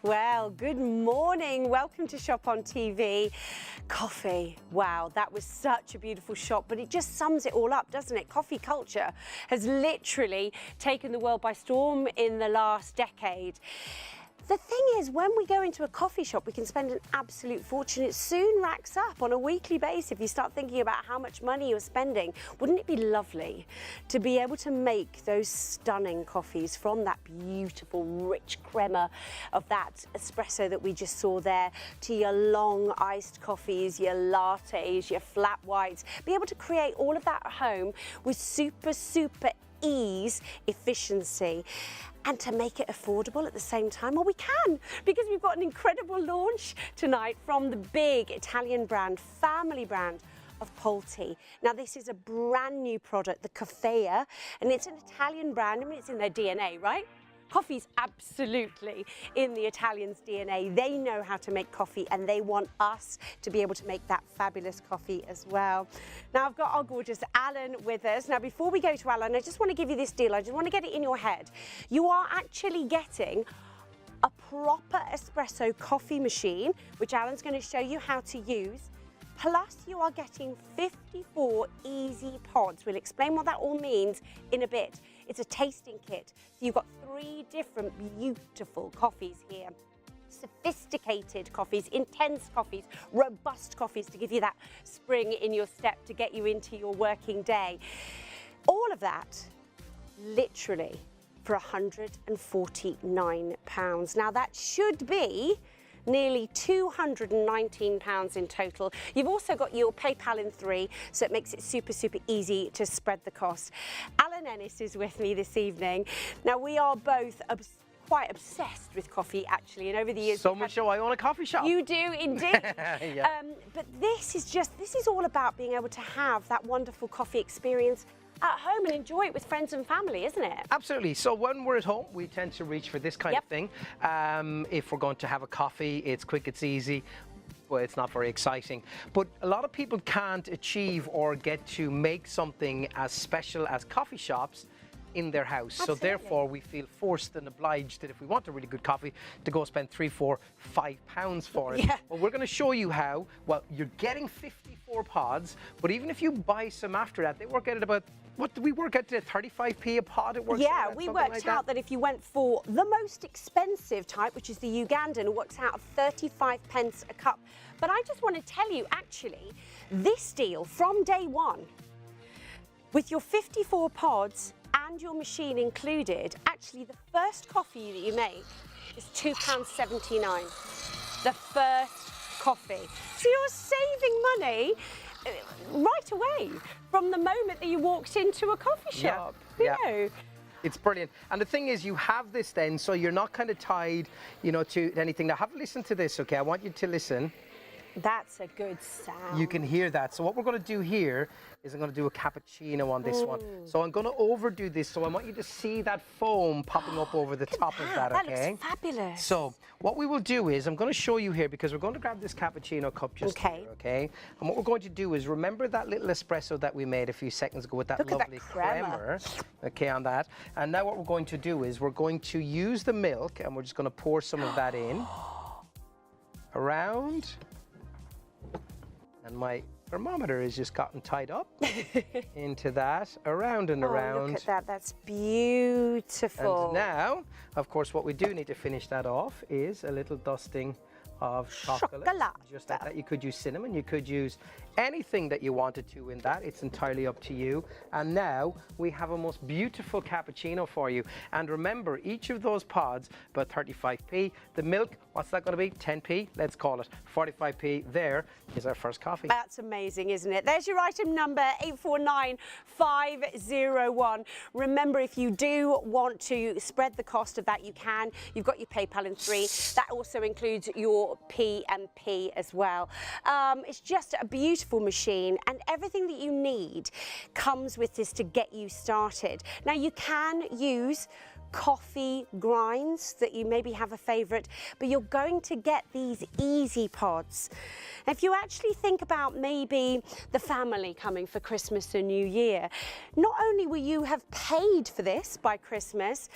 Well, good morning. Welcome to Shop on TV. Coffee. Wow, that was such a beautiful shot, but it just sums it all up, doesn't it? Coffee culture has literally taken the world by storm in the last decade. The thing is, when we go into a coffee shop, we can spend an absolute fortune. It soon racks up on a weekly basis if you start thinking about how much money you're spending. Wouldn't it be lovely to be able to make those stunning coffees from that beautiful, rich crema of that espresso that we just saw there, to your long iced coffees, your lattes, your flat whites, be able to create all of that at home with super ease, efficiency, and to make it affordable at the same time? Well, we can, because we've got an incredible launch tonight from the big Italian brand, family brand of Polti. Now, this is a brand new product, the Caffea, and it's an Italian brand. I mean, it's in their DNA, right? Coffee's absolutely in the Italians' DNA. They know how to make coffee, and they want us to be able to make that fabulous coffee as well. Now, I've got our gorgeous Alan with us. Now, before we go to Alan, I just want to give you this deal. I just want to get it in your head. You are actually getting a proper espresso coffee machine, which Alan's going to show you how to use. Plus, you are getting 54 easy pods. We'll explain what that all means in a bit. It's a tasting kit. So you've got 3 different beautiful coffees here. Sophisticated coffees, intense coffees, robust coffees to give you that spring in your step, to get you into your working day. All of that, literally, for £149. Now, that should be nearly £219 in total. You've also got your PayPal in 3, so it makes it super easy to spread the cost. Alan Ennis is with me this evening. Now, we are both quite obsessed with coffee, actually, and over the years, so much so I own a coffee shop. You do indeed. Yeah. But this is all about being able to have that wonderful coffee experience at home and enjoy it with friends and family, isn't it? Absolutely. So when we're at home, we tend to reach for this kind of thing. If we're going to have a coffee, it's quick, it's easy. Well, it's not very exciting, but a lot of people can't achieve or get to make something as special as coffee shops in their house. Absolutely. So therefore we feel forced and obliged that if we want a really good coffee, to go spend £3, £4, £5 for it. Yeah. Well, we're going to show you how. Well, you're getting 54 pods, but even if you buy some after that, they work out at about, what do we work out to, 35p a pod? It works yeah, we worked out that if you went for the most expensive type, which is the Ugandan, it works out at 35 pence a cup. But I just want to tell you, actually, this deal from day one, with your 54 pods and your machine included, actually the first coffee that you make is £2.79. The first coffee. So you're saving money right away from the moment that you walked into a coffee shop. You know. It's brilliant. And the thing is, you have this then, so you're not kind of tied, you know, to anything. Now, have a listen to this, okay? I want you to listen. That's a good sound. You can hear that. So what we're going to do here is I'm going to do a cappuccino on this one. So I'm going to overdo this. So I want you to see that foam popping up over the top of that, okay? That looks fabulous. So what we will do is I'm going to show you here, because we're going to grab this cappuccino cup just here, okay? And what we're going to do is, remember that little espresso that we made a few seconds ago with that lovely crema, okay, on that. And now what we're going to do is we're going to use the milk, and we're just going to pour some of that in around. And my thermometer has just gotten tied up into that, around and around. Look at that, that's beautiful. And now, of course, what we do need to finish that off is a little dusting of chocolate. Just like that. You could use cinnamon, you could use anything that you wanted to in that. It's entirely up to you. And now we have a most beautiful cappuccino for you. And remember, each of those pods, about 35p. The milk, what's that going to be? 10p, let's call it 45p. There is our first coffee. That's amazing, isn't it? There's your item number, 849501. Remember, if you do want to spread the cost of that, you can. You've got your PayPal in 3. That also includes your P&P as well. It's just a beautiful machine, and everything that you need comes with this to get you started. Now, you can use coffee grinds that you maybe have a favorite, but you're going to get these easy pods. If you actually think about maybe the family coming for Christmas and New Year, not only will you have paid for this by Christmas,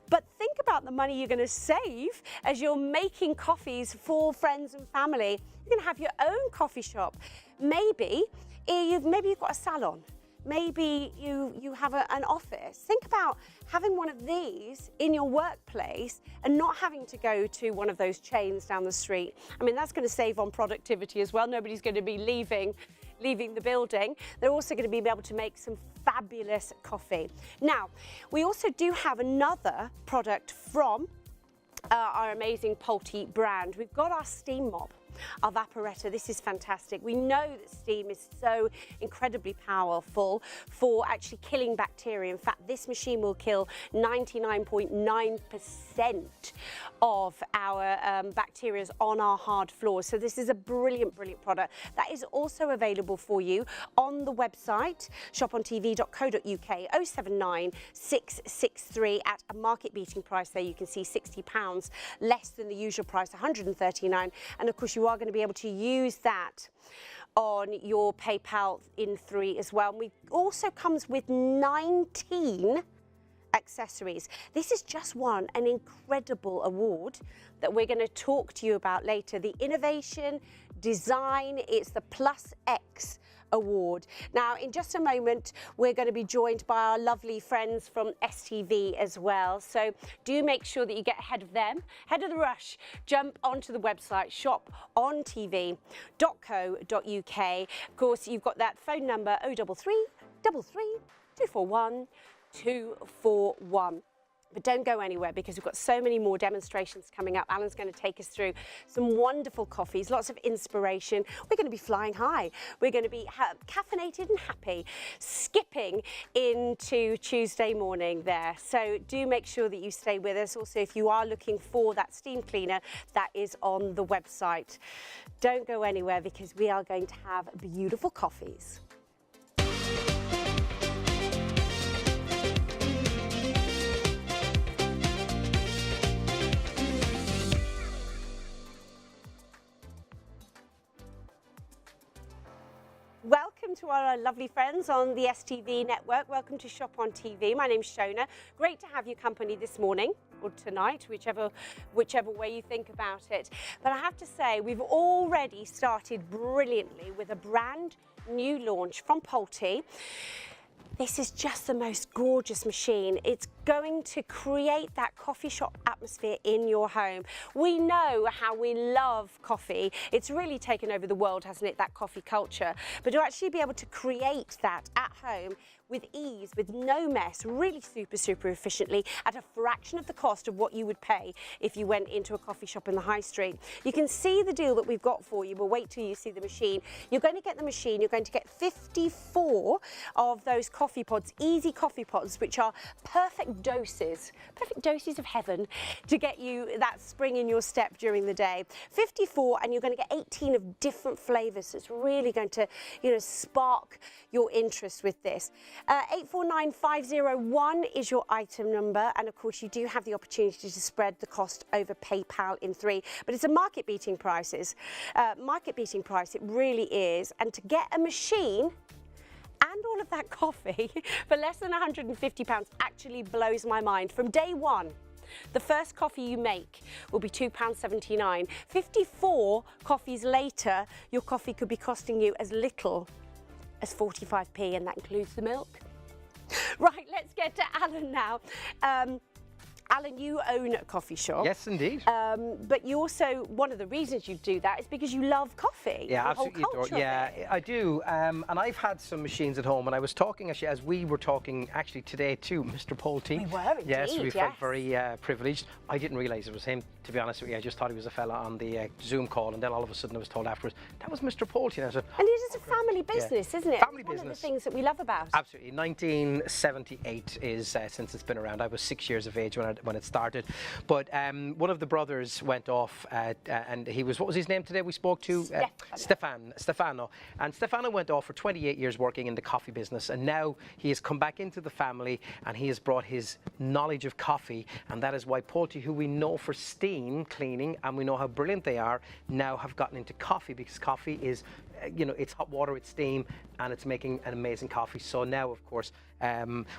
But think about the money you're going to save as you're making coffees for friends and family. You can have your own coffee shop. Maybe you've got a salon. Maybe you have an office. Think about having one of these in your workplace and not having to go to one of those chains down the street. I mean, that's going to save on productivity as well. Nobody's going to be leaving the building. They're also going to be able to make some fabulous coffee. Now, we also do have another product from our amazing Pulte brand. We've got our steam mop, our Vaporetto. This is fantastic. We know that steam is so incredibly powerful for actually killing bacteria. In fact, this machine will kill 99.9% of our bacteria on our hard floors. So this is a brilliant, brilliant product that is also available for you on the website, shopontv.co.uk, 079 663 at a market beating price there. You can see £60 less than the usual price, 139. And of course, you are going to be able to use that on your PayPal in 3 as well. And we also comes with 19 accessories. This has just won an incredible award that we're going to talk to you about later. The Innovation Design, it's the Plus X Award. Now, in just a moment, we're going to be joined by our lovely friends from STV as well. So do make sure that you get ahead of them, ahead of the rush. Jump onto the website, shopontv.co.uk. Of course, you've got that phone number 033 33 241 241. But don't go anywhere because we've got so many more demonstrations coming up. Alan's going to take us through some wonderful coffees, lots of inspiration. We're going to be flying high. We're going to be caffeinated and happy, skipping into Tuesday morning there. So do make sure that you stay with us. Also, if you are looking for that steam cleaner, that is on the website. Don't go anywhere because we are going to have beautiful coffees. Welcome to our lovely friends on the STV network. Welcome to Shop on TV. My name's Shona. Great to have your company this morning or tonight, whichever way you think about it. But I have to say, we've already started brilliantly with a brand new launch from Pulte. This is just the most gorgeous machine. It's going to create that coffee shop atmosphere in your home. We know how we love coffee. It's really taken over the world, hasn't it, that coffee culture. But to actually be able to create that at home with ease, with no mess, really super efficiently at a fraction of the cost of what you would pay if you went into a coffee shop in the high street. You can see the deal that we've got for you, but wait till you see the machine. You're going to get the machine, you're going to get 54 of those coffee pods, easy coffee pods, which are perfect doses of heaven to get you that spring in your step during the day. 54, and you're going to get 18 of different flavors. It's really going to, spark your interest with this. 849501 is your item number, and of course you do have the opportunity to spread the cost over PayPal in 3, but it's a market-beating price, it really is. And to get a machine and all of that coffee for less than £150 actually blows my mind. From day one, the first coffee you make will be £2.79. 54 coffees later, your coffee could be costing you as little as 45p, and that includes the milk. Right, let's get to Alan now. Alan, you own a coffee shop. Yes, indeed. But you also, one of the reasons you do that is because you love coffee. Yeah, absolutely. Yeah, I do. And I've had some machines at home, and I was talking, actually, as we were talking, actually, today to Mr. Pulte. We were, indeed, yes. We felt very privileged. I didn't realise it was him, to be honest with you. I just thought he was a fella on the Zoom call, and then all of a sudden I was told afterwards, that was Mr. Pulte. And I said, and it is a family business, isn't it? Family business. One of the things that we love about. Absolutely. 1978 is since it's been around. I was 6 years of age when it started. But one of the brothers went off, and he was, what was his name today we spoke to? Stefano. And Stefano went off for 28 years working in the coffee business, and now he has come back into the family, and he has brought his knowledge of coffee, and that is why Pulte, who we know for steam cleaning, and we know how brilliant they are, now have gotten into coffee, because coffee is you know, it's hot water, it's steam, and it's making an amazing coffee. So now, of course,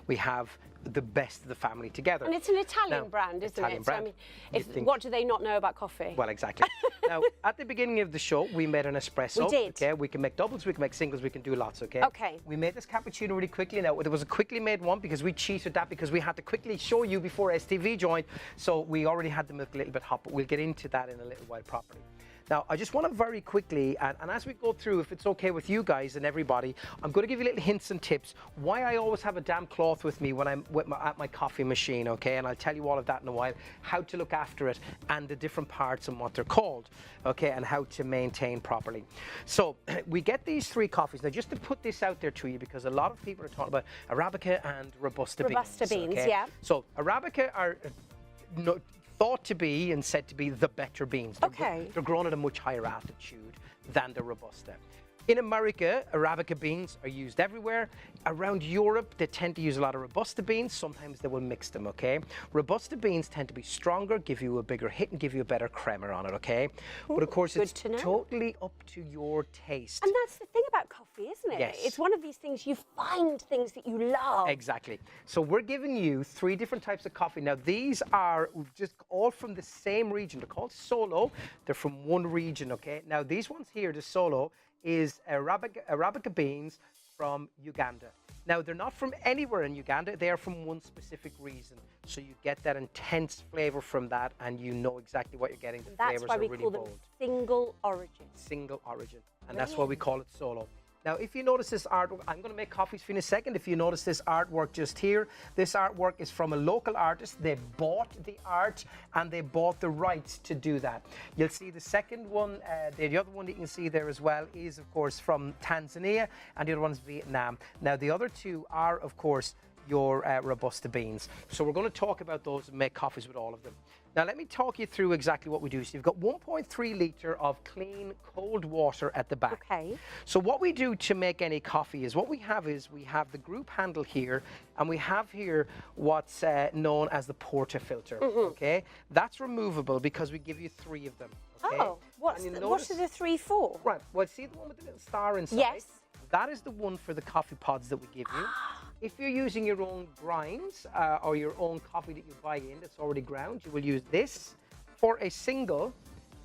we have the best of the family together. And it's an Italian brand, isn't Italian it? brand. So, I mean, what do they not know about coffee? Well, exactly. Now, at the beginning of the show, we made an espresso. We did. Okay, we can make doubles, we can make singles, we can do lots, okay? Okay. We made this cappuccino really quickly. Now, it was a quickly made one because we cheated that because we had to quickly show you before STV joined. So we already had the milk a little bit hot, but we'll get into that in a little while properly. Now, I just want to very quickly, and as we go through, if it's okay with you guys and everybody, I'm going to give you little hints and tips why I always have a damp cloth with me when I'm at my coffee machine, okay? And I'll tell you all of that in a while, how to look after it and the different parts and what they're called, okay? And how to maintain properly. So we get these 3 coffees. Now, just to put this out there to you, because a lot of people are talking about Arabica and Robusta beans. Robusta beans, okay? yeah. So Arabica are thought to be and said to be the better beans. They're grown at a much higher altitude than the Robusta. In America, Arabica beans are used everywhere. Around Europe, they tend to use a lot of Robusta beans. Sometimes they will mix them, okay? Robusta beans tend to be stronger, give you a bigger hit, and give you a better creamer on it, okay? Ooh, but of course, it's totally up to your taste. And that's the thing about coffee, isn't it? Yes. It's one of these things, you find things that you love. Exactly. So we're giving you 3 different types of coffee. Now, these are just all from the same region. They're called Solo. They're from one region, okay? Now, these ones here, the Solo, is Arabica beans from Uganda. Now, they're not from anywhere in Uganda. They are from one specific region. So you get that intense flavor from that, and you know exactly what you're getting. The flavors are really bold. That's why we call them single origin. Single origin. And that's why we call it Solo. Now, if you notice this artwork, I'm going to make coffees for you in a second. If you notice this artwork just here, this artwork is from a local artist. They bought the art and they bought the rights to do that. You'll see the second one, the other one that you can see there as well is, of course, from Tanzania, and the other one's Vietnam. Now, the other 2 are, of course, your Robusta beans. So we're going to talk about those and make coffees with all of them. Now, let me talk you through exactly what we do. So you've got 1.3 litre of clean, cold water at the back. Okay. So what we do to make any coffee is we have the group handle here, and we have here what's known as the portafilter, okay? That's removable because we give you 3 of them, okay? Oh, what are the 3 for? Right, well, see the one with the little star inside? Yes. That is the one for the coffee pods that we give you. If you're using your own grinds or your own coffee that you buy in that's already ground, you will use this for a single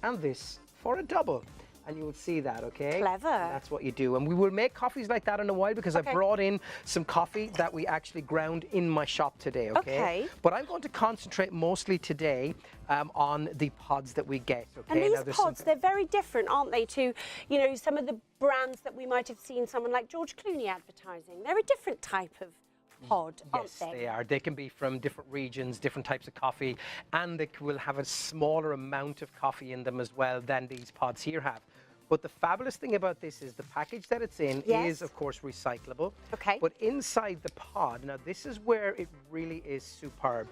and this for a double. And you will see that, okay? Clever. And that's what you do. And we will make coffees like that in a while because I brought in some coffee that we actually ground in my shop today, okay? But I'm going to concentrate mostly today on the pods that we get, okay? And these pods, they're very different, aren't they, to, you know, some of the brands that we might have seen someone like George Clooney advertising. They're a different type of pod, aren't they? Yes, they are. They can be from different regions, different types of coffee, and they will have a smaller amount of coffee in them as well than these pods here have. But the fabulous thing about this is the package that it's in is, of course, recyclable. Okay. But inside the pod, now this is where it really is superb.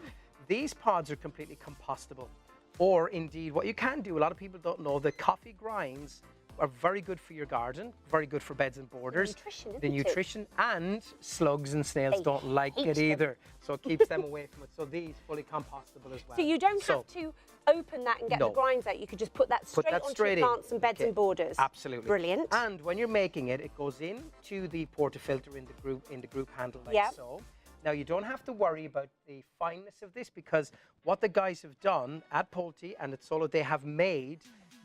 These pods are completely compostable. Or indeed, what you can do, a lot of people don't know, the coffee grinds are very good for your garden, very good for beds and borders. The nutrition and slugs and snails don't like it either. So it keeps them away from it. So these fully compostable as well. So you don't have to open that and get the grinds out. You could just put that onto your plants and beds and borders. Absolutely. Brilliant. And when you're making it, it goes into the portafilter in the group handle like so. Now, you don't have to worry about the fineness of this because what the guys have done at Pulte and at Solo, they have made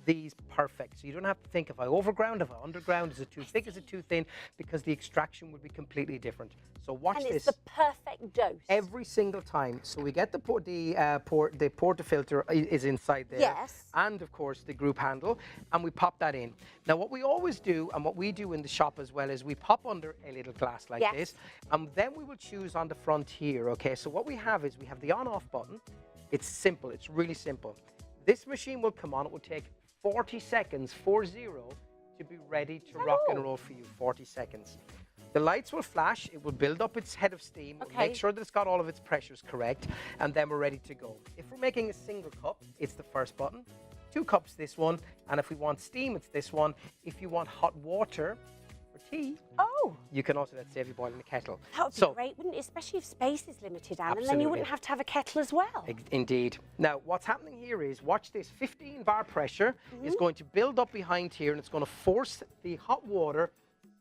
these perfect. So you don't have to think if I overground, if I underground, is it too thick, is it too thin? Because the extraction would be completely different. So watch this. And it's the perfect dose. Every single time. So we get the portafilter is inside there. Yes. And of course the group handle, and we pop that in. Now what we always do, and what we do in the shop as well, is we pop under a little glass like this, and then we will choose on the front here, okay? So what we have is we have the on-off button. It's simple, it's really simple. This machine will come on, it will take 40 seconds, 40, to be ready to rock and roll for you, 40 seconds. The lights will flash, it will build up its head of steam, make sure that it's got all of its pressures correct, and then we're ready to go. If we're making a single cup, it's the first button. 2 cups, this one, and if we want steam, it's this one. If you want hot water, for tea. Oh. You can also let save you boiling the kettle. That would be great, wouldn't it? Especially if space is limited, Anne, and then you wouldn't have to have a kettle as well. Indeed. Now, what's happening here is, watch this, 15 bar pressure is going to build up behind here, and it's going to force the hot water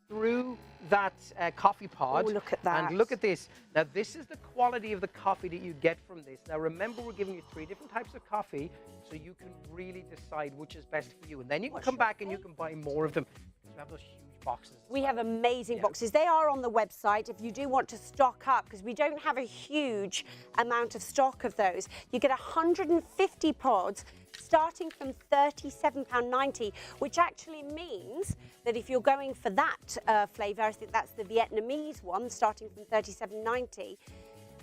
through that coffee pod. Oh, look at that. And look at this. Now, this is the quality of the coffee that you get from this. Now, remember, we're giving you 3 different types of coffee, so you can really decide which is best for you. And then you can come back and you can buy more of them. We have those huge boxes. We have amazing boxes. They are on the website if you do want to stock up, because we don't have a huge amount of stock of those. You get 150 pods starting from £37.90, which actually means that if you're going for that flavour, I think that's the Vietnamese one, starting from £37.90,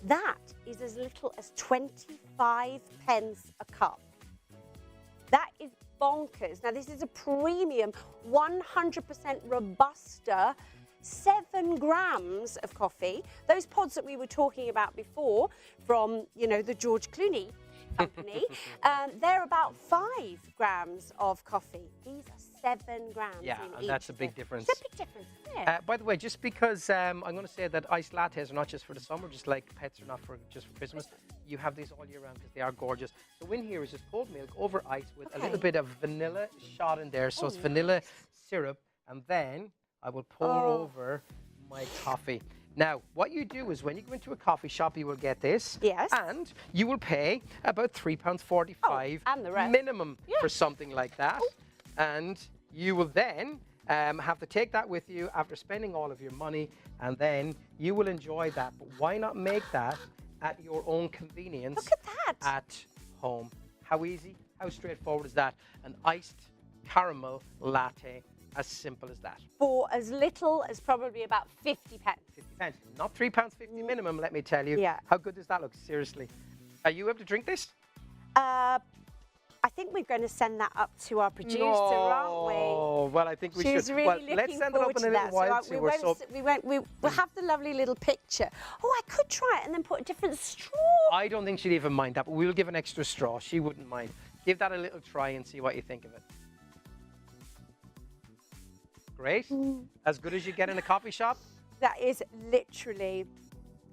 that is as little as 25 pence a cup. That is bonkers. Now, this is a premium 100% Robusta, 7 grams of coffee. Those pods that we were talking about before from, you know, the George Clooney company, they're about 5 grams of coffee. These are 7 grams. Yeah, and that's a big difference. It's a big difference, isn't it? By the way, just because I'm going to say that iced lattes are not just for the summer, just like pets are not just for Christmas. You have these all year round because they are gorgeous. So in here is just cold milk over ice with a little bit of vanilla shot in there. So it's vanilla syrup, and then I will pour over my coffee. Now, what you do is when you go into a coffee shop, you will get this. Yes. And you will pay about £3.45 minimum for something like that. And you will then have to take that with you after spending all of your money, and then you will enjoy that. But why not make that at your own convenience? Look at that. At home. How easy, how straightforward is that? An iced caramel latte. As simple as that. For as little as probably about 50 pence. 50 pence. Not £3.50 minimum, let me tell you. Yeah. How good does that look? Seriously. Are you able to drink this? I think we're going to send that up to our producer, aren't we? Oh, well, I think we should. She's really looking let's send it up forward in a to little that. while. We'll have the lovely little picture. Oh, I could try it and then put a different straw. I don't think she'd even mind that, but we'll give an extra straw. She wouldn't mind. Give that a little try and see what you think of it. Great. As good as you get in a coffee shop? That is literally,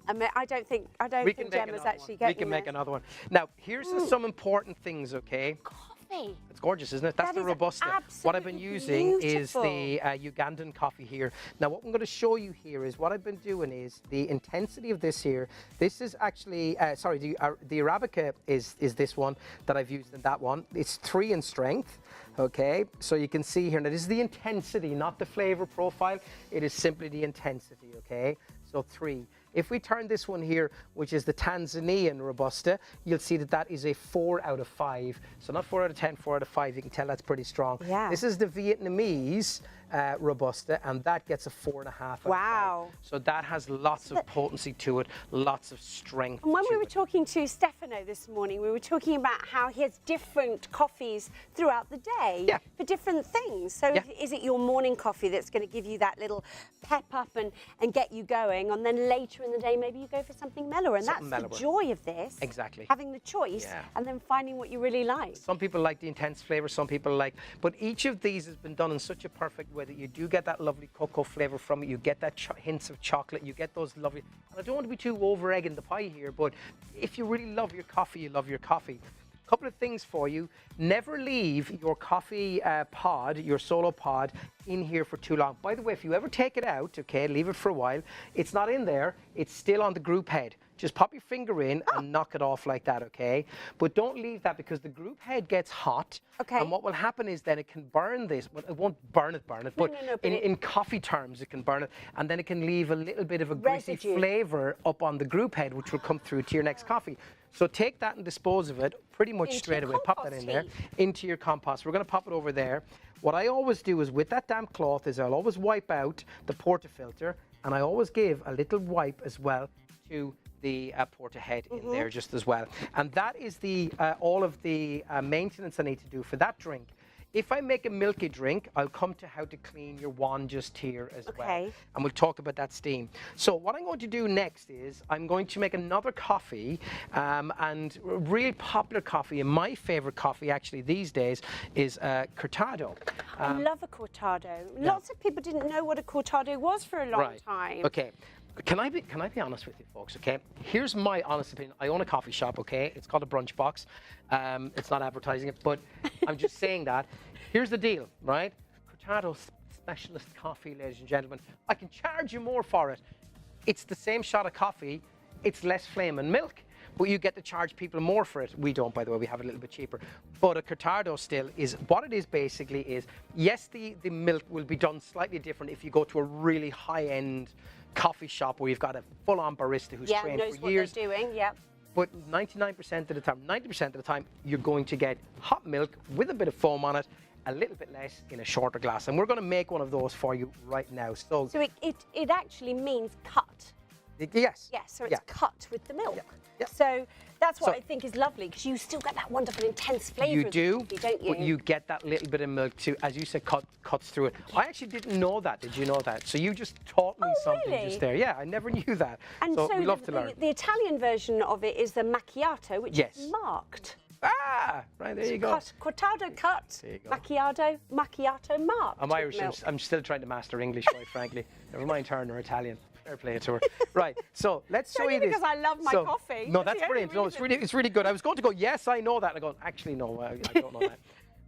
I mean, I don't think Gemma's actually getting We can make another one. Now, here's some important things, okay? Coffee. It's gorgeous, isn't it? That's the Robusta. What I've been using is the Ugandan coffee here. Now, what I'm going to show you here is what I've been doing is the intensity of this here. This is actually, the Arabica is this one that I've used in that one. It's 3 in strength. Okay, so you can see here, now this is the intensity, not the flavor profile. It is simply the intensity, okay? So 3. If we turn this one here, which is the Tanzanian Robusta, you'll see that that is a 4 out of 5. So not 4 out of 10, 4 out of 5. You can tell that's pretty strong. Yeah. This is the Vietnamese Robusta, and that gets a 4.5 out of 5. So that has lots of potency to it, lots of strength. And when we were talking to Stefano this morning, we were talking about how he has different coffees throughout the day for different things. So is it your morning coffee that's going to give you that little pep up and get you going, and then later in the day maybe you go for something mellower, and that's the joy of this. Exactly. Having the choice and then finding what you really like. Some people like the intense flavour, some people like, but each of these has been done in such a perfect way that you do get that lovely cocoa flavour from it, you get that hints of chocolate, you get those lovely, and I don't want to be too over egging the pie here, but if you really love your coffee, you love your coffee. Couple of things for you. Never leave your coffee pod, your solo pod, in here for too long. By the way, if you ever take it out, okay, leave it for a while, it's not in there, it's still on the group head. Just pop your finger in and knock it off like that, okay? But don't leave that, because the group head gets hot. Okay. And what will happen is then it can burn this. Well, it won't burn it, but in coffee terms, it can burn it. And then it can leave a little bit of a greasy flavour up on the group head, which will come through to your next coffee. So take that and dispose of it pretty much straight away. Pop that in there, into your compost. We're going to pop it over there. What I always do is with that damp cloth is I'll always wipe out the portafilter, and I always give a little wipe as well to the porta head in there just as well. And that is the all of the maintenance I need to do for that drink. If I make a milky drink, I'll come to how to clean your wand just here as well. And we'll talk about that steam. So what I'm going to do next is I'm going to make another coffee, and a really popular coffee, and my favorite coffee actually these days is Cortado. I love a cortado. Lots of people didn't know what a cortado was for a long time. Okay. Can I be honest with you, folks? Okay. Here's my honest opinion. I own a coffee shop. Okay. It's called a Brunch Box. It's not advertising it, but I'm just saying that. Here's the deal, right? Cortado specialist coffee, ladies and gentlemen. I can charge you more for it. It's the same shot of coffee. It's less flame and milk, but you get to charge people more for it. We don't, by the way. We have it a little bit cheaper. But a cortado still is, what it is basically is, yes, the milk will be done slightly different if you go to a really high-end coffee shop where you've got a full-on barista who's trained for years. What they're doing, But 99% of the time, 90% of the time, you're going to get hot milk with a bit of foam on it, a little bit less in a shorter glass. And we're going to make one of those for you right now. So it actually means cut. Yes. Yes, so it's cut with the milk. Yeah. So that's what I think is lovely, because you still get that wonderful intense flavour. You do, don't you? but you get that little bit of milk too, as you said, cuts through it. I actually didn't know that. Did you know that? So you just taught me something just there. Yeah, I never knew that. And so we love to learn. The Italian version of it is the macchiato, which is marked. Ah, right, there you go. Cortado cut, macchiato marked. I'm Irish. I'm still trying to master English, quite frankly. Never mind Turner Italian. Fair play to her. Right, so let's show you this. Because I love my coffee. No, that's brilliant. No, it's really good. I was going to go, yes, I know that. And I go, actually, no, I don't know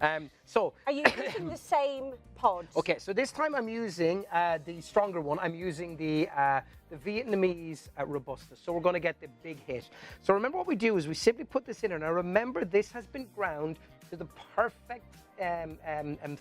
that. So are you using the same pods? Okay, so this time I'm using the stronger one. I'm using the Vietnamese Robusta. So we're going to get the big hit. So remember what we do is we simply put this in. And now remember, this has been ground to the perfect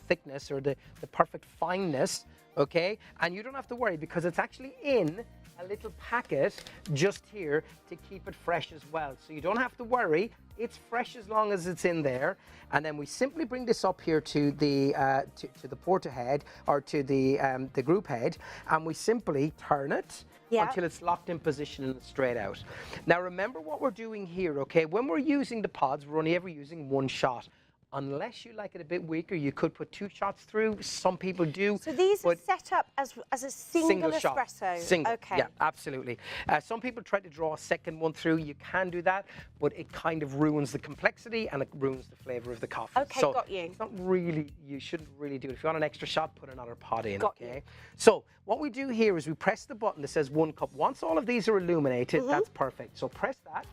thickness, or the perfect fineness. Okay, and you don't have to worry, because it's actually in a little packet just here to keep it fresh as well. So you don't have to worry. It's fresh as long as it's in there. And then we simply bring this up here to the to the porta head, or to the group head, and we simply turn it until it's locked in position and straight out. Now remember what we're doing here. Okay, when we're using the pods, we're only ever using one shot. Unless you like it a bit weaker, you could put 2 shots through. Some people do. So these are set up as a single espresso? Single, okay. Yeah, absolutely. Some people try to draw a second one through. You can do that, but it kind of ruins the complexity and it ruins the flavour of the coffee. Okay, so got you. It's not really, you shouldn't really do it. If you want an extra shot, put another pod in, got okay? You. So what we do here is we press the button that says 1 cup. Once all of these are illuminated, that's perfect. So press that.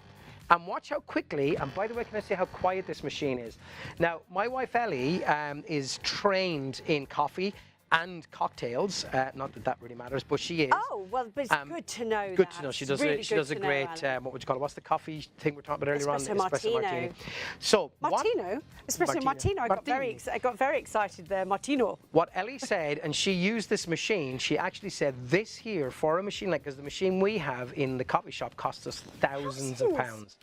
And watch how quickly, and by the way, can I say how quiet this machine is? Now, my wife Ellie is trained in coffee and cocktails. Not that that really matters, but she is. Oh, well, but it's good to know. Good to know. She does a great, what would you call it? What's the coffee thing we're talking about earlier on? Espresso martini. So Espresso martino. I got very excited there. Martino. What Ellie said, and she used this machine, she actually said this here, for a machine like, because the machine we have in the coffee shop costs us thousands of pounds.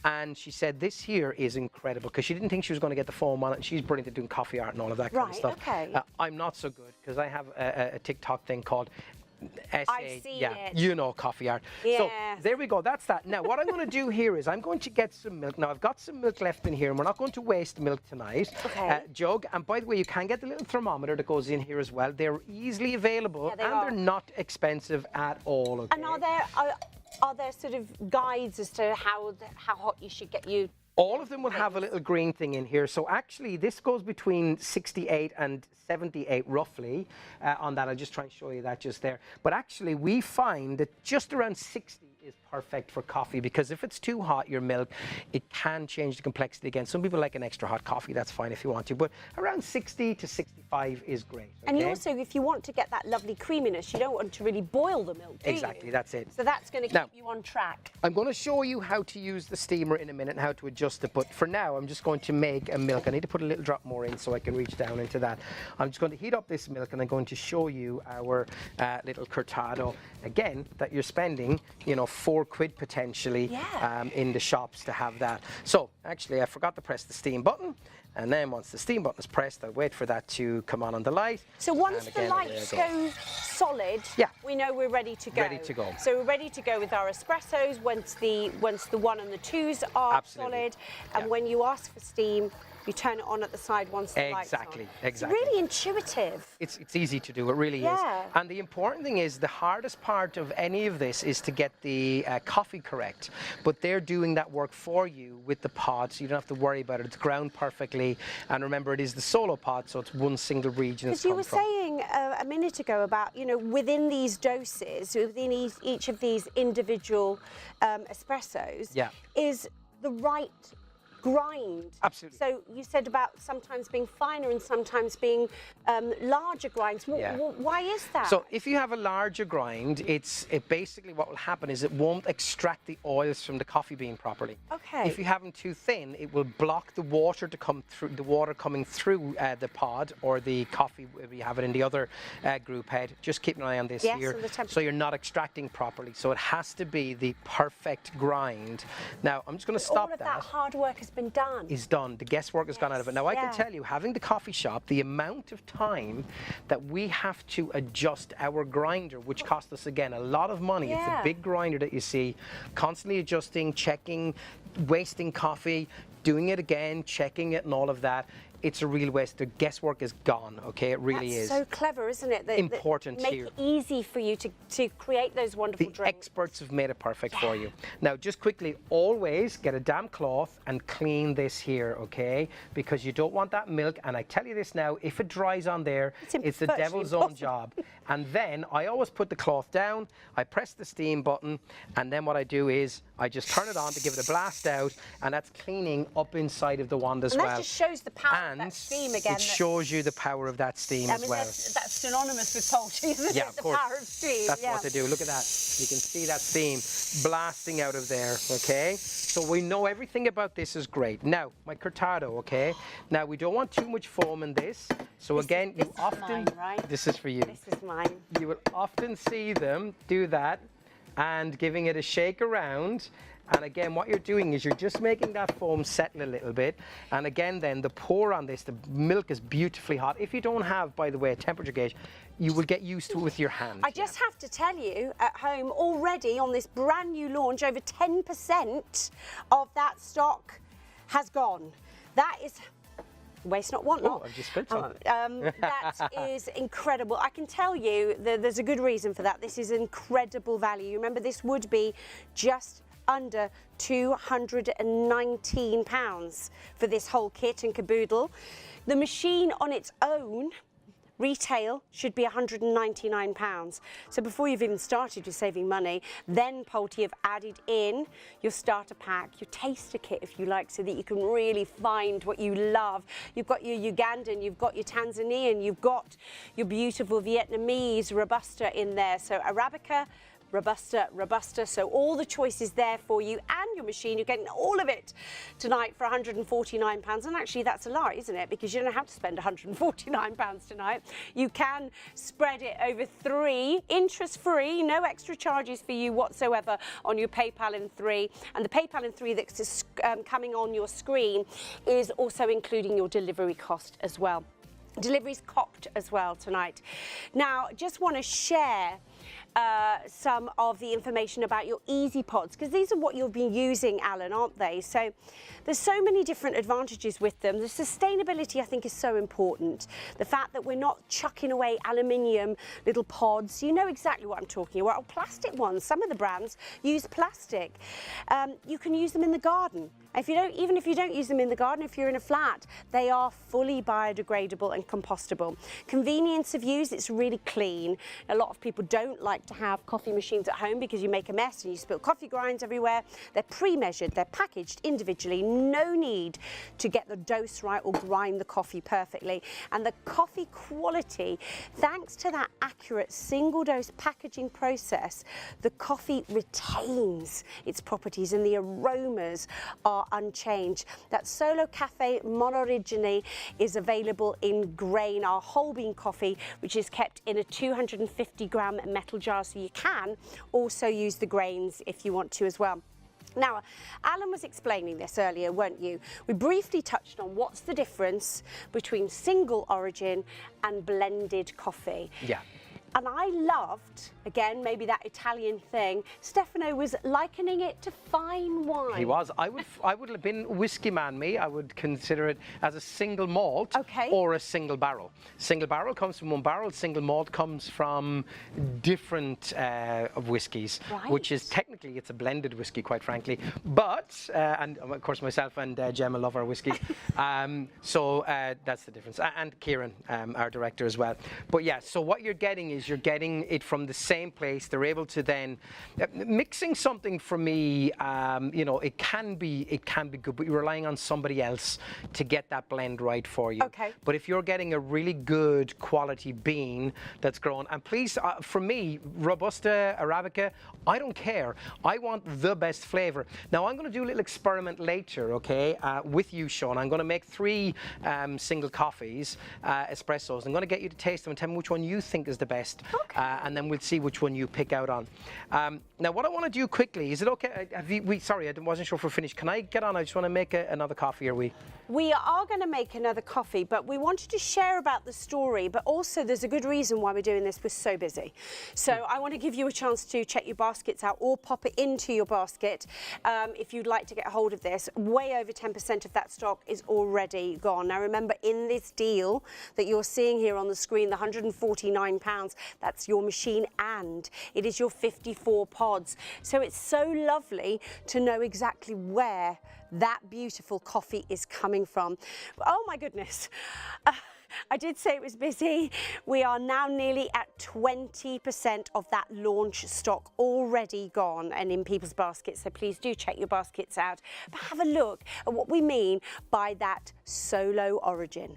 And she said this here is incredible, because she didn't think she was going to get the foam on it, and she's brilliant at doing coffee art and all of that kind of stuff. Okay. I'm not so good, because I have a TikTok thing called I've seen it. You know, coffee art. Yes. So there we go, that's that. Now what I'm going to do here is I'm going to get some milk. Now I've got some milk left in here, and we're not going to waste milk tonight. Okay. Jug, and by the way, you can get the little thermometer that goes in here as well. They're easily available, they're not expensive at all. Okay? And are there sort of guides as to how hot you should get you? All of them will have a little green thing in here. So actually, this goes between 68 and 78 roughly on that. I'll just try and show you that just there. But actually, we find that just around 60 is perfect for coffee, because if it's too hot, your milk, it can change the complexity again. Some people like an extra hot coffee. That's fine if you want to. But around 60 to 65 is great. Okay? And you also, if you want to get that lovely creaminess, you don't want to really boil the milk, do Exactly, you? that's it. So that's going to keep you on track. I'm going to show you how to use the steamer in a minute and how to adjust it. But for now, I'm just going to make a milk. I need to put a little drop more in so I can reach down into that. I'm just going to heat up this milk, and I'm going to show you our little cortado. Again, that you're spending, you know, £4 potentially in the shops to have that. So actually, I forgot to press the steam button. And then once the steam button is pressed, I'll wait for that to come on the light. So once the lights go solid, we know we're ready to go. Ready to go. So we're ready to go with our espressos once the 1 and the 2s are solid. And when you ask for steam, you turn it on at the side once the lights are on. Exactly. It's really intuitive. It's easy to do, it really is. And the important thing is, the hardest part of any of this is to get the coffee correct. But they're doing that work for you with the pods, so you don't have to worry about it. It's ground perfectly. properly. And remember, it is the solo pod, so it's one single region. Because you were saying a minute ago about, you know, within these doses, within each of these individual espressos, is the right grind. Absolutely. So you said about sometimes being finer and sometimes being larger grinds. Why is that? So if you have a larger grind, it basically what will happen is it won't extract the oils from the coffee bean properly. Okay. If you have them too thin, it will block the water to come through, the water coming through the pod or the coffee. We have it in the other group head. Just keep an eye on this here. So you're not extracting properly. So it has to be the perfect grind. Now I'm just going to stop that. All of that hard work has been done. Is done. The guesswork has gone out of it. Now I can tell you, having the coffee shop, the amount of time that we have to adjust our grinder, which costs us again a lot of money. It's a big grinder that you see, constantly adjusting, checking, wasting coffee, doing it again, checking it and all of that. It's a real waste. The guesswork is gone, okay? It really is. So clever, isn't it? Important make here. It easy for you to create those wonderful drinks. The experts have made it perfect for you. Now, just quickly, always get a damp cloth and clean this here, okay? Because you don't want that milk. And I tell you this now, if it dries on there, it's the devil's own job. And then I always put the cloth down, I press the steam button, and then what I do is I just turn it on to give it a blast out, and that's cleaning up inside of the wand as well. And that just shows the power of that steam again. It shows you the power of that steam as well. That's synonymous with poultry, isn't it? Yeah, of course. The power of steam. That's what they do. Look at that. You can see that steam blasting out of there, okay? So we know everything about this is great. Now, my cortado, okay? Now, we don't want too much foam in this. So again, you often... Mine, right? This is for you. This is mine. You will often see them do that and giving it a shake around. And again, what you're doing is you're just making that foam settle a little bit. And again, then the pour on this, the milk is beautifully hot. If you don't have, by the way, a temperature gauge, you will get used to it with your hand. I just have to tell you, at home, already on this brand new launch, over 10% of that stock has gone. That is... Waste not, want not. Oh, I've just spilled some. That is incredible. I can tell you that there's a good reason for that. This is incredible value. Remember, this would be just under £219 for this whole kit and caboodle. The machine on its own, retail, should be £199. So before you've even started, you're saving money. Then Poultry have added in your starter pack, your taster kit, if you like, so that you can really find what you love. You've got your Ugandan, you've got your Tanzanian, you've got your beautiful Vietnamese Robusta in there. So Arabica, Robusta, so all the choices there for you and your machine. You're getting all of it tonight for £149. And actually, that's a lie, isn't it? Because you don't have to spend £149 tonight. You can spread it over 3, interest-free, no extra charges for you whatsoever on your PayPal in 3. And the PayPal in 3 that's coming on your screen is also including your delivery cost as well. Delivery's copped as well tonight. Now, just want to share some of the information about your Easy Pods, because these are what you've been using, Alan, aren't they? So there's so many different advantages with them. The sustainability, I think, is so important. The fact that we're not chucking away aluminium little pods. You know exactly what I'm talking about. Or plastic ones. Some of the brands use plastic. You can use them in the garden. Even if you don't use them in the garden, if you're in a flat, they are fully biodegradable and compostable. Convenience of use, it's really clean. A lot of people don't like to have coffee machines at home because you make a mess and you spill coffee grinds everywhere. They're pre-measured, they're packaged individually. No need to get the dose right or grind the coffee perfectly. And the coffee quality, thanks to that accurate single dose packaging process, the coffee retains its properties and the aromas are unchanged. That Solo Cafe Monorigine is available in grain, our whole bean coffee, which is kept in a 250-gram metal jar, so you can also use the grains if you want to as well. Now, Alan was explaining this earlier, weren't you? We briefly touched on what's the difference between single origin and blended coffee. Yeah. And I loved, again, maybe that Italian thing, Stefano was likening it to fine wine. He was. I would have been whiskey man, me. I would consider it as a single malt or a single barrel. Single barrel comes from one barrel. Single malt comes from different whiskies, which is technically, it's a blended whiskey, quite frankly. But, and of course myself and Gemma love our whiskey. So that's the difference. And Kieran, our director as well. But yeah, so what you're getting is you're getting it from the same place. They're able to then mixing something for me. You know, it can be good, but you're relying on somebody else to get that blend right for you. But if you're getting a really good quality bean that's grown, and please, for me, Robusta, Arabica, I don't care. I want the best flavor. Now I'm going to do a little experiment later, okay, with you, Sean. I'm going to make 3 single coffees, espressos. I'm going to get you to taste them and tell me which one you think is the best, and then we'll see which one you pick out on. Now, what I want to do quickly, is it okay? Sorry, I wasn't sure if we're finished. Can I get on? I just want to make another coffee, are we? We are going to make another coffee, but we wanted to share about the story, but also there's a good reason why we're doing this. We're so busy. So I want to give you a chance to check your baskets out or pop it into your basket if you'd like to get a hold of this. Way over 10% of that stock is already gone. Now remember, in this deal that you're seeing here on the screen, the £149, that's your machine and it is your 54 pods. So it's so lovely to know exactly where that beautiful coffee is coming from. Oh my goodness. I did say it was busy. We are now nearly at 20% of that launch stock already gone and in people's baskets. So please do check your baskets out. But have a look at what we mean by that solo origin.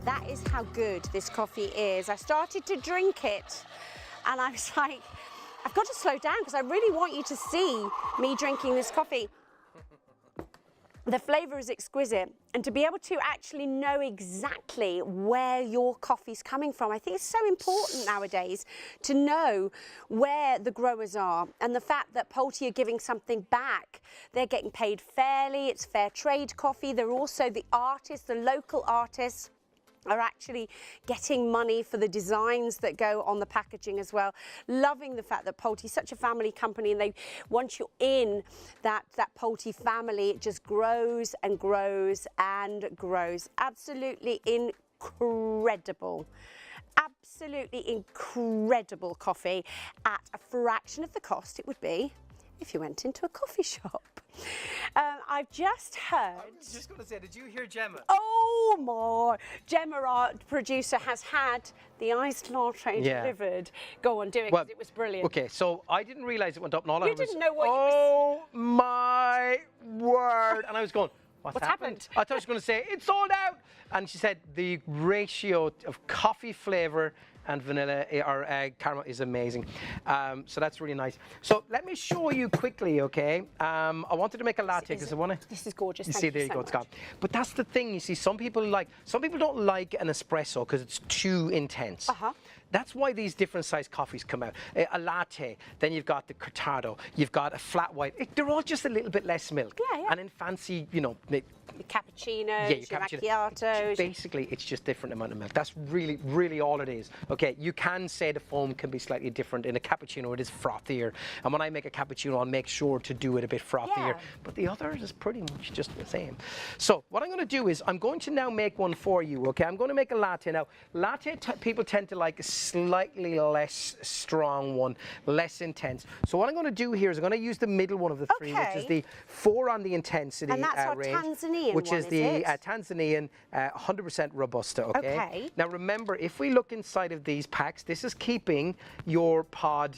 That is how good this coffee is. I started to drink it and I was like, I've got to slow down because I really want you to see me drinking this coffee. The flavour is exquisite, and to be able to actually know exactly where your coffee's coming from, I think it's so important nowadays to know where the growers are, and the fact that Polty are giving something back. They're getting paid fairly, it's fair trade coffee. They're also the artists, the local artists are actually getting money for the designs that go on the packaging as well. Loving the fact that Polty is such a family company, and once you're in that Polty family, it just grows and grows and grows. Absolutely incredible. Absolutely incredible coffee at a fraction of the cost it would be if you went into a coffee shop. I've just heard... I was just going to say, did you hear Gemma? Oh my! Gemma, our producer, has had the iced latte delivered. Go on, do it, because it was brilliant. Okay, so I didn't realise it went up, and all you didn't know what oh my word! And I was going, what's happened? I thought she was going to say, it's sold out! And she said the ratio of coffee flavour and vanilla or caramel is amazing. So that's really nice. So let me show you quickly, okay? I wanted to make a latte because I want to... This is gorgeous. You see, there you go, it's gone. But that's the thing, you see, some people don't like an espresso because it's too intense. That's why these different size coffees come out. A latte, then you've got the cortado, you've got a flat white. They're all just a little bit less milk. Yeah. And in fancy, you know, Your cappuccinos, your macchiatos. Basically, it's just different amount of milk. That's really, really all it is. Okay, you can say the foam can be slightly different. In a cappuccino, it is frothier. And when I make a cappuccino, I'll make sure to do it a bit frothier. Yeah. But the others is pretty much just the same. So what I'm going to do is I'm going to now make one for you. Okay, I'm going to make a latte. Now, latte people tend to like a slightly less strong one, less intense. So what I'm going to do here is I'm going to use the middle one of the three, which is the 4 on the intensity and that's our range, Tanzanian which one, is the Tanzanian 100% Robusta. Okay. Now remember, if we look inside of these packs, this is keeping your pod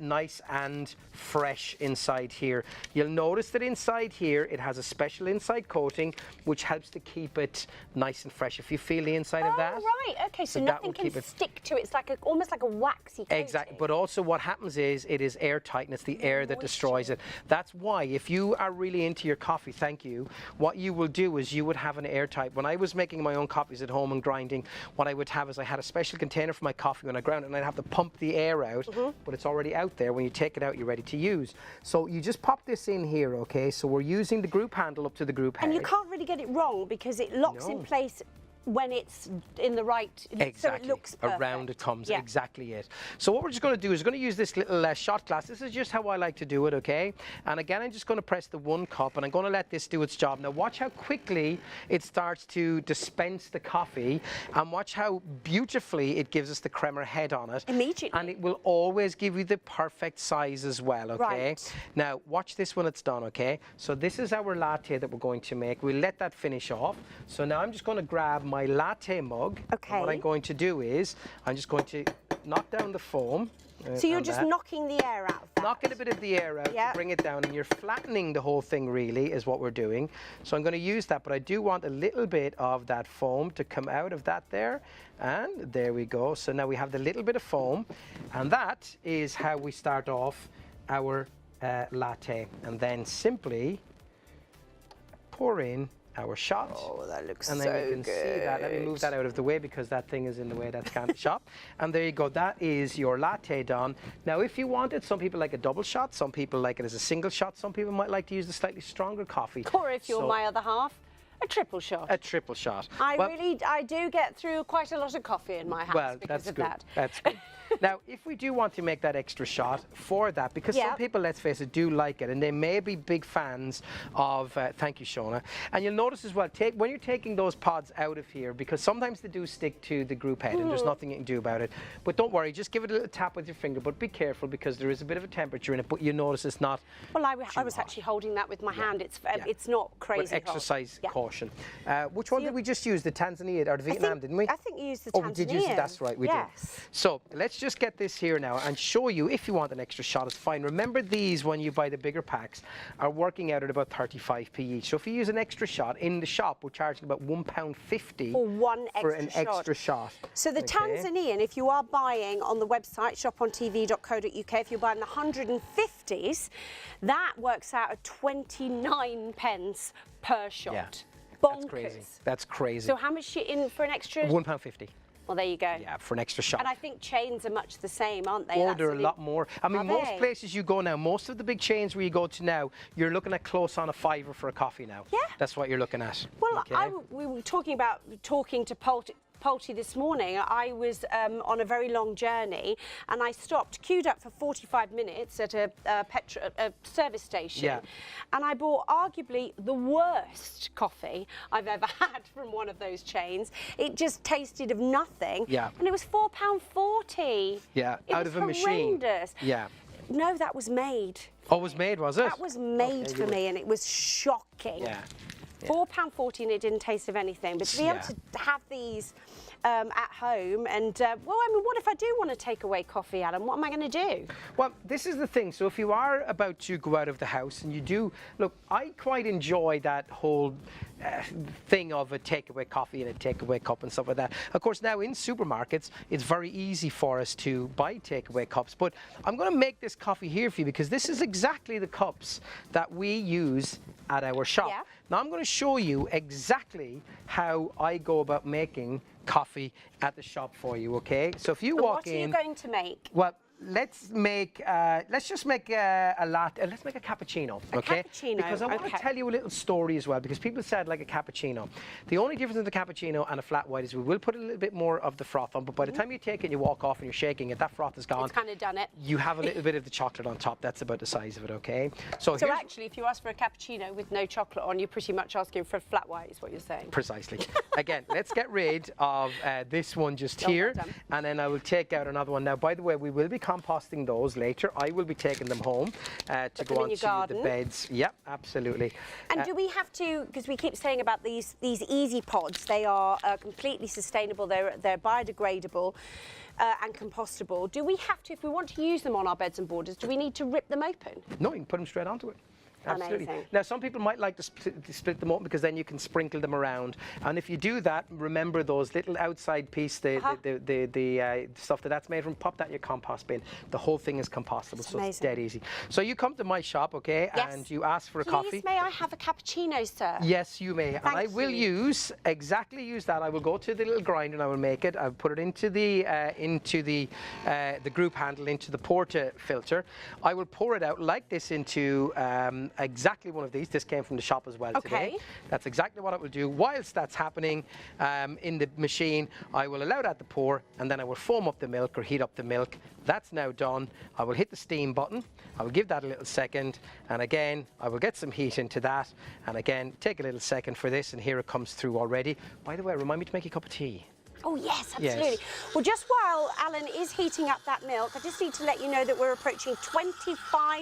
nice and fresh inside here. You'll notice that inside here it has a special inside coating which helps to keep it nice and fresh. If you feel the inside of that. Right, okay, so nothing can stick to it. It's like almost like a waxy coating. Exactly, but also what happens is it is airtight and it's the air that destroys it. That's why if you are really into your coffee, thank you, what you will do is you would have an airtight. When I was making my own coffees at home and grinding, what I would have is I had a special container for my coffee when I ground it, and I'd have to pump the air out, but it's already out there. When you take it out, you're ready to use. So you just pop this in here, okay? So we're using the group handle up to the group head. And you can't really get it wrong because it locks in place when it's in the right, exactly. So it looks perfect. Around it comes, exactly it. So what we're just going to do is we're going to use this little shot glass. This is just how I like to do it, okay? And again, I'm just going to press the 1 cup and I'm going to let this do its job. Now watch how quickly it starts to dispense the coffee, and watch how beautifully it gives us the crema head on it. Immediately. And it will always give you the perfect size as well, okay? Right. Now watch this when it's done, okay? So this is our latte that we're going to make. We'll let that finish off. So now I'm just going to grab my latte mug. Okay. And what I'm going to do is I'm just going to knock down the foam. So you're just knocking the air out of that? Knocking a bit of the air out to bring it down, and you're flattening the whole thing really is what we're doing. So I'm going to use that, but I do want a little bit of that foam to come out of that there. And there we go. So now we have the little bit of foam, and that is how we start off our latte. And then simply pour in our shot. Oh, that looks so good. And then you can see that. Let me move that out of the way because that thing is in the way. That's can't shot. And there you go. That is your latte done. Now, if you want it, some people like a double shot. Some people like it as a single shot. Some people might like to use the slightly stronger coffee. Or if you're my other half, a triple shot. A triple shot. I do get through quite a lot of coffee in my house because of that. That's good. Now, if we do want to make that extra shot for that, because some people, let's face it, do like it, and they may be big fans of, thank you, Shona, and you'll notice as well, when you're taking those pods out of here, because sometimes they do stick to the group head, and there's nothing you can do about it, but don't worry, just give it a little tap with your finger, but be careful because there is a bit of a temperature in it, but you notice it's not I was actually holding that with my hand. It's not crazy but exercise hot. caution. Which one did we just use? The Tanzania or the Vietnam, didn't we? I think you used the Tanzania. Oh, we did use it, that's right, we did. So let's just get this here now and show you. If you want an extra shot, it's fine. Remember, these, when you buy the bigger packs, are working out at about 35p each. So if you use an extra shot in the shop, we're charging about £1.50 for an extra shot. So the Tanzanian, if you are buying on the website shopontv.co.uk, if you're buying the 150s, that works out at 29 pence per shot. Yeah. Bonkers. That's crazy. That's crazy. So how much in for an extra? £1.50. Well, there you go. Yeah, for an extra shot. And I think chains are much the same, aren't they? Oh, they're a lot more. I mean, most places you go now, most of the big chains where you go to now, you're looking at close on a £5 for a coffee now. Yeah. That's what you're looking at. Well, we were talking to Polty this morning. I was on a very long journey and I queued up for 45 minutes at a service station, and I bought arguably the worst coffee I've ever had from one of those chains. It just tasted of nothing, and it was £4.40. Out of a machine. Yeah. No, that was made. Oh, it was made, was it? That was made for me, and it was shocking. £4.40 and it didn't taste of anything. But to be able to have these at home and, well, I mean, what if I do want to take away coffee, Adam? What am I going to do? Well, this is the thing. So if you are about to go out of the house and you do, look, I quite enjoy that whole thing of a takeaway coffee and a takeaway cup and stuff like that. Of course, now in supermarkets, it's very easy for us to buy takeaway cups, but I'm going to make this coffee here for you because this is exactly the cups that we use at our shop. Now I'm going to show you exactly how I go about making coffee at the shop for you, okay? So if you walk in... What are you going to make? Well, let's just make a latte. Let's make a cappuccino, okay? Cappuccino, because I want to tell you a little story as well, because people said like a cappuccino. The only difference in the cappuccino and a flat white is we will put a little bit more of the froth on, but by the time you take it and you walk off and you're shaking it, that froth is gone. It's kind of done it. You have a little bit of the chocolate on top. That's about the size of it, okay? So actually, if you ask for a cappuccino with no chocolate on, you're pretty much asking for a flat white, is what you're saying. Precisely. Again, let's get rid of this one just here, and then I will take out another one. Now, by the way, we will be composting those later. I will be taking them home to go onto the beds. Yep, absolutely. And do we have to, because we keep saying about these easy pods, they are completely sustainable, they're biodegradable and compostable. Do we have to, if we want to use them on our beds and borders, do we need to rip them open? No, you can put them straight onto it. Absolutely. Amazing. Now, some people might like to split them up because then you can sprinkle them around. And if you do that, remember those little outside piece, the stuff that's made from, pop that in your compost bin. The whole thing is compostable, so it's dead easy. So you come to my shop, okay, and you ask for a coffee. Please, may I have a cappuccino, sir? Yes, you may. And I will use that. I will go to the little grinder and I will make it. I'll put it into the group handle, into the porta filter. I will pour it out like this into exactly one of these. This came from the shop as well today. That's exactly what it will do. Whilst that's happening in the machine, I will allow that to pour, and then I will foam up the milk or heat up the milk. That's now done. I will hit the steam button. I will give that a little second, and again I will get some heat into that, and again take a little second for this, and here it comes through already. By the way, remind me to make a cup of tea. Oh yes, absolutely. Yes. Well, just while Alan is heating up that milk, I just need to let you know that we're approaching 25%.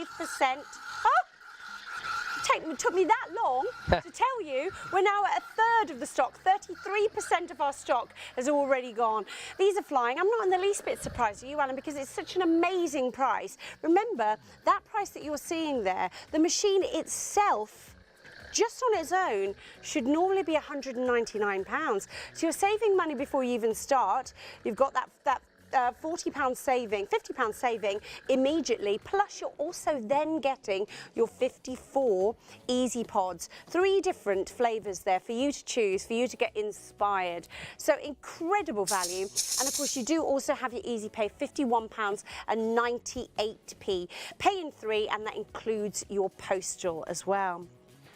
It took me that long to tell you. We're now at a third of the stock. 33% of our stock has already gone. These are flying. I'm not in the least bit surprised, are you, Alan, because it's such an amazing price. Remember, that price that you're seeing there, the machine itself, just on its own, should normally be £199. So you're saving money before you even start. You've got that £40 saving, £50 saving immediately, plus you're also then getting your 54 easy pods. 3 different flavours there for you to choose, for you to get inspired. So incredible value. And of course you do also have your easy pay, £51.98. Pay in 3, and that includes your postal as well.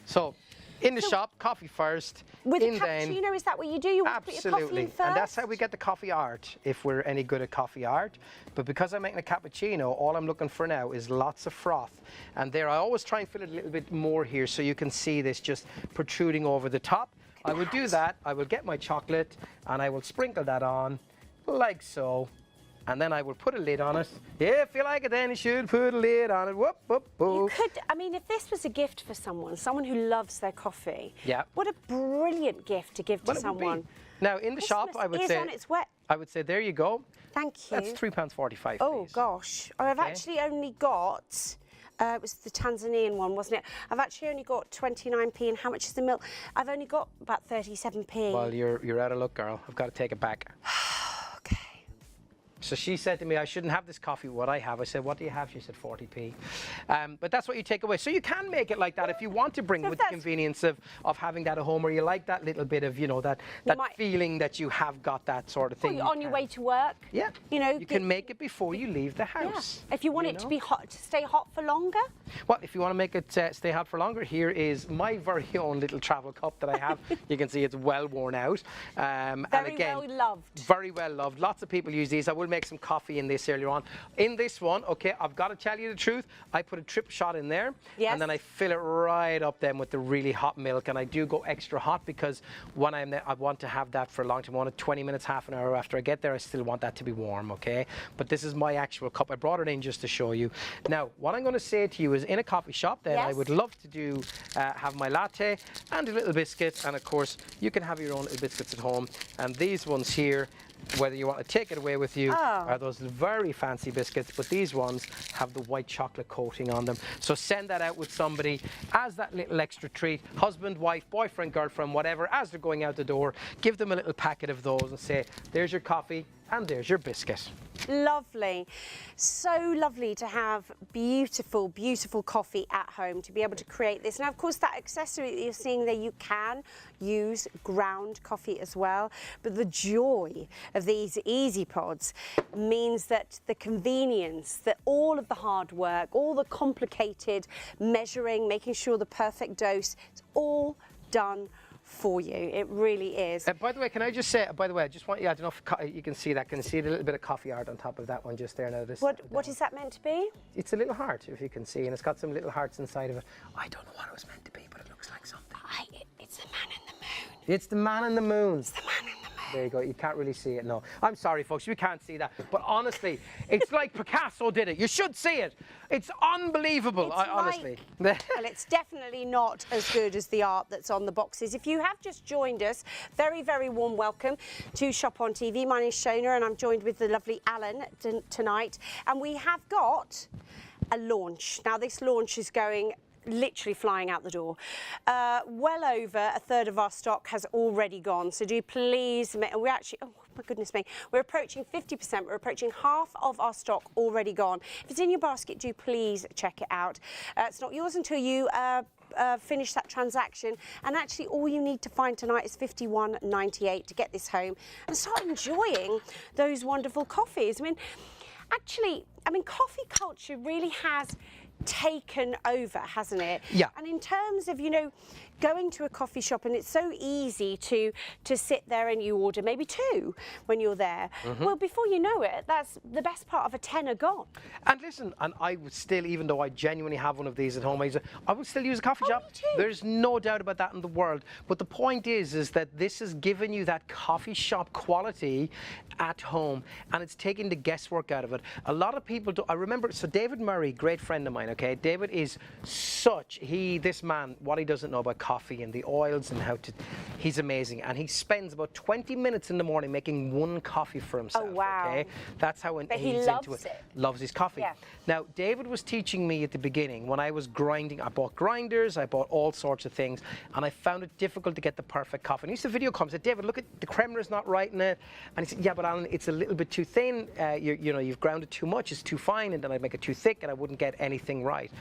So in the shop, coffee first. With a cappuccino, is that what you do? You want to put your coffee in first? And that's how we get the coffee art, if we're any good at coffee art. But because I'm making a cappuccino, all I'm looking for now is lots of froth. And there, I always try and fill it a little bit more here so you can see this just protruding over the top. I will do that. I will get my chocolate and I will sprinkle that on like so. And then I will put a lid on it. If you like it, then you should put a lid on it. Whoop, whoop, whoop. You could, I mean, if this was a gift for someone who loves their coffee, what a brilliant gift to give to someone. Now, in the shop, I would say, on its way. I would say, there you go. Thank you. That's £3.45. Oh, gosh. I've actually only got, it was the Tanzanian one, wasn't it? I've actually only got 29p, and how much is the milk? I've only got about 37p. Well, you're out of luck, girl. I've got to take it back. So she said to me, I shouldn't have this coffee, what I have. I said, what do you have? She said, 40p. But that's what you take away. So you can make it like that if you want to bring with the convenience of having that at home, or you like that little bit of, you know, that feeling that you have got that sort of thing. Or on your way to work. Yeah. You know, you can make it before you leave the house. Yeah. If you want it to be hot, to stay hot for longer. Well, if you want to make it stay hot for longer, here is my very own little travel cup that I have. You can see it's well worn out. And again, well loved. Very well loved. Lots of people use these. I will make some coffee in this earlier on. In this one, okay, I've got to tell you the truth, I put a trip shot in there, and then I fill it right up then with the really hot milk, and I do go extra hot because when I'm there, I want to have that for a long time. I want it 20 minutes, half an hour after I get there. I still want that to be warm, okay? But this is my actual cup. I brought it in just to show you. Now, what I'm going to say to you is, in a coffee shop, then I would love to do have my latte and a little biscuit, and of course, you can have your own little biscuits at home. And these ones here, whether you want to take it away with you, are those very fancy biscuits, but these ones have the white chocolate coating on them. So send that out with somebody as that little extra treat. Husband, wife, boyfriend, girlfriend, whatever, as they're going out the door, give them a little packet of those and say, there's your coffee, And there's your biscuit. Lovely. So lovely to have beautiful, beautiful coffee at home, to be able to create this. Now, of course, that accessory that you're seeing there, you can use ground coffee as well. But the joy of these Easy Pods means that the convenience, that all of the hard work, all the complicated measuring, making sure the perfect dose, it's all done for you. It really is. By the way, can I just say, by the way, I just want you, I don't know if you can see that. Can you see a little bit of coffee art on top of that one just there now? What is that meant to be? It's a little heart, if you can see, and it's got some little hearts inside of it. I don't know what it was meant to be, but it looks like something. It's the man in the moon. It's the man in the moon. It's the man in the moon. There you go. You can't really see it, no. I'm sorry, folks. You can't see that. But honestly, it's like Picasso did it. You should see it. It's unbelievable, honestly. Well, it's definitely not as good as the art that's on the boxes. If you have just joined us, very, very warm welcome to Shop on TV. My name is Shona, and I'm joined with the lovely Alan tonight. And we have got a launch. Now, this launch is going literally flying out the door. Well over a third of our stock has already gone, so do please, and we're actually, oh my goodness me, we're approaching 50%, we're approaching half of our stock already gone. If it's in your basket, do please check it out. It's not yours until you finish that transaction, and actually all you need to find tonight is £51.98 to get this home and start enjoying those wonderful coffees. I mean, coffee culture really has taken over, hasn't it? Yeah. And in terms of, going to a coffee shop, and it's so easy to sit there and you order maybe two when you're there. Well, before you know it, that's the best part of a tenner gone. And listen, and I would still, even though I genuinely have one of these at home, I would still use a coffee shop. Me too. There's no doubt about that in the world. But the point is that this has given you that coffee shop quality at home, and it's taking the guesswork out of it. A lot of people do. I remember, so David Murray, great friend of mine, okay? David is this man, what he doesn't know about coffee and the oils and he's amazing. And he spends about 20 minutes in the morning making one coffee for himself. Oh, wow. Okay? That's how he's into it. Loves his coffee. Yeah. Now, David was teaching me at the beginning when I was grinding. I bought grinders, I bought all sorts of things, and I found it difficult to get the perfect coffee. And he used to video call me, said, David, look at the creamer's not right in it. And he said, yeah, but Alan, it's a little bit too thin. You've ground it too much, it's too fine, and then I'd make it too thick and I wouldn't get anything right.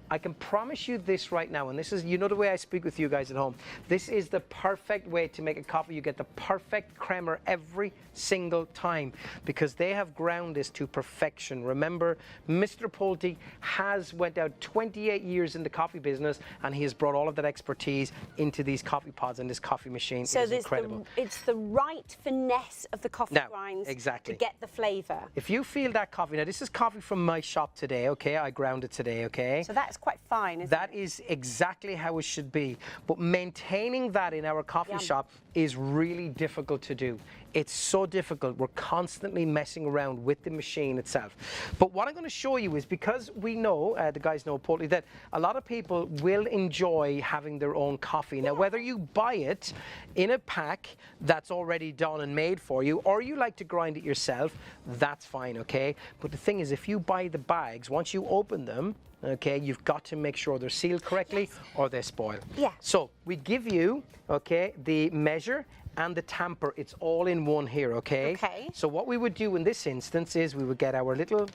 I can promise you this right now, and this is, the way I speak with you guys at home, this is the perfect way to make a coffee. You get the perfect creamer every single time because they have ground this to perfection. Remember, Mr. Pulte has went out 28 years in the coffee business, and he has brought all of that expertise into these coffee pods and this coffee machine. So it is incredible. It's the right finesse of the coffee grinds to get the flavour. If you feel that coffee, now this is coffee from my shop today, okay? I ground it today, okay? So that's quite fine, isn't it? That is exactly how it should be. But maintaining that in our coffee shop is really difficult to do. It's so difficult. We're constantly messing around with the machine itself. But what I'm going to show you is, because we know, the guys know Pulte, that a lot of people will enjoy having their own coffee. Now, whether you buy it in a pack that's already done and made for you, or you like to grind it yourself, that's fine, okay? But the thing is, if you buy the bags, once you open them, okay, you've got to make sure they're sealed correctly or they spoil. Yeah. So we give you, okay, the measure and the tamper. It's all in one here, okay? Okay. So what we would do in this instance is we would get our little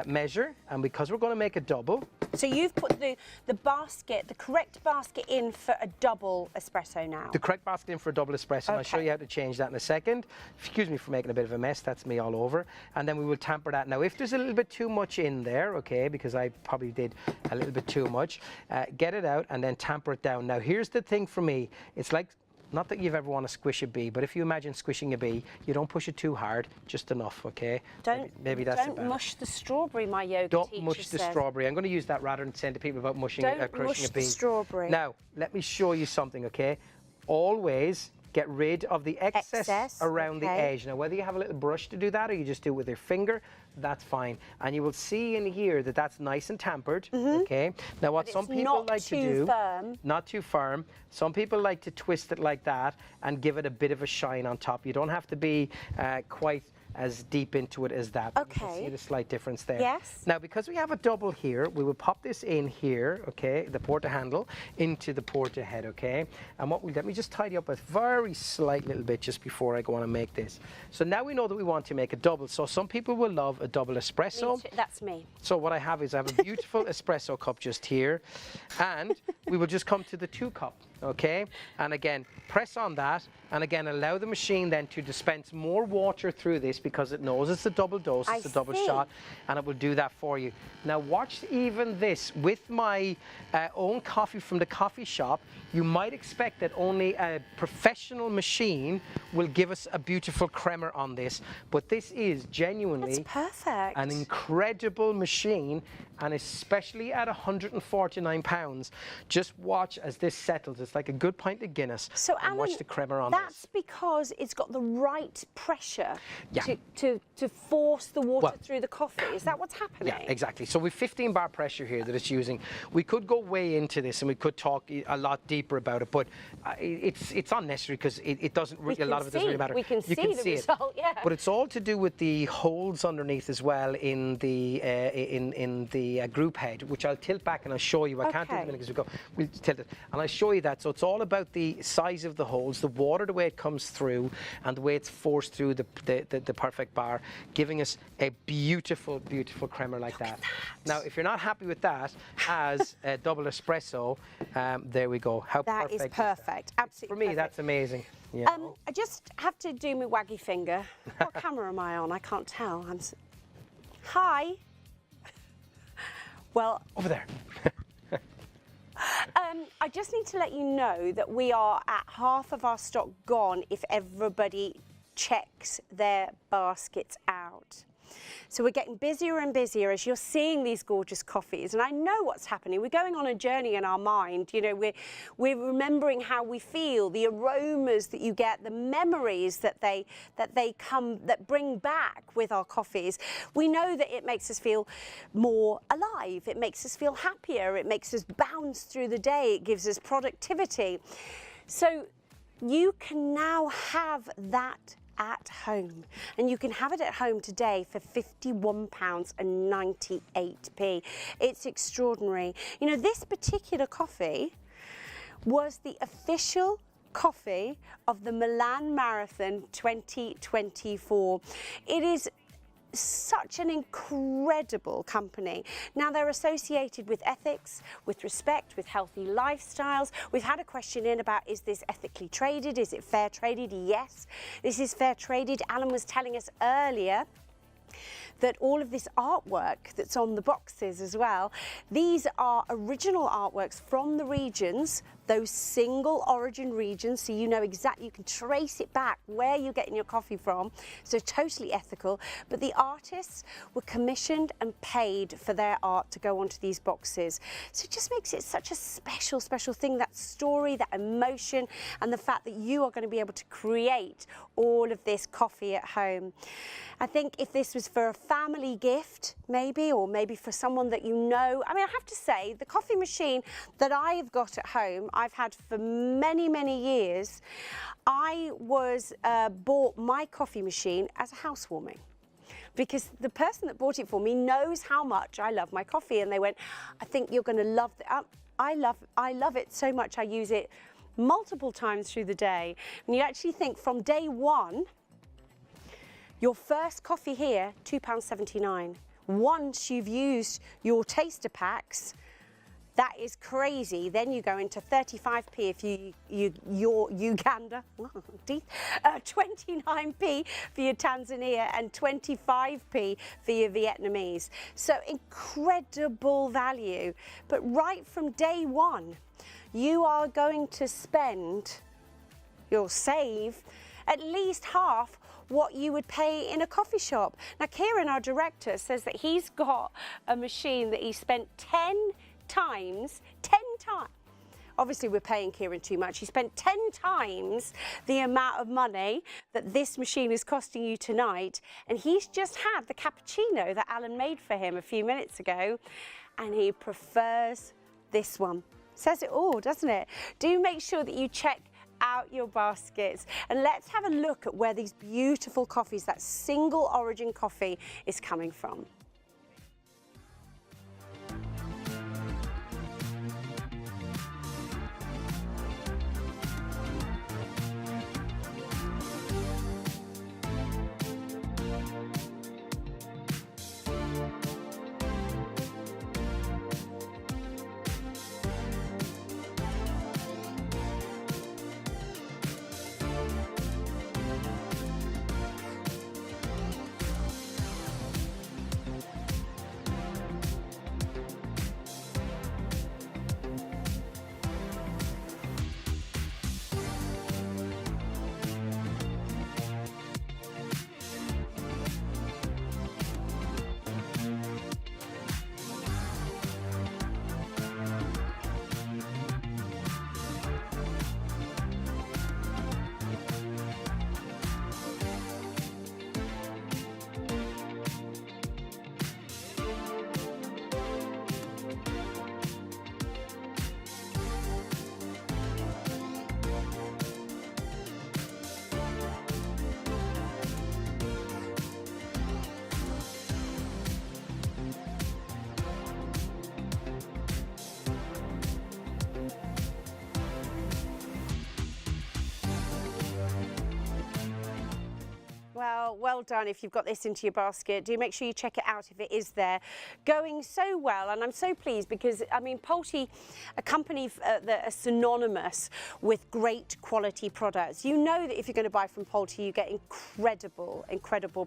measure, and because we're going to make a double. So you've put the basket, the correct basket in for a double espresso now. The correct basket in for a double espresso. Okay. I'll show you how to change that in a second. Excuse me for making a bit of a mess. That's me all over. And then we will tamper that. Now, if there's a little bit too much in there, okay, because I probably did a little bit too much, get it out and then tamper it down. Now, here's the thing for me. It's like, not that you've ever want to squish a bee, but if you imagine squishing a bee, you don't push it too hard, just enough, okay? Maybe that's Don't mush the strawberry, my yoga Don't teacher mush the says. strawberry. I'm going to use that rather than saying to people about crushing a bee. Don't mush the strawberry. Now, let me show you something, okay? Always get rid of the excess around the edge. Now, whether you have a little brush to do that or you just do it with your finger, that's fine. And you will see in here that that's nice and tampered, okay? Now, what some people like to do, not too firm. Some people like to twist it like that and give it a bit of a shine on top. You don't have to be quite as deep into it as that. You can see the slight difference there. Yes. Now, because we have a double here, we will pop this in here, okay, the porta handle into the porta head, okay? And what let me just tidy up a very slight little bit just before I go on and make this. So now we know that we want to make a double. So some people will love a double espresso. That's me. So what I have is I have a beautiful espresso cup just here, and we will just come to the 2 cup, okay? And again, press on that, and again, allow the machine then to dispense more water through this because it knows it's a double dose, it's a double shot, and it will do that for you. Now watch even this. With my own coffee from the coffee shop, you might expect that only a professional machine will give us a beautiful creamer on this, but this is genuinely an incredible machine, and especially at £149. Just watch as this settles. It's like a good pint of Guinness. So Alan, watch the creamer on that's because it's got the right pressure to force the water through the coffee. Is that what's happening? Yeah, exactly. So with 15 bar pressure here that it's using, we could go way into this and we could talk a lot deeper about it, but it's unnecessary because it doesn't really, a lot of it doesn't really matter. We can see the result, yeah. But it's all to do with the holes underneath as well in the group head, which I'll tilt back and I'll show you. I can't do it in a minute because we go. We'll tilt it and I'll show you that. So it's all about the size of the holes, the water, the way it comes through, and the way it's forced through the perfect bar, giving us a beautiful, beautiful creamer like that. Now, if you're not happy with that as a double espresso, there we go. How perfect is perfect. Absolutely. For me, that's amazing. Yeah. I just have to do my waggy finger. What camera am I on? I can't tell. Hi. Well, over there. I just need to let you know that we are at half of our stock gone if everybody checks their baskets out. So we're getting busier and busier as you're seeing these gorgeous coffees, and I know what's happening. We're going on a journey in our mind. You know, we're remembering how we feel, the aromas that you get, the memories that that bring back with our coffees. We know that it makes us feel more alive. It makes us feel happier. It makes us bounce through the day. It gives us productivity. So you can now have that at home, and you can have it at home today for £51.98. It's extraordinary. You know, this particular coffee was the official coffee of the Milan Marathon 2024. It is such an incredible company. Now, they're associated with ethics, with respect, with healthy lifestyles. We've had a question in about, is this ethically traded? Is it fair traded? Yes, this is fair traded. Alan was telling us earlier that all of this artwork that's on the boxes as well, these are original artworks from the regions, those single origin regions, so you know exactly, you can trace it back where you're getting your coffee from, so totally ethical. But the artists were commissioned and paid for their art to go onto these boxes. So it just makes it such a special, special thing, that story, that emotion, and the fact that you are going to be able to create all of this coffee at home. I think if this was for a family gift, maybe, or maybe for someone that you know, I mean, I have to say, the coffee machine that I have got at home, I've had for many, many years. I bought my coffee machine as a housewarming, because the person that bought it for me knows how much I love my coffee, and they went, I think you're going to love it. I love it so much. I use it multiple times through the day. And you actually think from day one, your first coffee here, £2.79. Once you've used your taster packs, that is crazy. Then you go into 35p if your Uganda, 29p for your Tanzania, and 25p for your Vietnamese. So incredible value. But right from day one, you are going to spend, you'll save at least half what you would pay in a coffee shop. Now, Kieran, our director, says that he's got a machine that he spent 10 times, obviously we're paying Kieran too much, he spent 10 times the amount of money that this machine is costing you tonight, and he's just had the cappuccino that Alan made for him a few minutes ago, and he prefers this one. Says it all, doesn't it? Do make sure that you check out your baskets and let's have a look at where these beautiful coffees, that single origin coffee, is coming from. Well done if you've got this into your basket. Do make sure you check it out if it is there. Going so well, and I'm so pleased because, I mean, Pulte, a company that are synonymous with great quality products. You know that if you're going to buy from Pulte, you get incredible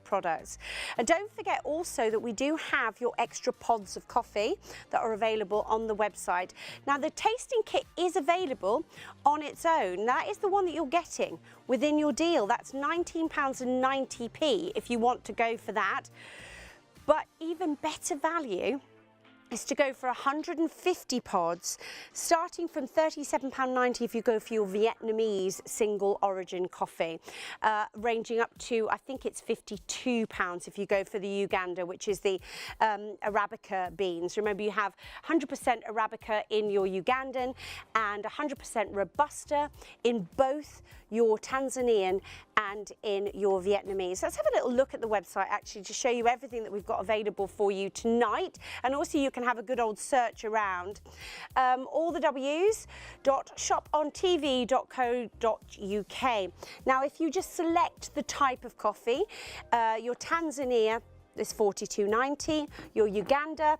products. And don't forget also that we do have your extra pods of coffee that are available on the website. Now, the tasting kit is available on its own. That is the one that you're getting within your deal. That's £19.90 if you want to go for that. But even better value is to go for 150 pods, starting from £37.90 if you go for your Vietnamese single origin coffee, ranging up to, I think it's £52 if you go for the Uganda, which is the Arabica beans. Remember, you have 100% Arabica in your Ugandan and 100% Robusta in both your Tanzanian and in your Vietnamese. Let's have a little look at the website actually to show you everything that we've got available for you tonight, and also you can have a good old search around. All the w's.shopontv.co.uk. Now, if you just select the type of coffee, your Tanzania is £42.90, your Uganda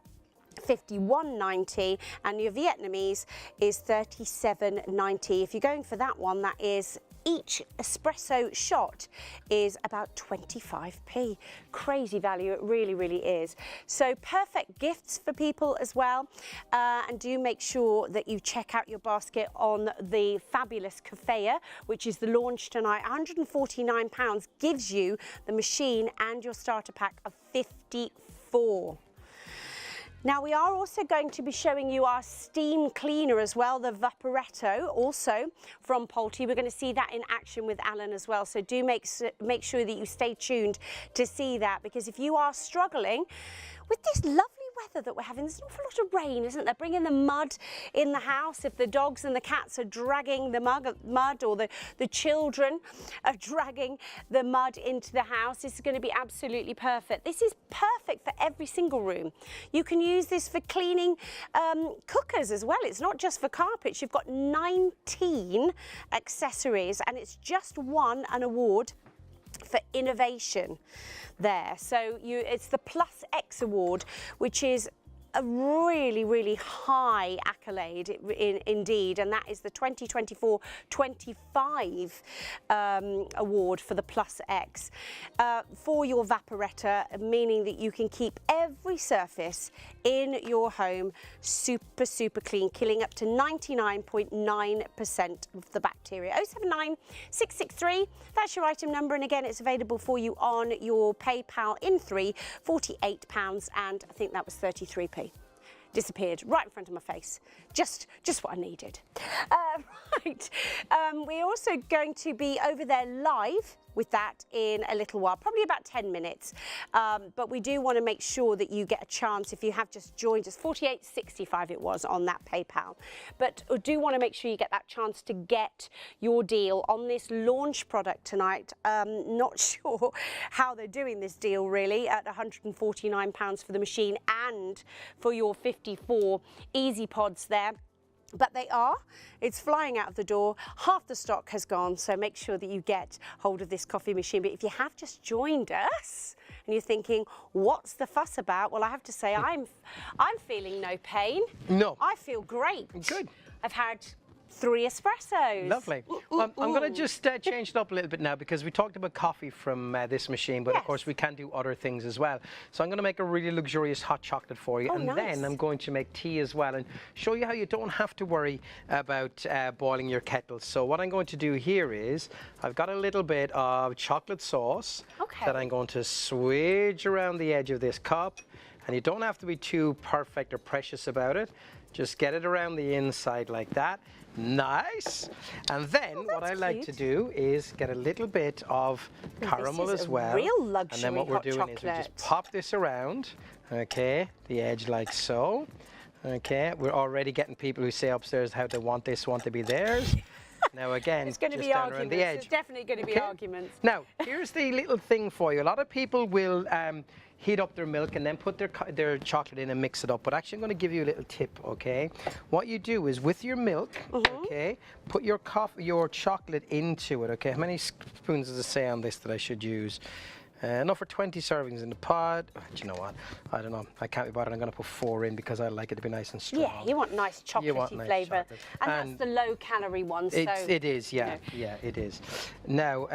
£51.90, and your Vietnamese is £37.90. If you're going for that one, that is each espresso shot is about 25p. Crazy value, it really is. So perfect gifts for people as well. And do make sure that you check out your basket on the fabulous Cafea, which is the launch tonight. £149 gives you the machine and your starter pack of 54. Now, we are also going to be showing you our steam cleaner as well, the Vaporetto, also from Pulte. We're going to see that in action with Alan as well. So do make sure that you stay tuned to see that, because if you are struggling with this lovely weather that we're having, there's an awful lot of rain, isn't there? Bringing the mud in the house. If the dogs and the cats are dragging the mud, or the children are dragging the mud into the house, this is going to be absolutely perfect. This is perfect for every single room. You can use this for cleaning cookers as well. It's not just for carpets. You've got 19 accessories, and it's just won an award for innovation there. So it's the Plus X award, which is a really high accolade indeed, and that is the 2024-25 award for the Plus X for your Vaporetto, meaning that you can keep every surface in your home super clean, killing up to 99.9% of the bacteria. 079 663, that's your item number, and again it's available for you on your PayPal in £48, and I think that was 33p. Disappeared right in front of my face. Just what I needed. Right. We're also going to be over there live with that in a little while, probably about 10 minutes. But we do want to make sure that you get a chance, if you have just joined us, 48.65 it was on that PayPal. But I do want to make sure you get that chance to get your deal on this launch product tonight. Not sure how they're doing this deal really at £149 for the machine and for your 54 Easy Pods there. But they are. It's flying out of the door. Half the stock has gone, so make sure that you get hold of this coffee machine. But if you have just joined us and you're thinking, what's the fuss about? Well, I have to say, I'm feeling no pain. No. I feel great. Good. I've had 3 espressos. Lovely. I'm going to just change it up a little bit now, because we talked about coffee from this machine, but of course we can do other things as well. So I'm going to make a really luxurious hot chocolate for you, and then I'm going to make tea as well and show you how you don't have to worry about boiling your kettle. So what I'm going to do here is I've got a little bit of chocolate sauce that I'm going to swidge around the edge of this cup, and you don't have to be too perfect or precious about it. Just get it around the inside like that. Nice. And then what I like to do is get a little bit of caramel as well. Real luxury. And then what we're doing is we just pop this around, okay, the edge like so. Okay, we're already getting people who say upstairs how they want this one to be theirs. Now again, it's going to just be down around the edge. There's definitely going to be arguments. Now, here's the little thing for you. A lot of people will heat up their milk and then put their chocolate in and mix it up. But actually, I'm going to give you a little tip, okay? What you do is with your milk, okay, put your chocolate into it, okay? How many spoons does it say on this that I should use? No, for 20 servings in the pod. Do you know what? I don't know. I can't be bothered. I'm going to put 4 in because I like it to be nice and strong. Yeah, you want nice chocolatey flavour. And that's the low-calorie one. So it is, yeah. Yeah, it is. Now,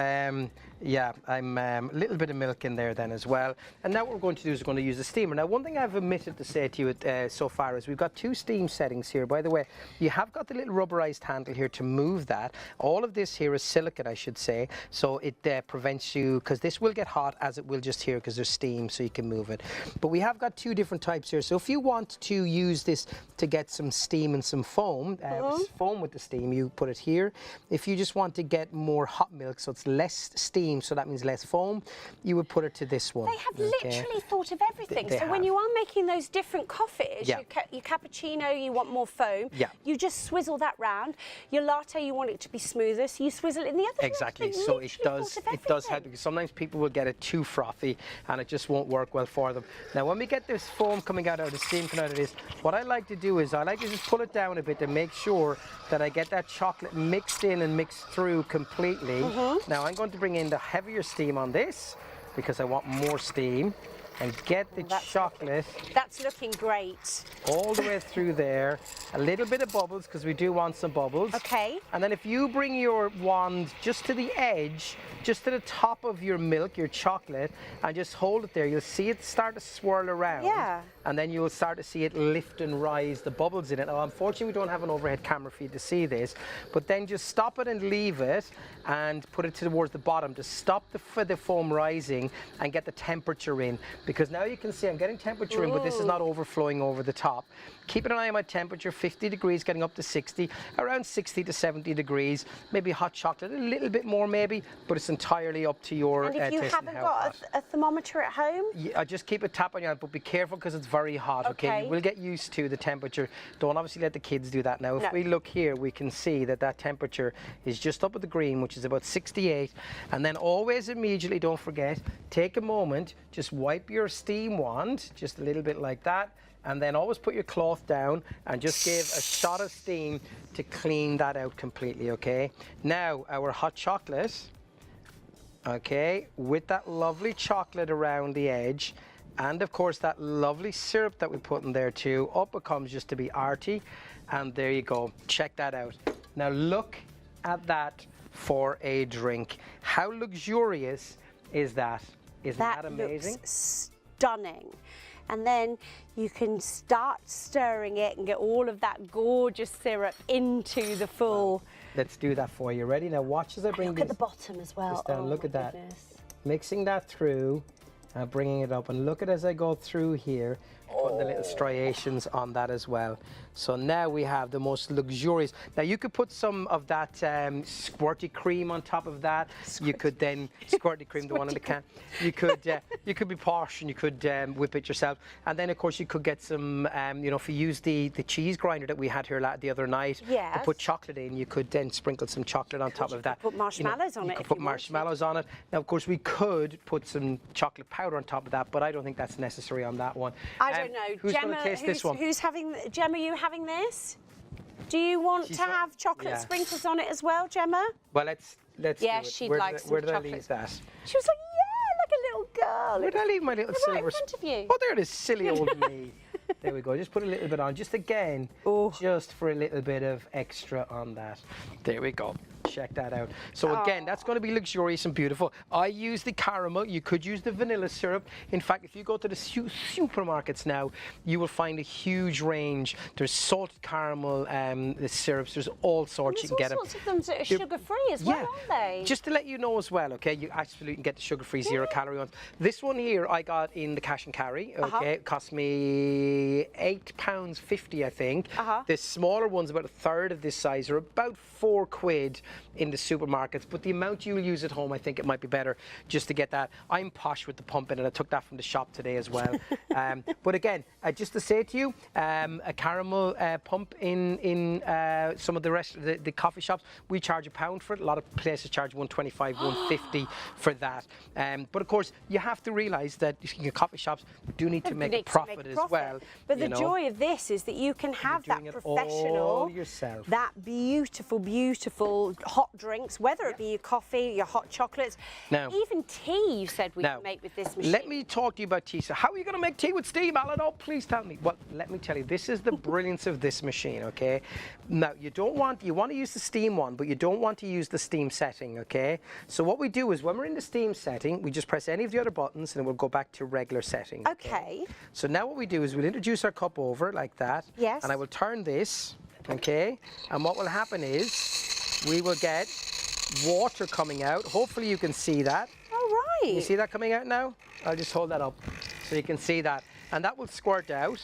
yeah, I'm a little bit of milk in there then as well. And now what we're going to do is we're going to use the steamer. Now, one thing I've omitted to say to you so far is we've got 2 steam settings here. By the way, you have got the little rubberized handle here to move that. All of this here is silicone, I should say. So it prevents you, because this will get hot as it will just here because there's steam, so you can move it. But we have got 2 different types here. So if you want to use this to get some steam and some foam, foam with the steam, you put it here. If you just want to get more hot milk, so it's less steam, so that means less foam, you would put it to this one. They have literally thought of everything. So when you are making those different coffees, your cappuccino, you want more foam, you just swizzle that round. Your latte, you want it to be smoother, so you swizzle it in the other direction. Exactly. So it does help, because sometimes people will get it too frothy and it just won't work well for them. Now when we get this foam coming out, the steam coming out of this, what I like to do is I like to just pull it down a bit to make sure that I get that chocolate mixed in and mixed through completely. Now I'm going to bring in the heavier steam on this because I want more steam, and get the chocolate. That's looking great. All the way through there. A little bit of bubbles, because we do want some bubbles. Okay. And then if you bring your wand just to the edge, just to the top of your milk, your chocolate, and just hold it there, you'll see it start to swirl around. Yeah. And then you'll start to see it lift and rise, the bubbles in it. Now, unfortunately, we don't have an overhead camera for you to see this, but then just stop it and leave it and put it towards the bottom to stop the foam rising and get the temperature in. Because now you can see I'm getting temperature in, but this is not overflowing over the top. Keeping an eye on my temperature, 50 degrees, getting up to 60, around 60 to 70 degrees, maybe hot chocolate, a little bit more maybe, but it's entirely up to your taste. And if you haven't got a thermometer at home? Yeah, just keep a tap on your hand, but be careful because it's very hot, okay? You will get used to the temperature. Don't obviously let the kids do that. Now, if we look here, we can see that that temperature is just up at the green, which is about 68. And then always immediately, don't forget, take a moment, just wipe your steam wand, just a little bit like that, and then always put your cloth down and just give a shot of steam to clean that out completely, okay? Now, our hot chocolate, okay, with that lovely chocolate around the edge, and of course that lovely syrup that we put in there too, up it comes just to be arty, and there you go. Check that out. Now look at that for a drink. How luxurious is that? Isn't that amazing? Looks stunning. And then you can start stirring it and get all of that gorgeous syrup into the full. Let's do that for you. Ready? Now watch as I bring look at the bottom as well. Down. Look at that. Mixing that through. Bringing it up, and look at as I go through here, putting the little striations on that as well. So now we have the most luxurious. Now you could put some of that squirty cream on top of that. You could then squirty cream, the one in the can. You could be posh and you could whip it yourself. And then of course you could get some, you know, if you use the cheese grinder that we had here the other night, to put chocolate in, you could then sprinkle some chocolate on top of that. Put marshmallows on it. You could put marshmallows on it. Now of course we could put some chocolate powder on top of that, but I don't think that's necessary on that one. I don't know. Who's going to taste this one? Who's having, Gemma, you having this? Do you want to have chocolate sprinkles on it as well, Gemma? Well, let's yeah, do it. she'd like some chocolate. Where did I leave that? She was like, yeah, like a little girl. Where did I leave my little silver? Right in front of you. Oh, there it is, silly old me. There we go. Just put a little bit on, just again, just for a little bit of extra on that. There we go. Check that out. So again, that's going to be luxurious and beautiful. I use the caramel. You could use the vanilla syrup. In fact, if you go to the supermarkets now, you will find a huge range. There's salted caramel the syrups. There's all sorts. You can get them. There's all sorts of them that are sugar-free as well, aren't they? Just to let you know as well, okay, you absolutely can get the sugar-free, zero-calorie ones. This one here I got in the cash and carry, okay? It cost me £8.50, I think. The smaller ones, about a third of this size, are about £4 in the supermarkets, but the amount you'll use at home, I think it might be better just to get that. I'm posh with the pump in it. I took that from the shop today as well. But again, just to say to you, a caramel pump in some of the rest of the coffee shops, we charge £1 for it. A lot of places charge $1.25, $1.50 for that. But of course, you have to realise that your coffee shops do need to make a profit as well. But the joy of this is that you can have that professional, yourself. that beautiful, beautiful hot drinks, whether it be your coffee, your hot chocolates, even tea you said we can make with this machine. Let me talk to you about tea. So how are you going to make tea with steam, Alan? Oh, please tell me. Well, let me tell you, this is the brilliance of this machine, okay? Now, you want to use the steam one, but you don't want to use the steam setting, okay? So what we do is when we're in the steam setting, we just press any of the other buttons and we'll go back to regular setting. Okay. So now what we do is we'll introduce our cup over like that. Yes. And I will turn this, okay? And what will happen is we will get water coming out. Hopefully you can see that. All right. You see that coming out now? I'll just hold that up so you can see that. And that will squirt out.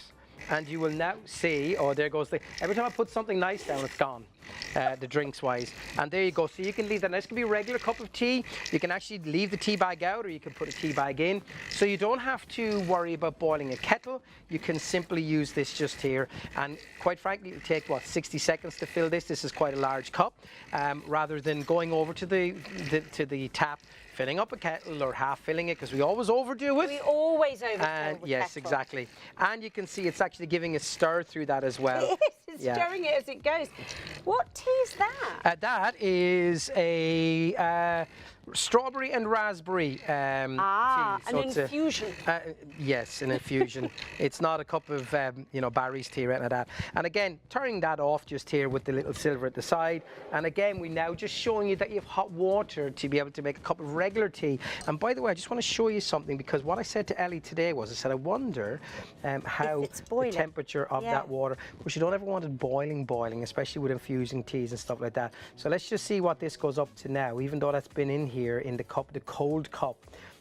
And you will now see, oh, there goes the, every time I put something nice down, it's gone, the drinks wise. And there you go. So you can leave that. Now, this can be a regular cup of tea. You can actually leave the tea bag out, or you can put a tea bag in. So you don't have to worry about boiling a kettle. You can simply use this just here. And quite frankly, it'll take, what, 60 seconds to fill this. This is quite a large cup. Rather than going over to the tap, filling up a kettle or half filling it, because we always overdo it. We always overfill the yes, kettle. Exactly. And you can see it's actually giving a stir through that as well. It is. It's stirring it as it goes. What tea is that? That is a strawberry and raspberry tea. An infusion. Yes, an infusion. It's not a cup of Barry's tea or anything like that. And again, turning that off just here with the little silver at the side. And again, we now just showing you that you have hot water to be able to make a cup of regular tea. And by the way, I just want to show you something, because what I said to Ellie today was, I said, I wonder how the temperature of that water, which you don't ever want it boiling, especially with infusing teas and stuff like that. So let's just see what this goes up to now, even though that's been in here in the cup, the cold cup.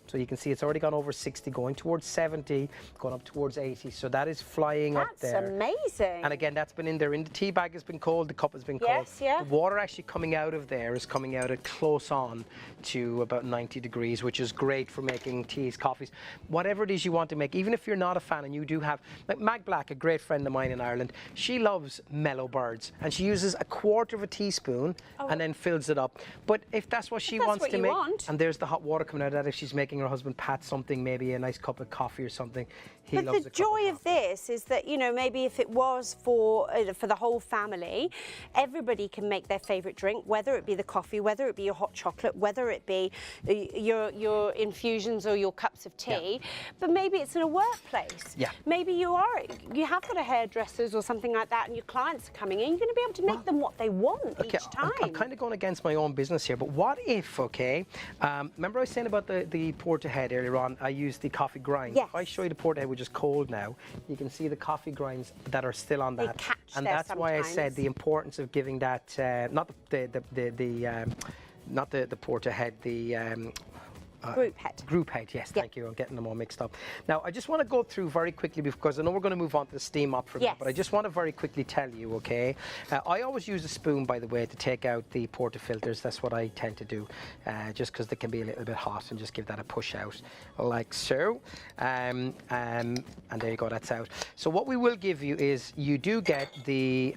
So you can see it's already gone over 60, going towards 70, going up towards 80. So that is flying up there. That's amazing. And again, that's been in there. In the tea bag has been cold, the cup has been cold. Yes, yeah. The water actually coming out of there is coming out at close on to about 90 degrees, which is great for making teas, coffees, whatever it is you want to make. Even if you're not a fan and you do have, like Mag Black, a great friend of mine in Ireland, she loves mellow birds, and she uses a quarter of a teaspoon and then fills it up. But if that's what she wants to make, and there's the hot water coming out of that, if she's making her husband Pat something, maybe a nice cup of coffee or something, he loves the joy of this is that, maybe if it was for the whole family, everybody can make their favourite drink, whether it be the coffee, whether it be your hot chocolate, whether it be your infusions or your cups of tea. But maybe it's in a workplace. Maybe you have got a hairdressers or something like that, and your clients are coming in. You're going to be able to make them what they want each time. I'm kind of going against my own business here, but what if, remember I was saying about the portahead earlier on, I used the coffee grind. Yes. If I show you the portahead, which is cold now, you can see the coffee grinds that are still on that. And that's why I said the importance of giving that, not the portahead, Group head. Group head, yes, thank you. I'm getting them all mixed up. Now, I just want to go through very quickly, because I know we're going to move on to the steam up for that, but I just want to very quickly tell you, okay? I always use a spoon, by the way, to take out the portafilters. That's what I tend to do, just because they can be a little bit hot, and just give that a push out, like so. And there you go, that's out. So what we will give you is, you do get the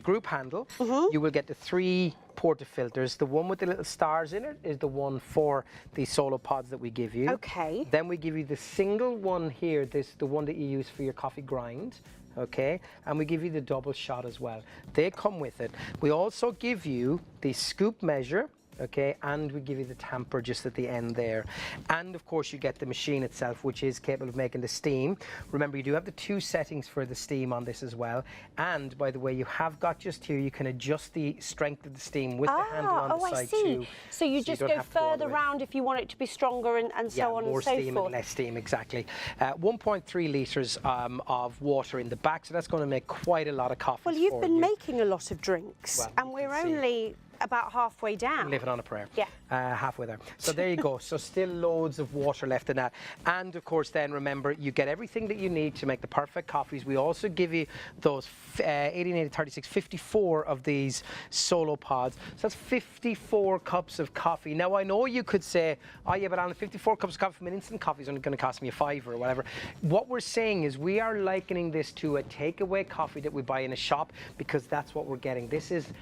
group handle. You will get the 3 portafilters. The one with the little stars in it is the one for the solo pods that we give you. Okay. Then we give you the single one here, the one that you use for your coffee grind. Okay, and we give you the double shot as well. They come with it. We also give you the scoop measure. Okay, and we give you the tamper just at the end there. And of course you get the machine itself, which is capable of making the steam. Remember, you do have the 2 settings for the steam on this as well. And by the way, you have got just here, you can adjust the strength of the steam with the handle on the side too. So you just go further round if you want it to be stronger, and so on and so forth. More steam and less steam, exactly. 1.3 litres of water in the back, so that's going to make quite a lot of coffee. Well, you've been making a lot of drinks, and we're only about halfway down. Living on a prayer. Yeah. Halfway there. So there you go. So still loads of water left in that. And of course then remember, you get everything that you need to make the perfect coffees. We also give you those 18, 80, 36, 54 of these solo pods. So that's 54 cups of coffee. Now I know you could say, oh yeah, but Alan, 54 cups of coffee from an instant coffee is only going to cost me a £5 or whatever. What we're saying is, we are likening this to a takeaway coffee that we buy in a shop, because that's what we're getting. This is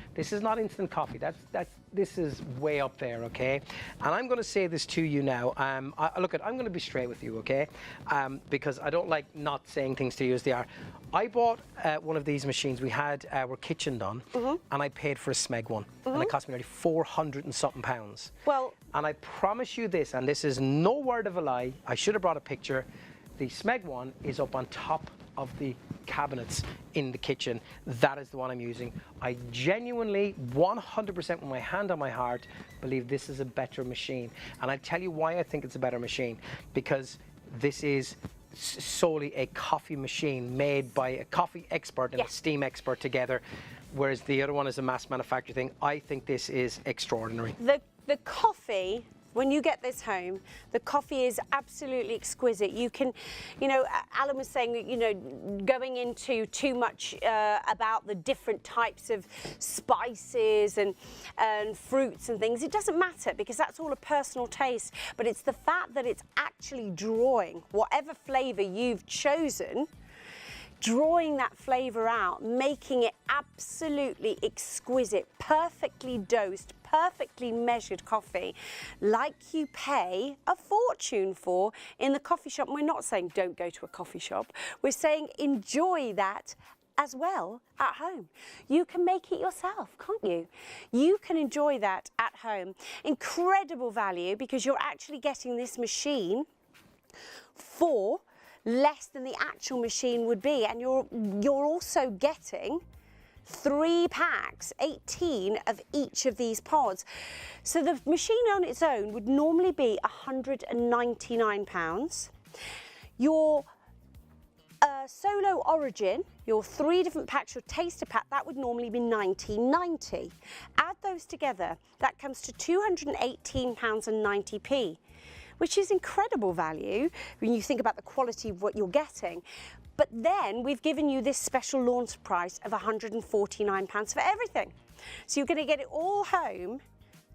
not instant coffee. This is way up there, okay? And I'm going to say this to you now. I'm going to be straight with you, okay? Because I don't like not saying things to you as they are. I bought one of these machines. We had our kitchen done, and I paid for a Smeg one, and it cost me nearly 400 and something pounds. Well, and I promise you this, and this is no word of a lie, I should have brought a picture. The Smeg one is up on top of the cabinets in the kitchen. That is the one I'm using. I genuinely, 100% with my hand on my heart, believe this is a better machine. And I'll tell you why I think it's a better machine. Because this is solely a coffee machine made by a coffee expert and a steam expert together, whereas the other one is a mass manufacturer thing. I think this is extraordinary. The coffee, when you get this home, the coffee is absolutely exquisite. You can, Alan was saying, going into too much about the different types of spices and fruits and things, it doesn't matter, because that's all a personal taste. But it's the fact that it's actually drawing whatever flavour you've chosen, drawing that flavour out, making it absolutely exquisite, perfectly dosed, perfectly measured coffee, like you pay a fortune for in the coffee shop. And we're not saying don't go to a coffee shop. We're saying enjoy that as well at home. You can make it yourself, can't you? You can enjoy that at home. Incredible value, because you're actually getting this machine for less than the actual machine would be, and you're also getting 3 packs, 18 of each of these pods. So the machine on its own would normally be £199. Your Solo Origin, your 3 different packs, your taster pack, that would normally be £19.90. Add those together, that comes to £218.90, which is incredible value when you think about the quality of what you're getting. But then we've given you this special launch price of £149 for everything. So you're going to get it all home,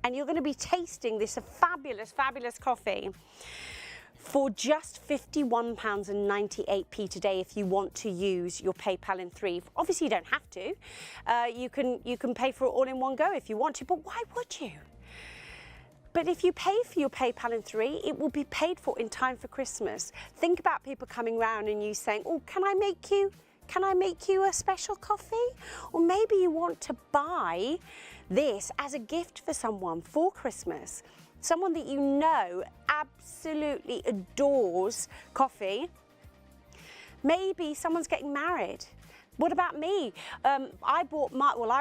and you're going to be tasting this fabulous, fabulous coffee for just £51.98 today if you want to use your PayPal in 3. Obviously you don't have to. You can pay for it all in one go if you want to, but why would you? But if you pay for your PayPal in 3, it will be paid for in time for Christmas. Think about people coming round and you saying, oh, can I make you a special coffee? Or maybe you want to buy this as a gift for someone for Christmas. Someone that you know absolutely adores coffee. Maybe someone's getting married. What about me? I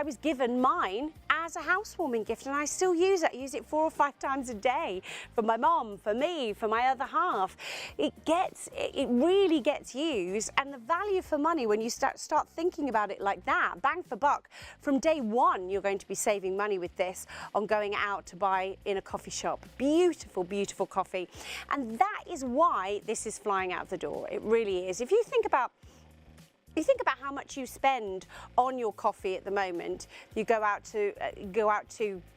was given mine as a housewarming gift, and I still use it. I use it 4 or 5 times a day for my mom, for me, for my other half. It really gets used, and the value for money when you start thinking about it like that, bang for buck, from day one you're going to be saving money with this on going out to buy in a coffee shop. Beautiful, beautiful coffee, and that is why this is flying out the door. It really is. If you think about how much you spend on your coffee at the moment, you go out to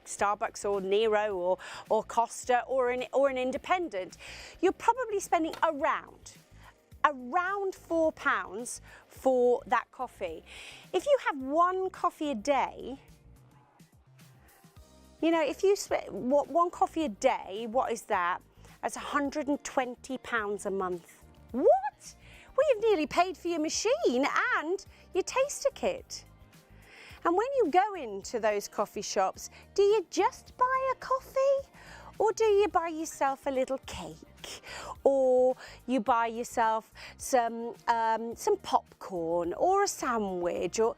Starbucks or Nero or Costa or an independent, you're probably spending around £4 for that coffee. If you have one coffee a day, you know, if you spend one coffee a day, what is that? That's £120 a month. What? Well, you've nearly paid for your machine and your taster kit. And when you go into those coffee shops, do you just buy a coffee? Or do you buy yourself a little cake? Or you buy yourself some popcorn or a sandwich? Or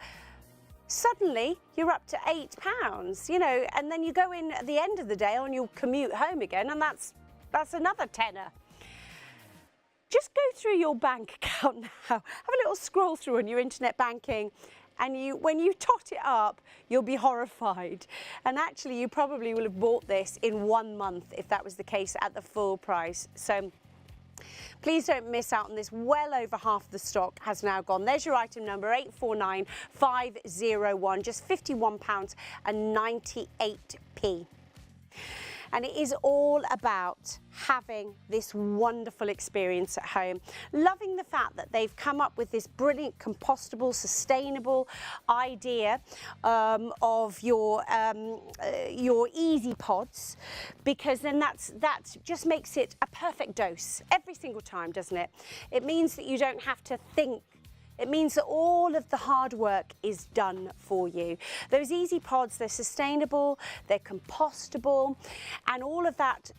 suddenly you're up to £8, you know, and then you go in at the end of the day on your commute home again, and that's another tenner. Just go through your bank account now, have a little scroll through on your internet banking, and when you tot it up, you'll be horrified. And actually, you probably will have bought this in 1 month if that was the case at the full price. So please don't miss out on this. Well over half the stock has now gone. There's your item number, 849501, just £51.98. And it is all about having this wonderful experience at home. Loving the fact that they've come up with this brilliant compostable, sustainable idea of your easy pods, because then that just makes it a perfect dose every single time, doesn't it? It means that you don't have to think. It means that all of the hard work is done for you. Those easy pods, they're sustainable, they're compostable, and all of that.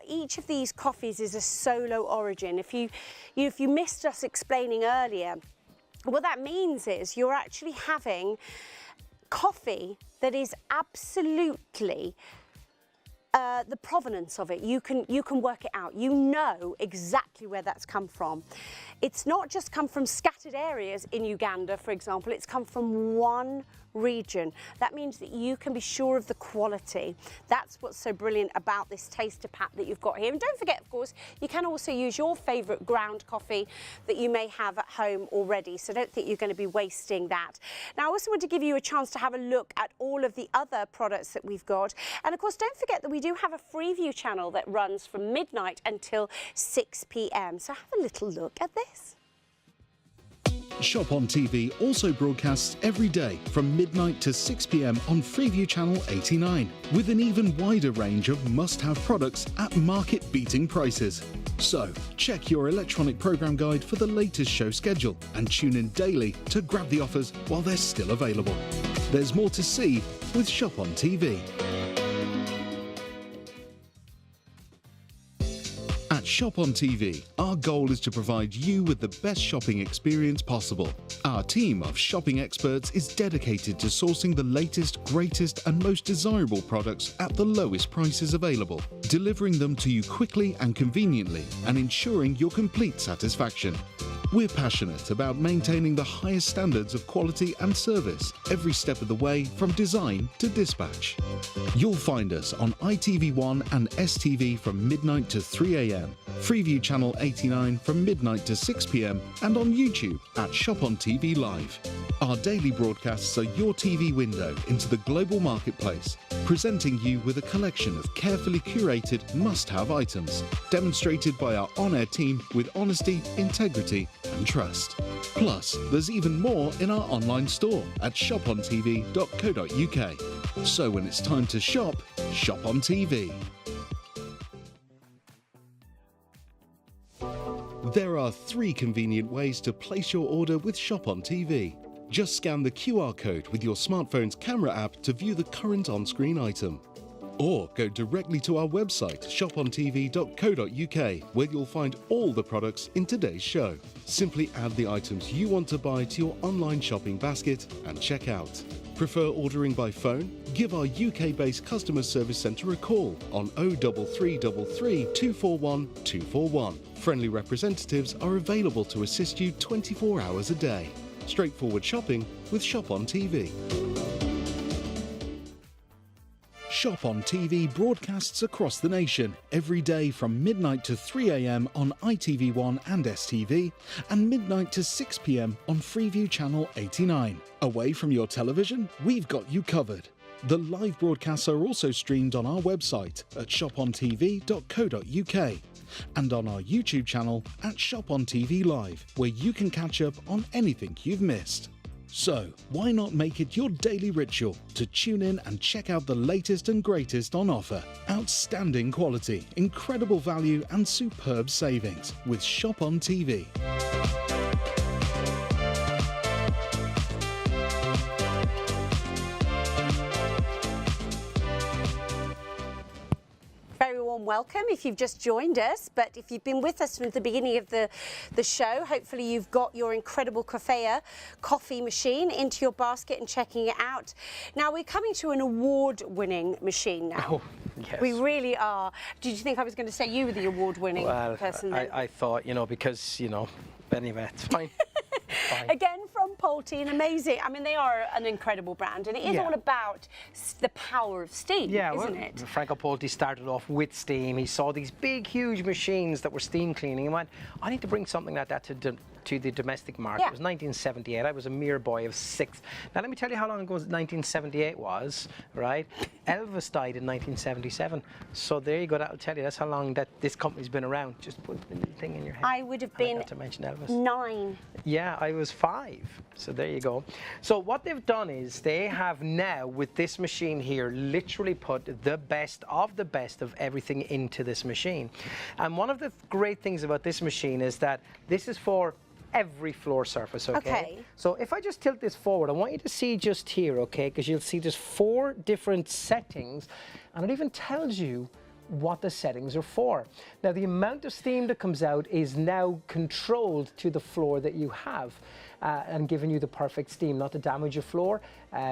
Each of these coffees is a solo origin. If you missed us explaining earlier, what that means is you're actually having coffee that is absolutely the provenance of it. You can work it out. You know exactly where that's come from. It's not just come from scattered areas in Uganda, for example. It's come from one region. That means that you can be sure of the quality. That's what's so brilliant about this taster pack that you've got here. And don't forget, of course, you can also use your favourite ground coffee that you may have at home already. So don't think you're going to be wasting that. Now, I also want to give you a chance to have a look at all of the other products that we've got. And of course, don't forget that we do have a Freeview channel that runs from midnight until 6 p.m. So have a little look at this. ShopOnTV also broadcasts every day from midnight to 6 p.m. on Freeview Channel 89, with an even wider range of must-have products at market-beating prices. So, check your electronic program guide for the latest show schedule and tune in daily to grab the offers while they're still available. There's more to see with ShopOnTV. At ShopOnTV, our goal is to provide you with the best shopping experience possible. Our team of shopping experts is dedicated to sourcing the latest, greatest and most desirable products at the lowest prices available, delivering them to you quickly and conveniently and ensuring your complete satisfaction. We're passionate about maintaining the highest standards of quality and service every step of the way, from design to dispatch. You'll find us on ITV1 and STV from midnight to 3 a.m, Freeview Channel 89 from midnight to 6 p.m, and on YouTube at ShopOnTV Live. Our daily broadcasts are your TV window into the global marketplace, presenting you with a collection of carefully curated must-have items, demonstrated by our on-air team with honesty, integrity and trust. Plus, there's even more in our online store at shopontv.co.uk. So when it's time to shop, shop on TV. There are 3 convenient ways to place your order with ShopOnTV. Just scan the QR code with your smartphone's camera app to view the current on-screen item. Or go directly to our website, shopontv.co.uk, where you'll find all the products in today's show. Simply add the items you want to buy to your online shopping basket and check out. Prefer ordering by phone? Give our UK-based customer service centre a call on 03333 241 241. Friendly representatives are available to assist you 24 hours a day. Straightforward shopping with ShopOnTV. ShopOnTV broadcasts across the nation every day from midnight to 3 a.m. on ITV1 and STV and midnight to 6 p.m. on Freeview Channel 89. Away from your television, we've got you covered. The live broadcasts are also streamed on our website at shopontv.co.uk and on our YouTube channel at ShopOnTV Live, where you can catch up on anything you've missed. So, why not make it your daily ritual to tune in and check out the latest and greatest on offer? Outstanding quality, incredible value and superb savings with ShopOnTV. Welcome if you've just joined us, but if you've been with us from the beginning of the show, hopefully you've got your incredible coffee machine into your basket and checking it out. Now we're coming to an award-winning machine now. Oh, yes. We really are. Did you think I was going to say you were the award-winning person then? I thought, because, anyway, it's fine. Fine. Again, from Poltine, amazing. I mean, they are an incredible brand, and it is all about the power of steam, isn't it? Franco Polti started off with steam. He saw these big, huge machines that were steam cleaning and went, I need to bring something like that to the domestic market. It was 1978. I was a mere boy of 6. Now, let me tell you how long ago 1978 was, right? Elvis died in 1977. So there you go. That'll tell you. That's how long that this company's been around. Just put the little thing in your head. I would have been to mention Elvis. 9. Yeah, I was 5. So there you go. So what they've done is they have now, with this machine here, literally put the best of everything into this machine. And one of the great things about this machine is that this is for every floor surface, okay? So if I just tilt this forward, I want you to see just here, okay? Because you'll see there's 4 different settings, and it even tells you what the settings are for. Now, the amount of steam that comes out is now controlled to the floor that you have and giving you the perfect steam, not to damage your floor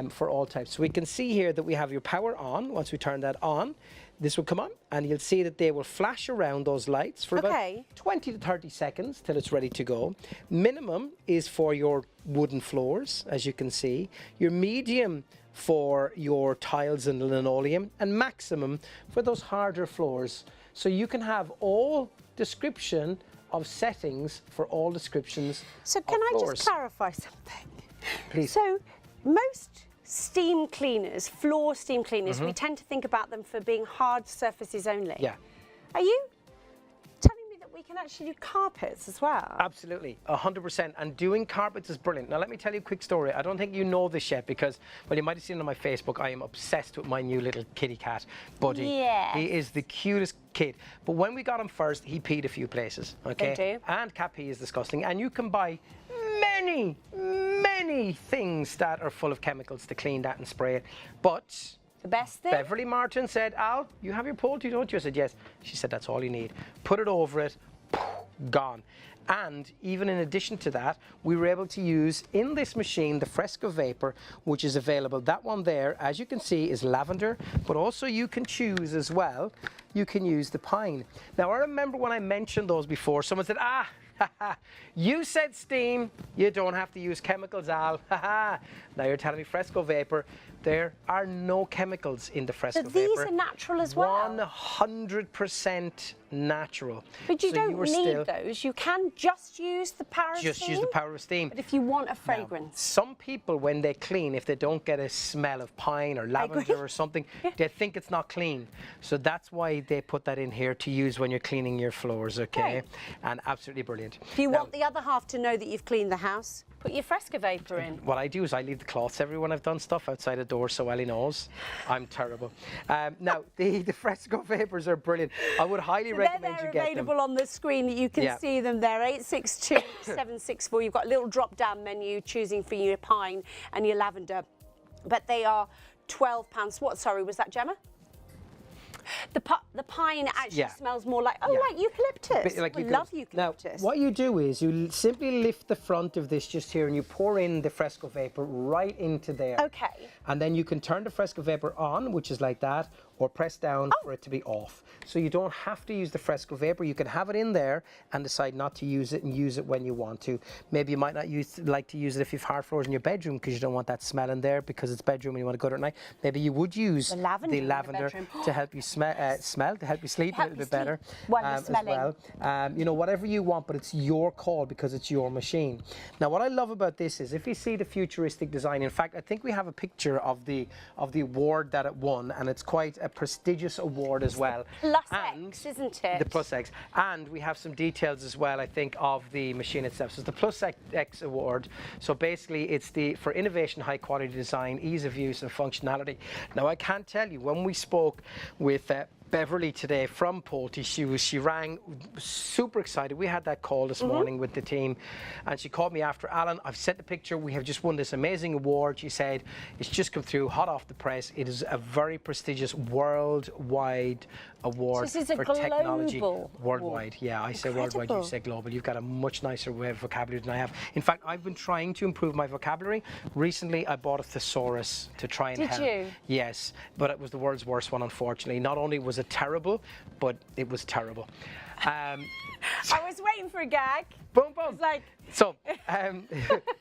for all types. So we can see here that we have your power on. Once we turn that on, this will come on, and you'll see that they will flash around those lights for about 20 to 30 seconds till it's ready to go. Minimum is for your wooden floors, as you can see. Your medium for your tiles and linoleum, and maximum for those harder floors. So you can have all description of settings for all descriptions of floors. So can I just clarify something? Please. So most steam cleaners, floor steam cleaners, we tend to think about them for being hard surfaces only. Yeah. Are you telling me that we can actually do carpets as well? Absolutely, 100%. And doing carpets is brilliant. Now, let me tell you a quick story. I don't think you know this yet because, well, you might have seen it on my Facebook. I am obsessed with my new little kitty cat, Buddy. Yes. He is the cutest kid. But when we got him first, he peed a few places, okay? They do. And cat pee is disgusting. And you can buy many things that are full of chemicals to clean that and spray it. But the best thing? Beverly Martin said, Al, you have your poultry, don't you? I said, yes. She said, that's all you need. Put it over it, gone. And even in addition to that, we were able to use in this machine the Fresco Vapor, which is available. That one there, as you can see, is lavender, but also you can choose as well, you can use the pine. Now, I remember when I mentioned those before, someone said, you said steam, you don't have to use chemicals, Al. Now you're telling me Fresco Vapor. There are no chemicals in the Fresco Vapor. So these are natural as well? 100% natural. But you don't need those. You can just use the power of steam? Just use the power of steam. But if you want a fragrance? Now, some people, when they clean, if they don't get a smell of pine or lavender or something, they think it's not clean. So that's why they put that in here to use when you're cleaning your floors, okay? And absolutely brilliant. If you want the other half to know that you've cleaned the house, put your Fresco Vapor in. What I do is I leave the cloths everywhere when I've done stuff outside the door so Ellie knows. I'm terrible. Now, the Fresco Vapors are brilliant. I would highly recommend you get them. They're available on the screen. You can see them there, 862-764. You've got a little drop-down menu choosing for your pine and your lavender. But they are £12. What, sorry, was that Gemma? The pine actually smells more like, like eucalyptus. Like I love eucalyptus. Now, what you do is you simply lift the front of this just here and you pour in the fresco vapor right into there. Okay. And then you can turn the fresco vapor on, which is like that, or press down for it to be off. So you don't have to use the fresco vapor. You can have it in there and decide not to use it and use it when you want to. Maybe you might not like to use it if you've hard floors in your bedroom because you don't want that smell in there because it's bedroom and you want to go there at night. Maybe you would use the lavender to help you to help you sleep a little bit better as well. You know, whatever you want, but it's your call because it's your machine. Now, what I love about this is if you see the futuristic design. In fact, I think we have a picture of the award that it won, and it's quite a prestigious award as well. Plus X, isn't it? The Plus X. And we have some details as well, I think, of the machine itself. So it's the Plus X award. So basically, it's for innovation, high quality design, ease of use and functionality. Now, I can't tell you, when we spoke with Beverly today from Pulte, she rang super excited. We had that call this morning with the team, and she called me after. Alan, I've sent the picture. We have just won this amazing award. She said it's just come through hot off the press. It is a very prestigious worldwide award for technology. Worldwide, yeah. I say worldwide, you say global. You've got a much nicer way of vocabulary than I have. In fact, I've been trying to improve my vocabulary. Recently, I bought a thesaurus to try and help. Did you? Yes, but it was the world's worst one, unfortunately. Not only was it terrible, but it was terrible. I was waiting for a gag. Boom, boom. It's like... So,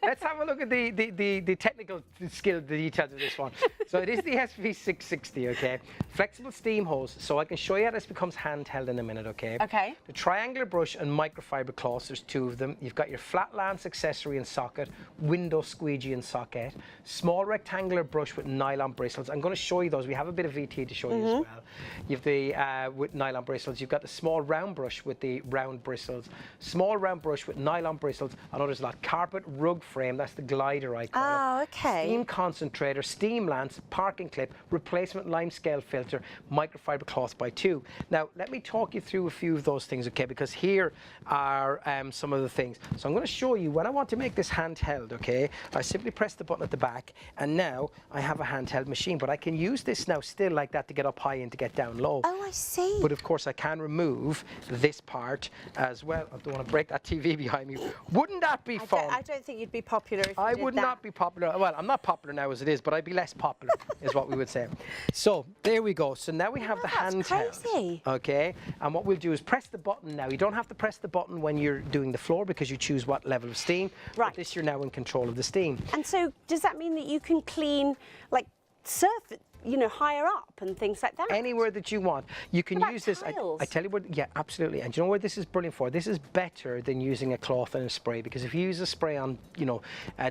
let's have a look at the technical skill, the details of this one. So it is the SV660, okay? Flexible steam hose. So I can show you how this becomes handheld in a minute, okay? Okay. The triangular brush and microfiber cloths, there's two of them. You've got your flat lance accessory and socket, window squeegee and socket, small rectangular brush with nylon bristles. I'm going to show you those. We have a bit of VT to show you as well. You've the, with nylon bristles, you've got the small round brush with the round bristles, small round brush with nylon bristles. I know there's a lot. Carpet rug frame, that's the glider I call it. Oh, okay. Steam concentrator, steam lance, parking clip, replacement lime scale filter, microfiber cloth by 2. Now, let me talk you through a few of those things, okay? Because here are some of the things. So I'm going to show you when I want to make this handheld, okay? I simply press the button at the back, and now I have a handheld machine. But I can use this now still like that to get up high and to get down low. Oh, I see. But of course, I can remove this part as well. I don't want to break that TV behind me. Wouldn't that be fun? I don't think you'd be popular if you I did would that. not be popular. Well, I'm not popular now as it is, but I'd be less popular, is what we would say. So there we go. So now we have the handheld. Crazy. Okay. And what we'll do is press the button now. You don't have to press the button when you're doing the floor because you choose what level of steam. Right. But this, you're now in control of the steam. And so does that mean that you can clean, like, surface, you know, higher up and things like that? Anywhere that you want. You can What about use this. tiles? I tell you what, yeah, absolutely. And do you know what this is brilliant for? This is better than using a cloth and a spray, because if you use a spray on, you know,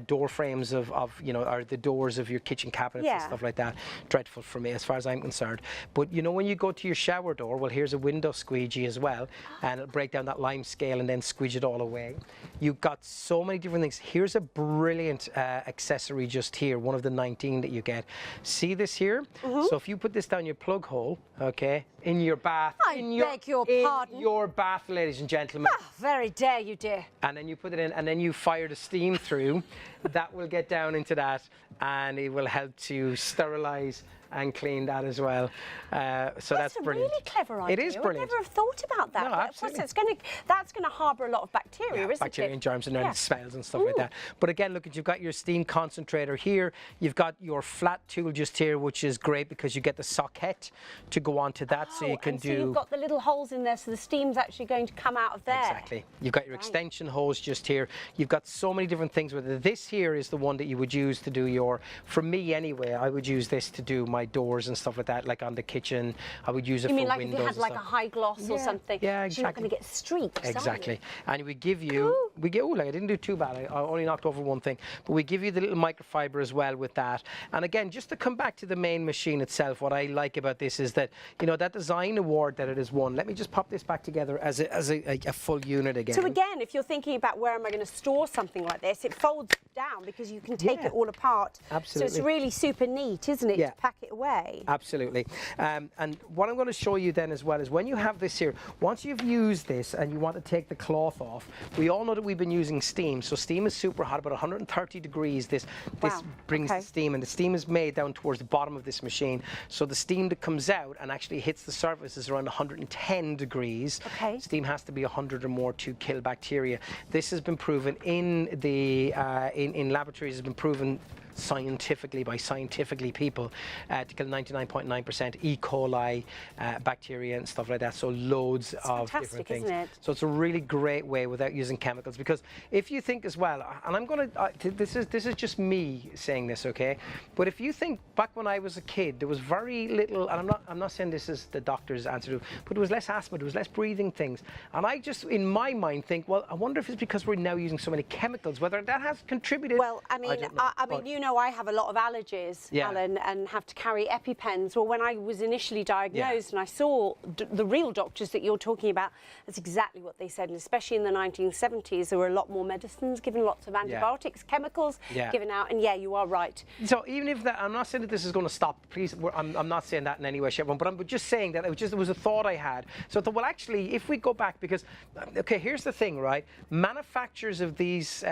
door frames of you know, or the doors of your kitchen cabinets and stuff like that, dreadful for me as far as I'm concerned. But you know, when you go to your shower door, well, here's a window squeegee as well, and it'll break down that lime scale and then squeege it all away. You've got so many different things. Here's a brilliant accessory just here, one of the 19 that you get. See this here? So if you put this down your plug hole, okay, in your bath, beg your pardon. in your bath, ladies and gentlemen. Oh, very dare you, dear. And then you put it in, and then you fire the steam through. That will get down into that, and it will help to sterilize and clean that as well. So that's brilliant. Really clever idea. It is brilliant. I never have thought about that. No, But absolutely. of course, that's going to harbour a lot of bacteria, isn't bacteria it? and germs and smells and stuff like that. But again, look, you've got your steam concentrator here. You've got your flat tool just here, which is great because you get the socket to go onto that, so you can So you've got the little holes in there, so the steam's actually going to come out of there. Exactly. You've got your extension hose just here. You've got so many different things with it. This here is the one that you would use to do your, for me anyway, I would use this to do my doors and stuff like that, like on the kitchen. I would use it for windows. You mean like if you had like a high gloss or something? Yeah, You're not going to get streaks, exactly. And we give you, like I didn't do too bad. I only knocked over one thing. But we give you the little microfiber as well with that. And again, just to come back to the main machine itself, what I like about this is that, you know, that design award that it has won. Let me just pop this back together as a full unit again. So again, if you're thinking about where am I going to store something like this, it folds down because you can take it all apart. Absolutely. So it's really super neat, isn't it, to pack it away? Absolutely. And what I'm going to show you then as well is when you have this here, once you've used this and you want to take the cloth off, we all know that we've been using steam. So steam is super hot, about 130 degrees. This brings the steam, and the steam is made down towards the bottom of this machine. So the steam that comes out and actually hits the surface is around 110 degrees. Steam has to be 100 or more to kill bacteria. This has been proven in the in laboratories. Has been proven scientifically by people to kill 99.9% E. coli bacteria and stuff like that. So loads of different things. Isn't it? So it's a really great way without using chemicals, because if you think as well, and I'm going to this is just me saying this, okay, but if you think back when I was a kid, there was very little, and I'm not saying this is the doctor's answer to it, but there was less asthma, there was less breathing things, and I just in my mind think, well, I wonder if it's because we're now using so many chemicals, whether that has contributed. Well, I mean, you know, I have a lot of allergies, Alan, and have to carry EpiPens. Well, when I was initially diagnosed and I saw the real doctors that you're talking about, that's exactly what they said. And especially in the 1970s, there were a lot more medicines given, lots of antibiotics, chemicals given out. And yeah, you are right. So even if that, I'm not saying that this is going to stop. Please, I'm not saying that in any way, shape, but I'm just saying that it was a thought I had. So I thought, well, actually, if we go back, because okay, here's the thing, right? Manufacturers of these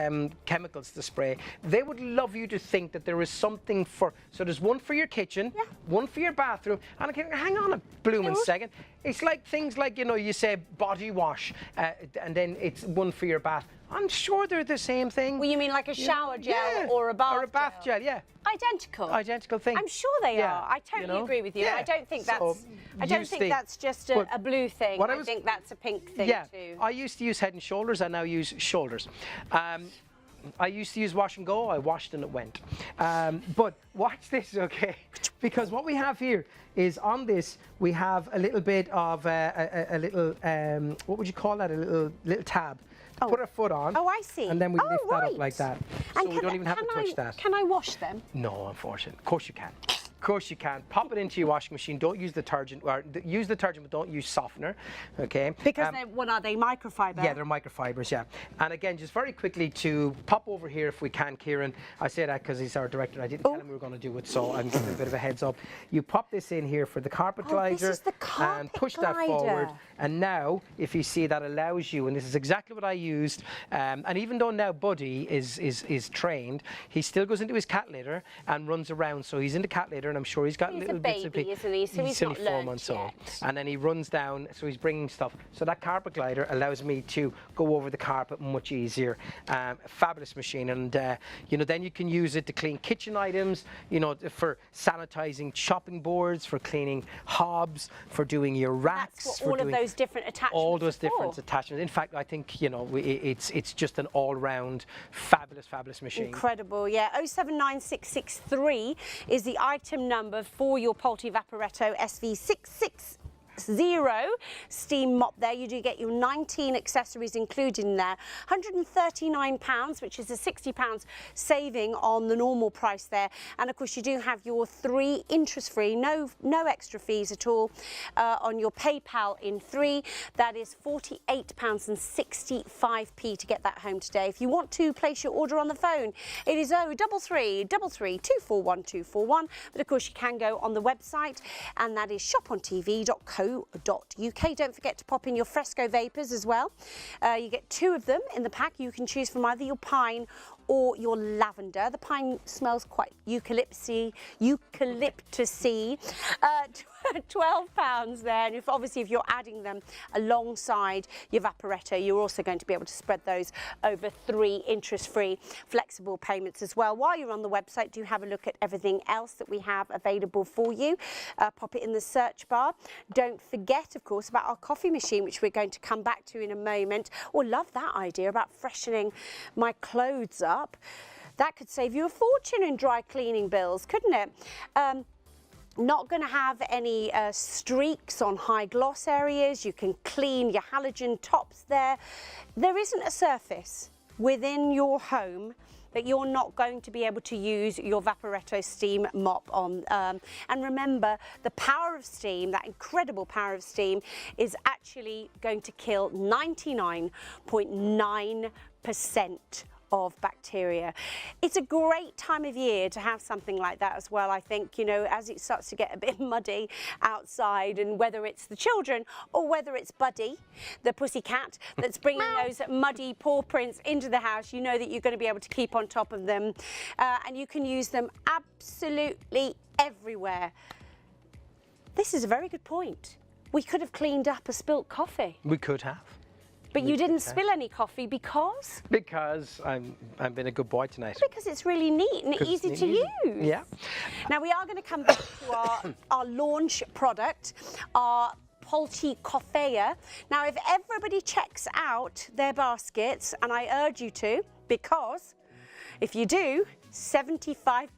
chemicals to spray, they would love you to think that there is something for, so there's one for your kitchen, one for your bathroom, and okay, hang on a blooming second. It's like things like, you know, you say body wash, and then it's one for your bath. I'm sure they're the same thing. Well, you mean like a shower gel or a bath gel? Yeah. Identical thing. I'm sure they are. I totally agree with you. I don't think that's just a blue thing. I think that's a pink thing too. I used to use Head and Shoulders. I now use Shoulders. I used to use Wash and Go. I washed and it went. But watch this, okay? Because what we have here is on this, we have a little bit of a little, what would you call that? A little tab. Put our foot on. Oh, I see. And then we lift that up like that. So we don't even have to touch that. Can I wash them? No, unfortunately. Of course you can. Of course you can. Pop it into your washing machine. Don't use detergent, or use detergent, but don't use softener, okay? Because what are they, microfiber? Yeah, they're microfibers, yeah. And again, just very quickly to pop over here if we can, Kieran. I say that because he's our director. I didn't tell him we were going to do it, so I'm giving a bit of a heads up. You pop this in here for the carpet glider. This is the carpet and push that forward. And now, if you see, that allows you, and this is exactly what I used, and even though now Buddy is trained, he still goes into his cat litter and runs around. So he's in the cat litter, and I'm sure he's got little bits of baby, isn't he? So he's only 4 months old. And then he runs down, so he's bringing stuff. So that carpet glider allows me to go over the carpet much easier. Fabulous machine, and you know, then you can use it to clean kitchen items, you know, for sanitizing chopping boards, for cleaning hobs, for doing your racks. That's what all of those different attachments. All those different attachments. In fact, I think, you know, it's just an all-round fabulous machine. Incredible, yeah. 079663 is the item number for your Polti Vaporetto SV660 steam mop there. You do get your 19 accessories included in there. £139, which is a £60 saving on the normal price there. And of course you do have your 3 interest-free, no extra fees at all on your PayPal in 3. That is £48.65 to get that home today. If you want to place your order on the phone, it is 033 241 241. But of course you can go on the website, and that is ShopOnTV.co.uk. Don't forget to pop in your Fresco vapors as well. You get 2 of them in the pack. You can choose from either your pine or your lavender. The pine smells quite eucalyptusy. £12 there, and if you're adding them alongside your Vaporetto, you're also going to be able to spread those over 3 interest-free flexible payments as well. While you're on the website, do have a look at everything else that we have available for you. Pop it in the search bar. Don't forget, of course, about our coffee machine, which we're going to come back to in a moment. Love that idea about freshening my clothes up. That could save you a fortune in dry cleaning bills, couldn't it? Not going to have any streaks on high gloss areas. You can clean your halogen tops there. There isn't a surface within your home that you're not going to be able to use your Vaporetto steam mop on. And remember, the power of steam, that incredible power of steam, is actually going to kill 99.9% of bacteria. It's a great time of year to have something like that as well. I think, you know, as it starts to get a bit muddy outside, and whether it's the children or whether it's Buddy, the pussycat, that's bringing those muddy paw prints into the house, you know that you're going to be able to keep on top of them, and you can use them absolutely everywhere. This is a very good point. We could have cleaned up a spilt coffee. We could have. But you didn't spill any coffee because? Because I've been a good boy tonight. Because it's really neat and easy to use. Yeah. Now we are going to come back to our launch product, our Polti Coffea. Now if everybody checks out their baskets, and I urge you to, because if you do, 75%,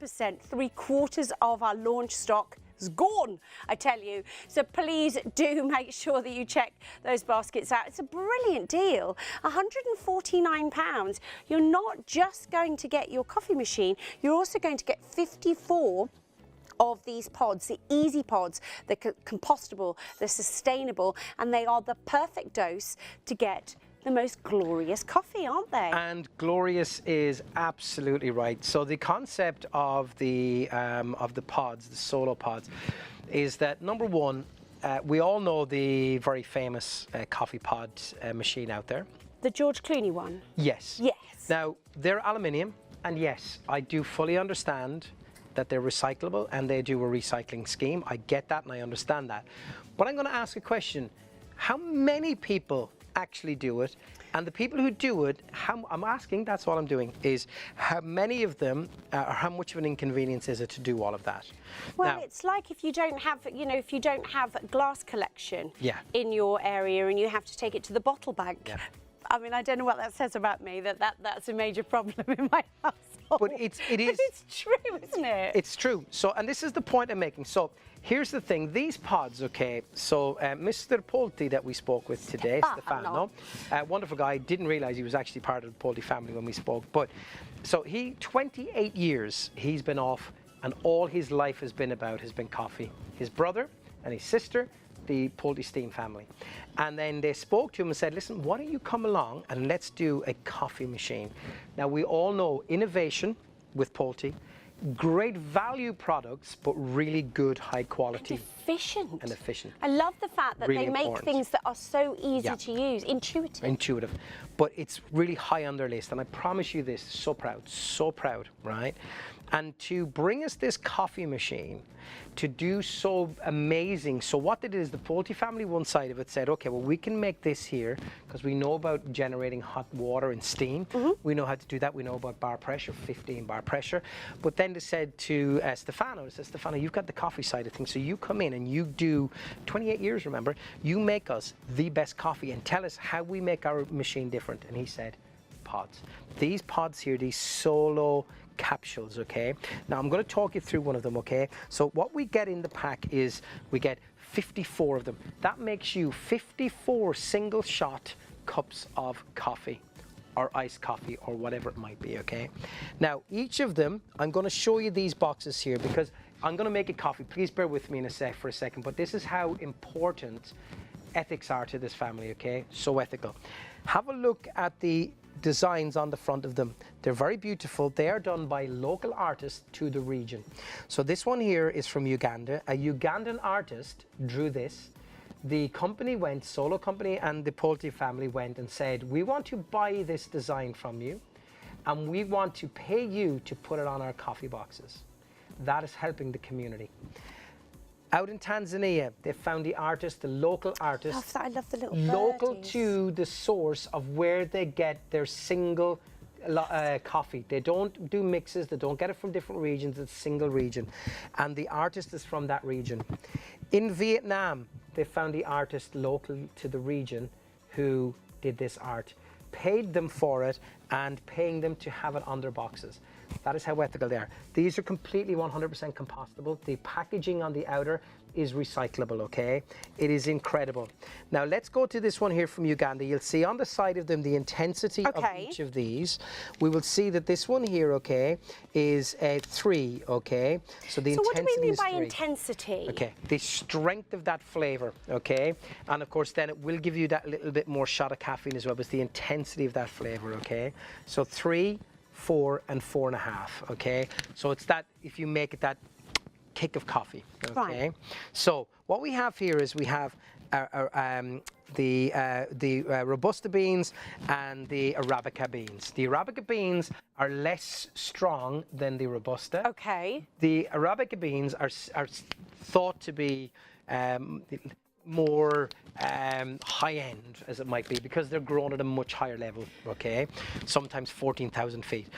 3/4 of our launch stock is gone, I tell you. So please do make sure that you check those baskets out. It's a brilliant deal, £149. You're not just going to get your coffee machine, you're also going to get 54 of these pods, the easy pods. They're compostable, they're sustainable, and they are the perfect dose to get the most glorious coffee, aren't they? And glorious is absolutely right. So the concept of the pods, the solo pods, is that number one, we all know the very famous coffee pod machine out there. The George Clooney one? Yes. Yes. Now, they're aluminium, and yes, I do fully understand that they're recyclable and they do a recycling scheme. I get that and I understand that. But I'm going to ask a question. How many people actually do it? And the people who do it, I'm asking, that's all I'm doing, is how many of them, or how much of an inconvenience is it to do all of that? Well, now, it's like if you don't have, you know, if you don't have glass collection yeah. in your area and you have to take it to the bottle bank. Yeah. I mean, I don't know what that says about me, that's a major problem in my household. But it is. But it's true, isn't it? It's true. So, and this is the point I'm making. So, here's the thing. These pods, okay, so Mr. Polti that we spoke with today, Stefano, wonderful guy, didn't realize he was actually part of the Polti family when we spoke. But, so 28 years he's been off, and all his life has been coffee. His brother and his sister, the Polti Steam family. And then they spoke to him and said, listen, why don't you come along and let's do a coffee machine. Now, we all know innovation with Polti, great value products, but really good, high quality. And efficient. And I love the fact that really they make important. things that are so easy to use, intuitive. But it's really high on their list. And I promise you this, so proud, right? And to bring us this coffee machine, to do so amazing. So what they did is the Polti family, one side of it, said, okay, well, we can make this here because we know about generating hot water and steam. We know how to do that. We know about bar pressure, 15 bar pressure. But then they said to Stefano, you've got the coffee side of things. So you come in and you do 28 years, remember, you make us the best coffee and tell us how we make our machine different. And he said, pods. These pods here, these solo capsules, okay? Now I'm going to talk you through one of them, okay? So what we get in the pack is we get 54 of them. That makes you 54 single shot cups of coffee or iced coffee or whatever it might be, okay? Now each of them, I'm going to show you these boxes here because I'm going to make a coffee. Please bear with me for a second, but this is how important ethics are to this family, okay? So ethical. Have a look at the designs on the front of them. They're very beautiful. They are done by local artists to the region. So this one here is from Uganda. A Ugandan artist drew this. The company went, solo company, and the Polti family went and said, we want to buy this design from you and we want to pay you to put it on our coffee boxes. That is helping the community. Out in Tanzania, they found the artist, the local artist. I love the little local birdies. to the source of where they get their single coffee. They don't do mixes, they don't get it from different regions, it's a single region. And the artist is from that region. In Vietnam, they found the artist local to the region who did this art, paid them for it and paying them to have it on their boxes. That is how ethical they are. These are completely 100% compostable. The packaging on the outer is recyclable, okay? It is incredible. Now let's go to this one here from Uganda. You'll see on the side of them the intensity of each of these. We will see that this one here, okay, is a 3, okay? So the intensity is 3. So what do we mean by intensity? Okay, the strength of that flavor, okay? And of course then it will give you that little bit more shot of caffeine as well, but it's the intensity of that flavor, okay? So 3, 4 and 4.5, okay? So it's that, if you make it that kick of coffee, okay? Right. So what we have here is we have the Robusta beans and the Arabica beans. The Arabica beans are less strong than the Robusta. Okay. The Arabica beans are thought to be more high-end, as it might be, because they're grown at a much higher level, okay? Sometimes 14,000 feet.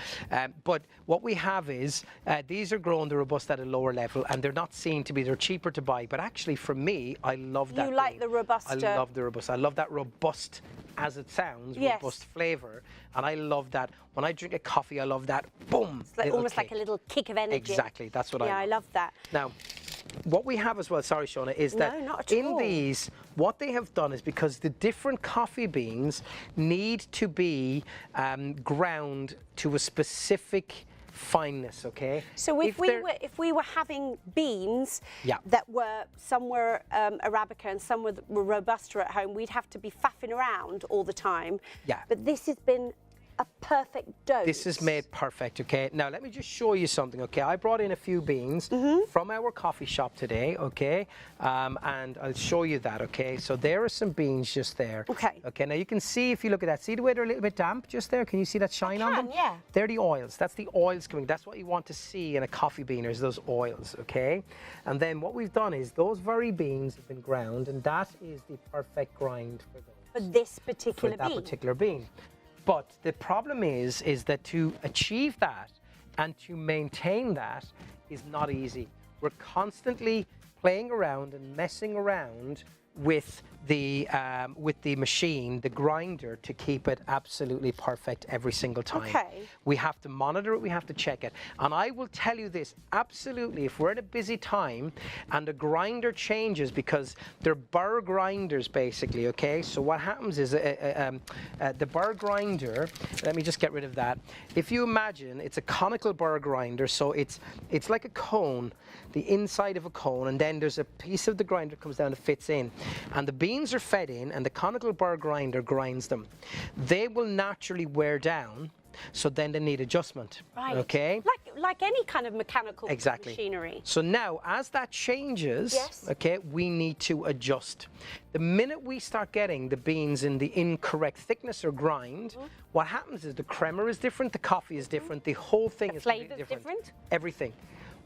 But what we have is, these are grown, the Robusta, at a lower level, and they're not seen to be, they're cheaper to buy. But actually, for me, I love that. You like the Robusta? I love the Robusta. I love that robust, as it sounds, robust flavour. And I love that. When I drink a coffee, I love that, boom! It's like, almost like a little kick of energy. Exactly, that's what I love. Yeah, I love that. Now, what we have as well, sorry Shona, is that in these, what they have done is, because the different coffee beans need to be ground to a specific fineness, okay? So if we were having beans that were, some were Arabica and some were Robusta at home, we'd have to be faffing around all the time. Yeah. But this has been a perfect dose. This is made perfect, okay? Now, let me just show you something, okay? I brought in a few beans from our coffee shop today, okay? And I'll show you that, okay? So there are some beans just there. Okay. Okay, now you can see, if you look at that, see the way they're a little bit damp just there? Can you see that shine on them? Yeah. They're the oils. That's the oils coming. That's what you want to see in a coffee bean, is those oils, okay? And then what we've done is, those very beans have been ground, and that is the perfect grind for those. For this particular bean? For that particular bean. But the problem is that to achieve that and to maintain that is not easy. We're constantly playing around and messing around with the machine, the grinder, to keep it absolutely perfect every single time. Okay. We have to monitor it, we have to check it. And I will tell you this, absolutely, if we're at a busy time and the grinder changes, because they're burr grinders basically, okay? So what happens is the burr grinder, let me just get rid of that. If you imagine, it's a conical burr grinder, so it's like a cone, the inside of a cone, and then there's a piece of the grinder that comes down and fits in. And the beans are fed in, and the conical burr grinder grinds them. They will naturally wear down, so then they need adjustment. Right. Okay? Like any kind of mechanical machinery. So now, as that changes, okay, we need to adjust. The minute we start getting the beans in the incorrect thickness or grind, what happens is the crema is different, the coffee is different, the whole thing is completely different. Everything.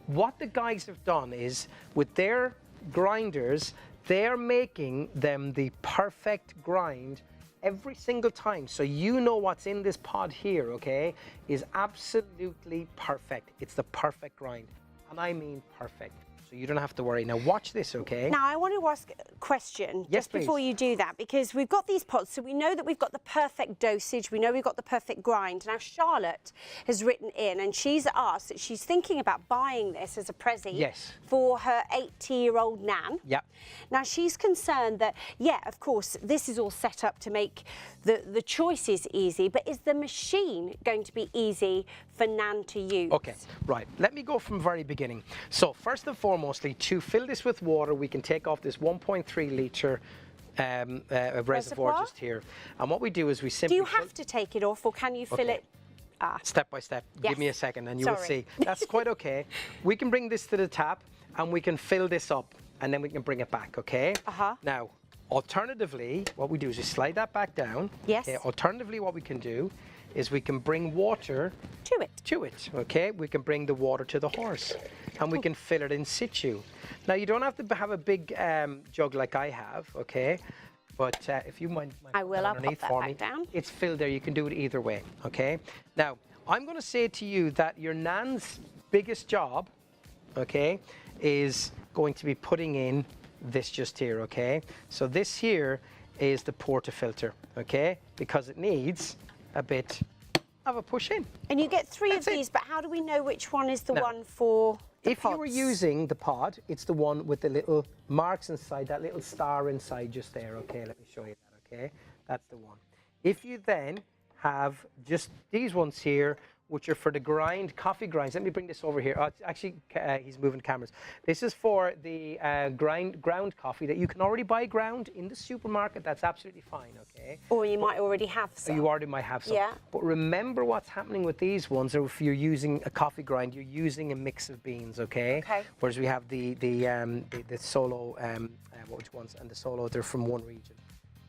What the guys have done is, with their grinders, they're making them the perfect grind every single time. So you know what's in this pod here, okay, is absolutely perfect. It's the perfect grind. And I mean perfect. So you don't have to worry. Now watch this, okay? Now I want to ask a question just before you do that, because we've got these pods, so we know that we've got the perfect dosage, we know we've got the perfect grind. Now Charlotte has written in and she's asked that she's thinking about buying this as a present for her 80-year-old nan. Yep. Now she's concerned that, yeah, of course, this is all set up to make the choices easy, but is the machine going to be easy for nan to use? Okay, right. Let me go from the very beginning. So first and foremostly, to fill this with water, we can take off this 1.3 litre reservoir just here. And what we do is we simply... Do you have to take it off, or can you fill it? Step by step. Give me a second and you will see. That's quite okay. We can bring this to the tap and we can fill this up, and then we can bring it back, okay? Now, alternatively, what we do is we slide that back down. Yes. Okay, alternatively, what we can do is we can bring water to it, okay? We can bring the water to the horse, and we can fill it in situ. Now, you don't have to have a big jug like I have, okay? But if you mind I will, I'll pop that back down. It's filled there. You can do it either way, okay? Now, I'm going to say to you that your nan's biggest job, okay, is going to be putting in this just here, okay? So this here is the portafilter, okay? Because it needs a bit of a push in. And you get 3 of these, but how do we know which one is the one for If you were pods. using the pod, it's the one with the little marks inside, that little star inside just there, okay? Let me show you that, okay? That's the one. If you then have just these ones here, which are for the coffee grinds. Let me bring this over here. Oh, actually, he's moving cameras. This is for the ground coffee that you can already buy ground in the supermarket. That's absolutely fine, okay? Or you might already have some. You already might have some. Yeah. But remember what's happening with these ones, or if you're using a coffee grind, you're using a mix of beans, okay? Okay. Whereas we have the solo, which ones, and the solo, they're from one region.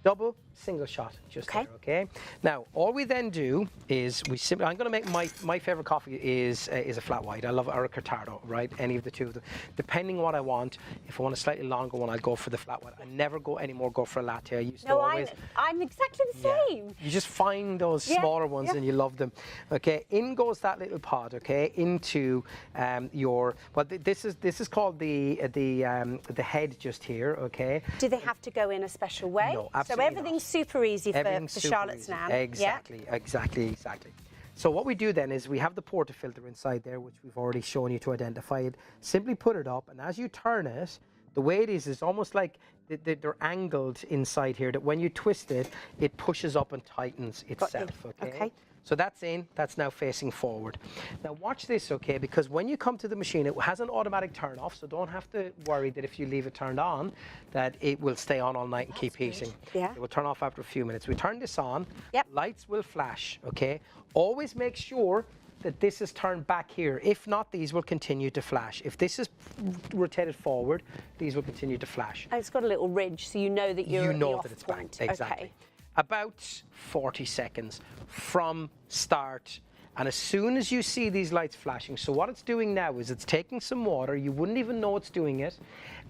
Double, single shot, just there, okay? Now, all we then do is we simply, I'm gonna make my favorite coffee is a flat white. I love it, or a cortado, right? Any of the two of them. Depending what I want, if I want a slightly longer one, I'll go for the flat white. I never go for a latte. I used to always. I'm exactly the same. You just find those smaller ones and you love them. Okay, in goes that little pod, okay, into your, well, this is called the head just here, okay? Do they have to go in a special way? No, absolutely. So everything's super easy for Charlotte's easy. Nan. Exactly. So what we do then is we have the portafilter inside there, which we've already shown you to identify it. Simply put it up, and as you turn it, the way it is almost like they're angled inside here, that when you twist it, it pushes up and tightens itself, okay? So that's in, that's now facing forward. Now watch this, okay, because when you come to the machine, it has an automatic turn off, so don't have to worry that if you leave it turned on, that it will stay on all night and keep heating. Yeah. It will turn off after a few minutes. We turn this on, Yep. lights will flash, okay? Always make sure that this is turned back here. If not, these will continue to flash. If this is rotated forward, these will continue to flash. And it's got a little ridge, so you know that you're at the off that it's point. back. Exactly. About 40 seconds from start. And as soon as you see these lights flashing, so what it's doing now is it's taking some water, you wouldn't even know it's doing it,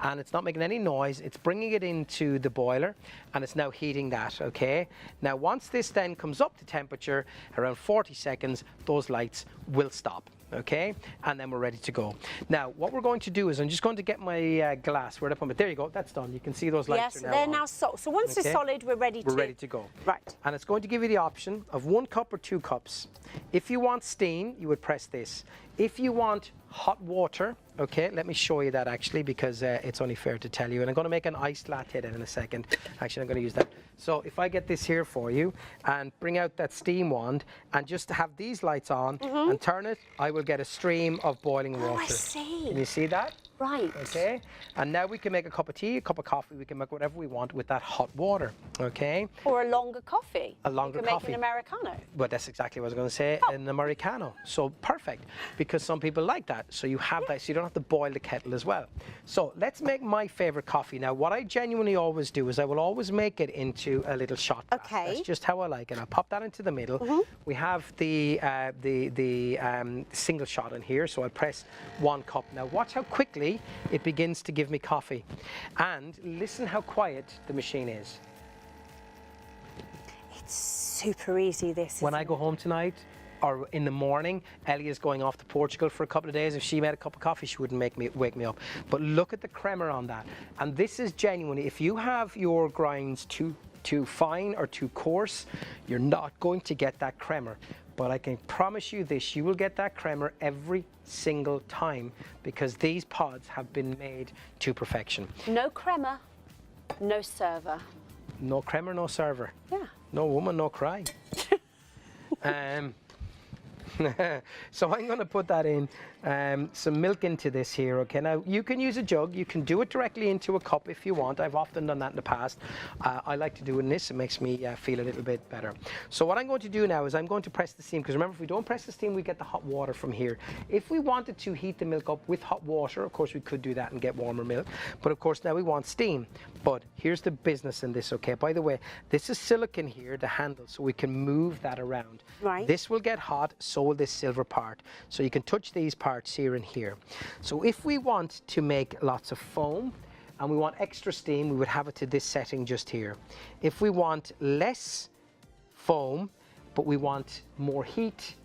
and it's not making any noise, it's bringing it into the boiler, and it's now heating that, okay? Now once this then comes up to temperature, around 40 seconds, those lights will stop. Okay, and then we're ready to go. Now, what we're going to do is I'm just going to get my glass. Where'd I put it? There you go. That's done. You can see those lights are now they're on. now solid. So once they're solid, we're ready to go. Right. And it's going to give you the option of 1 cup or 2 cups. If you want steam, you would press this. If you want hot water, okay, let me show you that actually, because it's only fair to tell you. And I'm going to make an iced latte then in a second. Actually, I'm going to use that. So if I get this here for you and bring out that steam wand and just have these lights on and turn it, I will get a stream of boiling water. Oh, I see. Can you see that? Right. Okay. And now we can make a cup of tea, a cup of coffee. We can make whatever we want with that hot water. Okay. Or a longer coffee. A longer you can coffee. make an Americano. Well, that's exactly what I was going to say, an Americano. So perfect, because some people like that. So you have that, so you don't have to boil the kettle as well. So let's make my favorite coffee. Now, what I genuinely always do is I will always make it into a little shot glass. Okay. That's just how I like it. I'll pop that into the middle. We have the single shot in here, so I'll press 1 cup. Now, watch how quickly it begins to give me coffee. And listen how quiet the machine is. It's super easy, this. When I go home tonight, or in the morning, Ellie is going off to Portugal for a couple of days. If she made a cup of coffee, she wouldn't wake me up. But look at the creamer on that. And this is genuinely, if you have your grinds too fine or too coarse, you're not going to get that creamer. But I can promise you this, you will get that creamer every single time, because these pods have been made to perfection. No creamer, no server. No creamer, no server. Yeah. No woman, no cry. So I'm going to put that in, some milk into this here, okay? Now, you can use a jug. You can do it directly into a cup if you want. I've often done that in the past. I like to do it in this. It makes me feel a little bit better. So what I'm going to do now is I'm going to press the steam, because remember, if we don't press the steam, we get the hot water from here. If we wanted to heat the milk up with hot water, of course, we could do that and get warmer milk. But, of course, now we want steam. But here's the business in this, okay? By the way, this is silicone here, the handle, so we can move that around. Right. This will get hot, so will this silver part. So you can touch these parts here and here. So if we want to make lots of foam and we want extra steam, we would have it to this setting just here. If we want less foam, but we want more heat,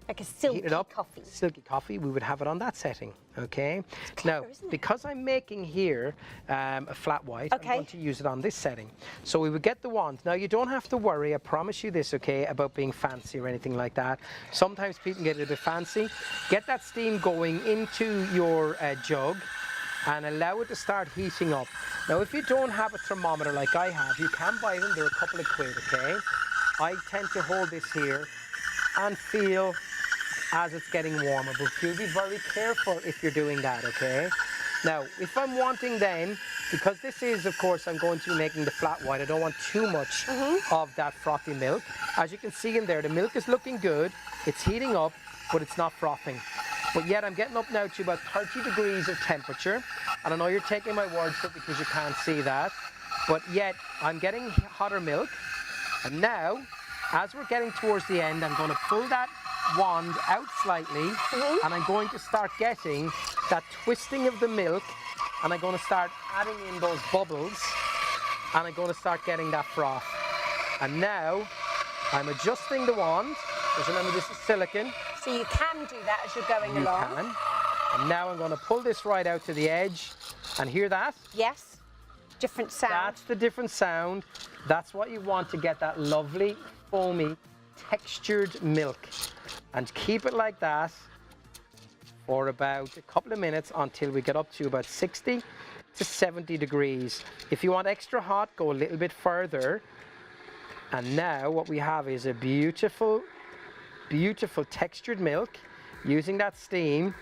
Like a silky heat it up, coffee. silky coffee, we would have it on that setting, okay? Now, because I'm making here a flat white, I'm going to use it on this setting. So we would get the wand. Now, you don't have to worry, I promise you this, okay, about being fancy or anything like that. Sometimes people get a little bit fancy. Get that steam going into your jug and allow it to start heating up. Now, if you don't have a thermometer like I have, you can buy them, they're a couple of quid, okay? I tend to hold this here and feel as it's getting warmer, but do be very careful if you're doing that, okay? Now, if I'm wanting then, because this is, of course, I'm going to be making the flat white, I don't want too much of that frothy milk. As you can see in there, the milk is looking good, it's heating up, but it's not frothing. But yet I'm getting up now to about 30 degrees of temperature, and I know you're taking my word for it because you can't see that, but yet I'm getting hotter milk, and now, as we're getting towards the end, I'm going to pull that wand out slightly, and I'm going to start getting that twisting of the milk, and I'm going to start adding in those bubbles, and I'm going to start getting that froth. And now I'm adjusting the wand, because remember this is silicone. So you can do that as you're going along. You can. And now I'm going to pull this right out to the edge, and hear that? Yes. Different sound. That's the different sound. That's what you want to get that lovely, foamy, textured milk. And keep it like that for about a couple of minutes until we get up to about 60 to 70 degrees. If you want extra hot, go a little bit further. And now what we have is a beautiful, beautiful textured milk using that steam.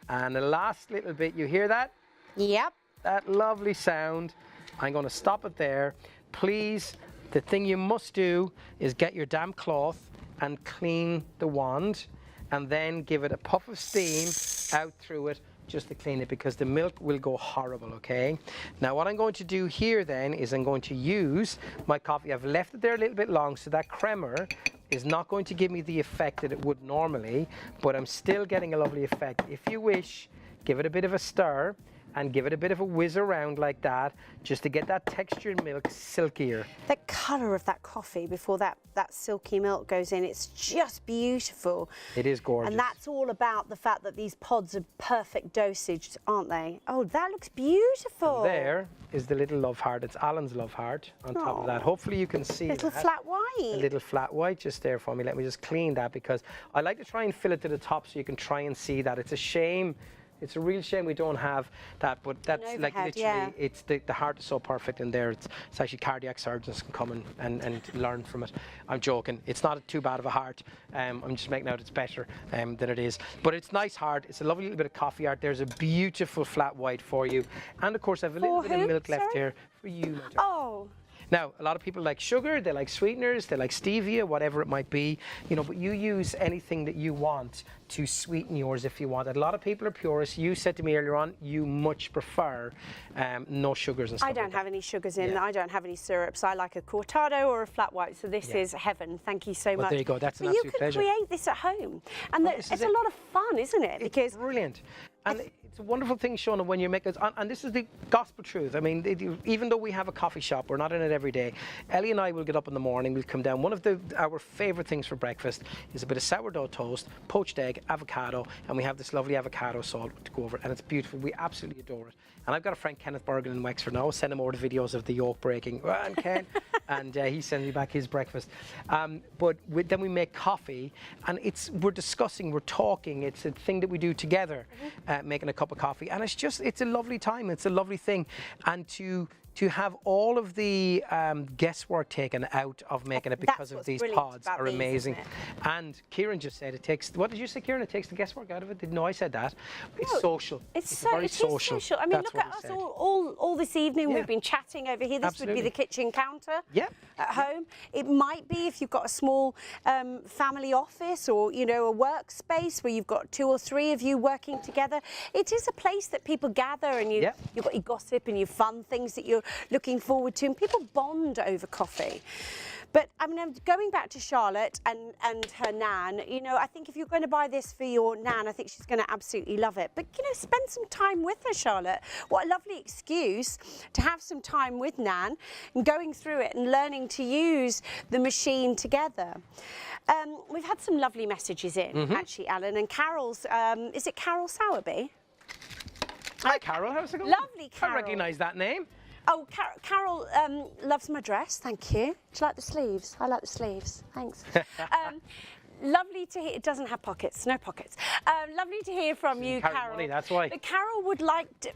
And the last little bit, you hear that? Yep. That lovely sound. I'm going to stop it there. Please, the thing you must do is get your damp cloth and clean the wand, and then give it a puff of steam out through it just to clean it, because the milk will go horrible, okay? Now what I'm going to do here then is I'm going to use my coffee. I've left it there a little bit long, so that creamer is not going to give me the effect that it would normally, but I'm still getting a lovely effect. If you wish, give it a bit of a stir and give it a bit of a whiz around like that, just to get that textured milk silkier. The colour of that coffee before that silky milk goes in, it's just beautiful. It is gorgeous. And that's all about the fact that these pods are perfect dosage, aren't they? Oh, that looks beautiful. And there is the little love heart. It's Alan's love heart on top of that. Hopefully you can see little that. flat white. A little flat white just there for me. Let me just clean that, because I like to try and fill it to the top so you can try and see that. It's a shame. It's a real shame we don't have that, but that's like literally, it's the heart is so perfect in there. It's actually cardiac surgeons can come and learn from it. I'm joking. It's not too bad of a heart. I'm just making out it's better than it is. But it's nice heart. It's a lovely little bit of coffee art. There's a beautiful flat white for you. And of course, I have a little bit of milk left here for you. Oh. Now, a lot of people like sugar, they like sweeteners, they like stevia, whatever it might be, you know, but you use anything that you want to sweeten yours if you want it. A lot of people are purists. You said to me earlier on, you much prefer no sugars and stuff. I don't have any sugars in. I don't have any syrups. I like a cortado or a flat white, so this is heaven. Thank you so much. There you go. That's an absolute pleasure. You can create this at home, and it's a lot of fun, isn't it? Because brilliant. And it's a wonderful thing, Shona, when you make it, and this is the gospel truth. I mean, even though we have a coffee shop, we're not in it every day. Ellie and I will get up in the morning, we'll come down. One of our favourite things for breakfast is a bit of sourdough toast, poached egg, avocado, and we have this lovely avocado salt to go over it, and it's beautiful. We absolutely adore it. And I've got a friend, Kenneth Bergen in Wexford now. I'll send him over the videos of the yolk breaking. And Ken, and he sends me back his breakfast. But then we make coffee, and we're discussing, we're talking. It's a thing that we do together, making a cup of coffee. And it's a lovely time. It's a lovely thing. And to have all of the guesswork taken out of making it because of these pods are amazing. And Kieran just said it takes, what did you say, Kieran? It takes the guesswork out of it? No, I said that. It's social. It's very social. I mean, look at us all this evening. We've been chatting over here. This would be the kitchen counter at home. It might be if you've got a small family office, or, you know, a workspace where you've got 2 or 3 of you working together. It is a place that people gather, and you've got your gossip and your fun things that you're looking forward to, and people bond over coffee. But I mean, I'm going back to Charlotte and her nan. You know, I think if you're going to buy this for your nan, I think she's going to absolutely love it. But, you know, spend some time with her, Charlotte. What a lovely excuse to have some time with nan and going through it and learning to use the machine together. We've had some lovely messages in, actually, Alan, and Carol's, is it Carol Sowerby? Hi, Carol. How's it going? Lovely, Carol. I recognise that name. Oh, Carol loves my dress, thank you. Do you like the sleeves? I like the sleeves, thanks. Lovely to hear, it doesn't have pockets, no pockets. Lovely to hear from you, Carol. Money, that's why. But Carol would like to,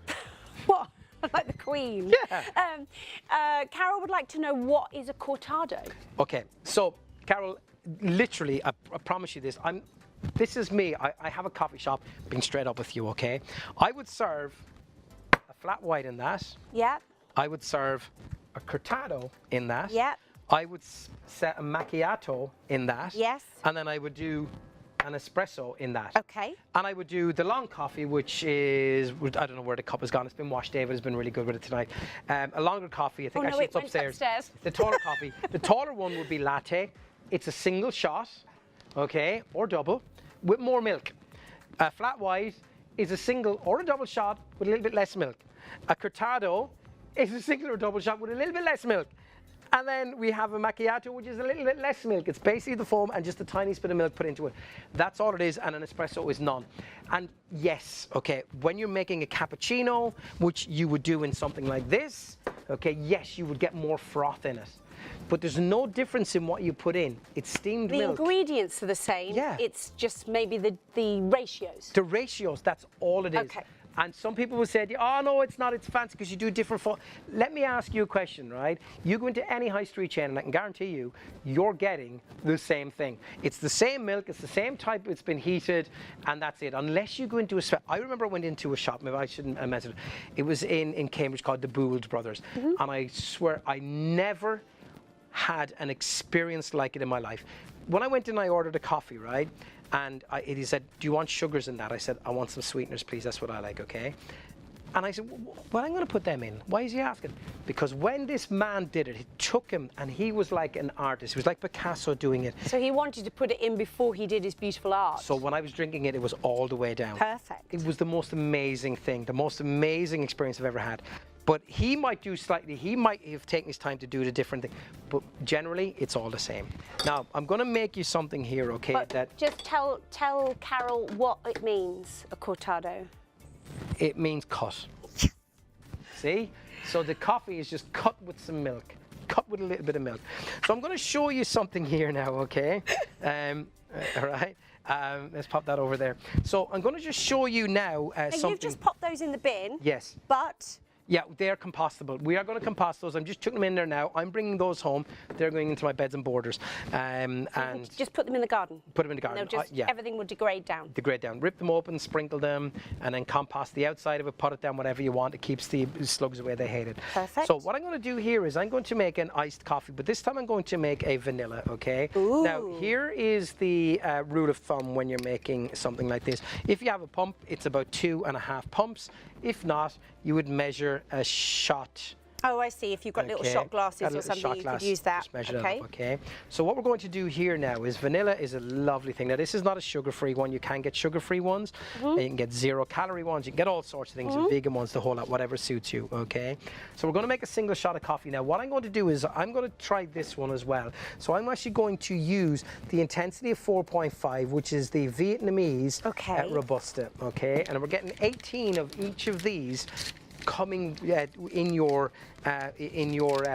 what? Like the Queen. Yeah. Carol would like to know, what is a cortado? Okay, so Carol, literally, I promise you this. This is me. I have a coffee shop. Being straight up with you, okay? I would serve a flat white in that. Yeah. I would serve a cortado in that. Yeah. I would set a macchiato in that. Yes. And then I would do an espresso in that. Okay. And I would do the long coffee, which is, I don't know where the cup has gone. It's been washed. David has been really good with it tonight. A longer coffee, I think actually it's upstairs. The taller coffee. The taller one would be latte. It's a single shot, okay, or double, with more milk. A flat white is a single or a double shot with a little bit less milk. A cortado is a single or double shot with a little bit less milk. And then we have a macchiato, which is a little bit less milk. It's basically the foam and just a tiny bit of milk put into it. That's all it is, and an espresso is none. And yes, okay, when you're making a cappuccino, which you would do in something like this, okay, yes, you would get more froth in it. But there's no difference in what you put in. It's steamed milk. The ingredients are the same. Yeah. It's just maybe the ratios. The ratios, that's all it is. Okay. And some people will say, oh no, it's not, it's fancy because you do different. Let me ask you a question, right? You go into any high street chain and I can guarantee you, you're getting the same thing. It's the same milk, it's the same type, it's been heated, and that's it. Unless you go into I remember I went into a shop, maybe I shouldn't have mentioned it. It was in Cambridge called the Boold Brothers. And I swear I never had an experience like it in my life. When I went in, I ordered a coffee, right? And he said, do you want sugars in that? I said, I want some sweeteners, please. That's what I like, okay? And I said, well, I'm going to put them in. Why is he asking? Because when this man did it, it took him, and he was like an artist. He was like Picasso doing it. So he wanted to put it in before he did his beautiful art. So when I was drinking it, it was all the way down. Perfect. It was the most amazing thing, the most amazing experience I've ever had. But he might do slightly, he might have taken his time to do the different thing, but generally it's all the same. Now, I'm going to make you something here, okay? But just tell Carol what it means, a cortado. It means cut. See? So the coffee is just cut with some milk, cut with a little bit of milk. So I'm going to show you something here now, okay? All right. Let's pop that over there. So I'm going to just show you now something. You've just popped those in the bin. Yes. But yeah, they're compostable. We are going to compost those. I'm just chucking them in there now. I'm bringing those home. They're going into my beds and borders. And just put them in the garden. Put them in the garden. Yeah. Everything will degrade down. Degrade down. Rip them open, sprinkle them, and then compost the outside of it. Put it down whatever you want. It keeps the slugs away. They hate it. Perfect. So what I'm going to do here is I'm going to make an iced coffee, but this time I'm going to make a vanilla. Okay. Ooh. Now here is the rule of thumb when you're making something like this. If you have a pump, it's about 2.5 pumps. If not, you would measure a shot. Oh, I see. If you've got little shot glasses or something, you could use that. Just measure that up, okay. So what we're going to do here now is vanilla is a lovely thing. Now this is not a sugar-free one. You can get sugar-free ones. You can get 0-calorie ones. You can get all sorts of things. Vegan ones, the whole lot, whatever suits you, okay. So we're going to make a single shot of coffee. Now what I'm going to do is I'm going to try this one as well. So I'm actually going to use the intensity of 4.5, which is the Vietnamese Robusta, okay. And we're getting 18 of each of these coming in your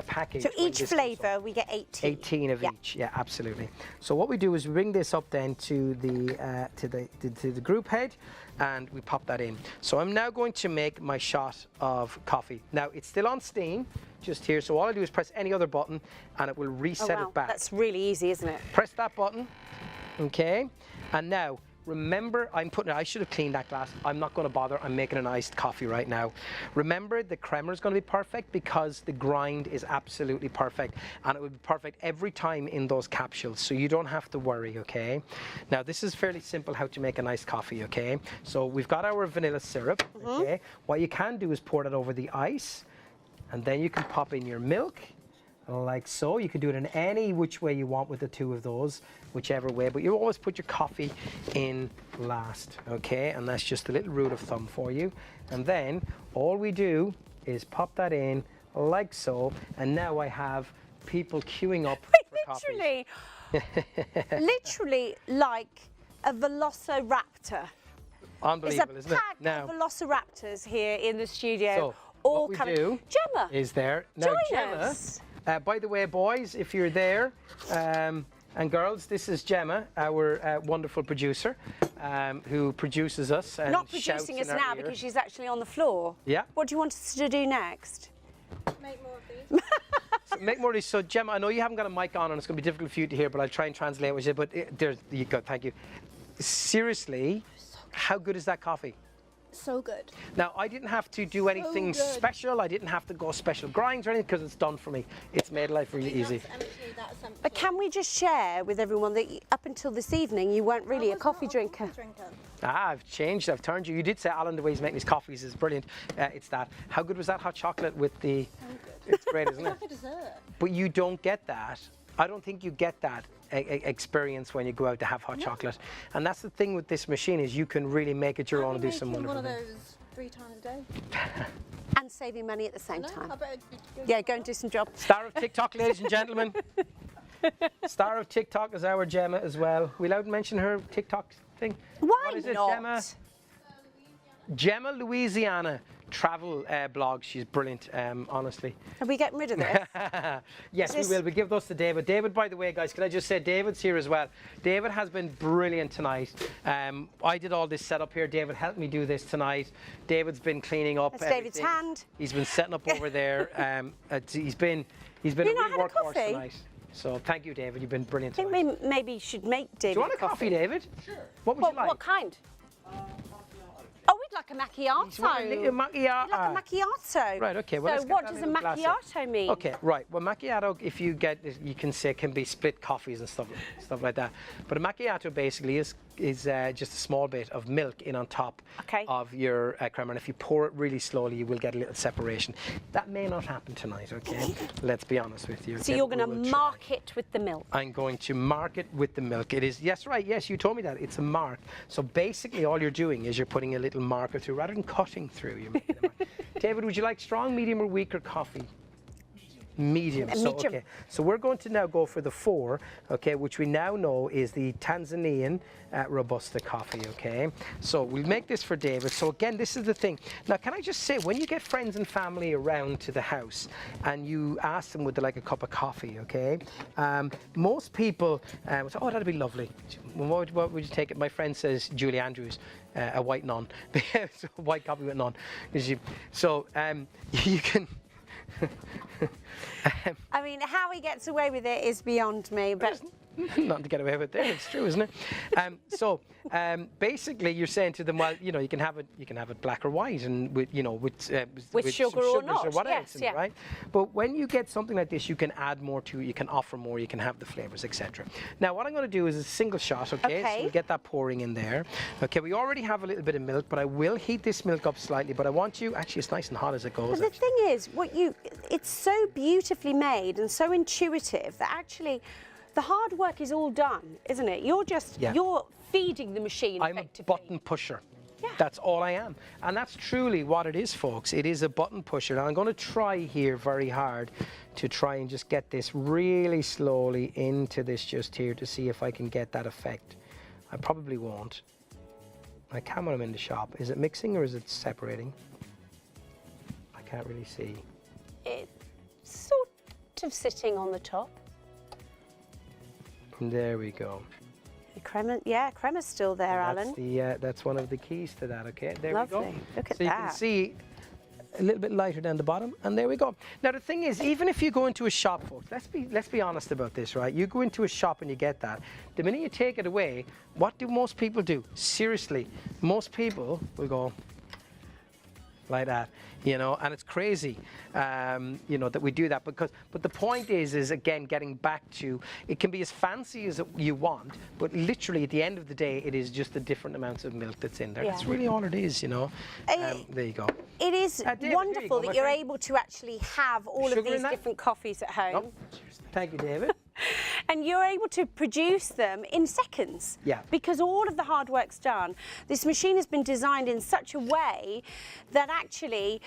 package. So each flavour we get 18. 18 of each, yeah, absolutely. So what we do is we bring this up then to the group head, and we pop that in. So I'm now going to make my shot of coffee. Now it's still on steam, just here. So all I do is press any other button, and it will reset it back. That's really easy, isn't it? Press that button, okay, and now. Remember, I should have cleaned that glass. I'm not going to bother. I'm making an iced coffee right now. Remember, the crema is going to be perfect because the grind is absolutely perfect, and it will be perfect every time in those capsules, so you don't have to worry, okay? Now, this is fairly simple how to make an iced coffee, okay? So we've got our vanilla syrup, okay? What you can do is pour that over the ice, and then you can pop in your milk, like so. You can do it in any which way you want with the two of those, whichever way, but you always put your coffee in last, okay? And that's just a little rule of thumb for you. And then all we do is pop that in like so, and now I have people queuing up for Literally, coffees. literally like a velociraptor. Unbelievable, It's isn't a it? pack of velociraptors here in the studio. So, all what we coming. do Gemma, is there. Now, join Gemma, us. by the way, boys, if you're there, and girls, this is Gemma, our wonderful producer, who produces us and Not shouts producing in us our now ear. because she's actually on the floor. Yeah. What do you want us to do next? Make more of these. So, make more of these. So, Gemma, I know you haven't got a mic on and it's going to be difficult for you to hear, but I'll try and translate what you said. But there you go, thank you. Seriously, how good is that coffee? So good. Now, I didn't have to do anything good. special. I didn't have to go special grinds or anything because it's done for me. It's made life really easy. That's empty, that's empty. But can we just share with everyone that up until this evening you weren't really I a was coffee not drinker? I've changed. I've turned you. You did say Alan, the way he's making his coffees is brilliant. It's that. How good was that hot chocolate with the... It's great, isn't it? Like a dessert. But you don't get that. I don't think you get that experience when you go out to have hot chocolate. And that's the thing with this machine is you can really make it your own and do some one wonderful of things. those 3 times a day. And saving money at the same No, time. I better go Yeah, go and do some jobs. Star of TikTok, ladies and gentlemen. Star of TikTok is our Gemma as well. We allowed to mention her TikTok thing? Why What is it, not? Gemma? Gemma Louisiana travel blog. She's brilliant, honestly. Are we getting rid of this? Yes, we will. We give those to David. David, by the way, guys, can I just say David's here as well. David has been brilliant tonight. I did all this setup here. David helped me do this tonight. David's been cleaning up. That's David's everything. hand. He's been setting up over there. He's been a not real had a workhorse coffee? tonight. So thank you, David. You've been brilliant I think tonight. maybe you should make David Do you want a coffee, David? Sure. What would you like? What kind? Oh, we'd like a macchiato. You want a little macchiato? We'd like a macchiato. Right, okay. Well, let's so get what that does a little glass in. macchiato mean? Okay, right. Well, macchiato, if you get, you can say, can be split coffees and stuff like that. But a macchiato basically is just a small bit of milk in on top of your creamer. And if you pour it really slowly, you will get a little separation. That may not happen tonight, okay? Let's be honest with you. So you're going to mark it with the milk? I'm going to mark it with the milk. It is, yes, right, yes, you told me that. It's a mark. So basically all you're doing is you're putting a little marker through rather than cutting through. You're making a mark. David, would you like strong, medium or weaker coffee? Medium. So, okay. So we're going to now go for the 4, okay, which we now know is the Tanzanian Robusta coffee, okay? So we'll make this for David. So again, this is the thing. Now, can I just say, when you get friends and family around to the house and you ask them would they like a cup of coffee, okay? Most people would say, oh, that'd be lovely. What would you take it? My friend says Julie Andrews, a white nun. So white coffee with none. So you can... I mean, how he gets away with it is beyond me, but... Nothing to get away with there. It's true, isn't it? Basically, you're saying to them, well, you know, you can have it black or white, and with sugar or not, or what yes, else, right? But when you get something like this, you can add more to it. You can offer more. You can have the flavors, etc. Now, what I'm going to do is a single shot. Okay. So we get that pouring in there. Okay. We already have a little bit of milk, but I will heat this milk up slightly. But I want you. Actually, it's nice and hot as it goes. But the thing is, it's so beautifully made and so intuitive that actually. The hard work is all done, isn't it? You're you're feeding the machine effectively. I'm a button pusher. Yeah. That's all I am. And that's truly what it is, folks. It is a button pusher. And I'm going to try here very hard to try and just get this really slowly into this just here to see if I can get that effect. I probably won't. I can when I'm in the shop. Is it mixing or is it separating? I can't really see. It's sort of sitting on the top. There we go. The crema's still there, Alan. That's one of the keys to that, okay? There Lovely. we go. Look at so that. you can see a little bit lighter down the bottom, and there we go. Now the thing is, even if you go into a shop, folks, let's be honest about this, right? You go into a shop and you get that. The minute you take it away, what do most people do? Seriously, most people will go like that, you know, and it's crazy, you know, that we do that but the point is again, getting back to, it can be as fancy as you want, but literally at the end of the day, it is just the different amounts of milk that's in there. Yeah. That's really all it is, you know. There you go. It is David, wonderful that you're friend. able to actually have all Sugar of in these that? different coffees at home. Oh, thank you, David. And you're able to produce them in seconds. Yeah. Because all of the hard work's done. This machine has been designed in such a way that actually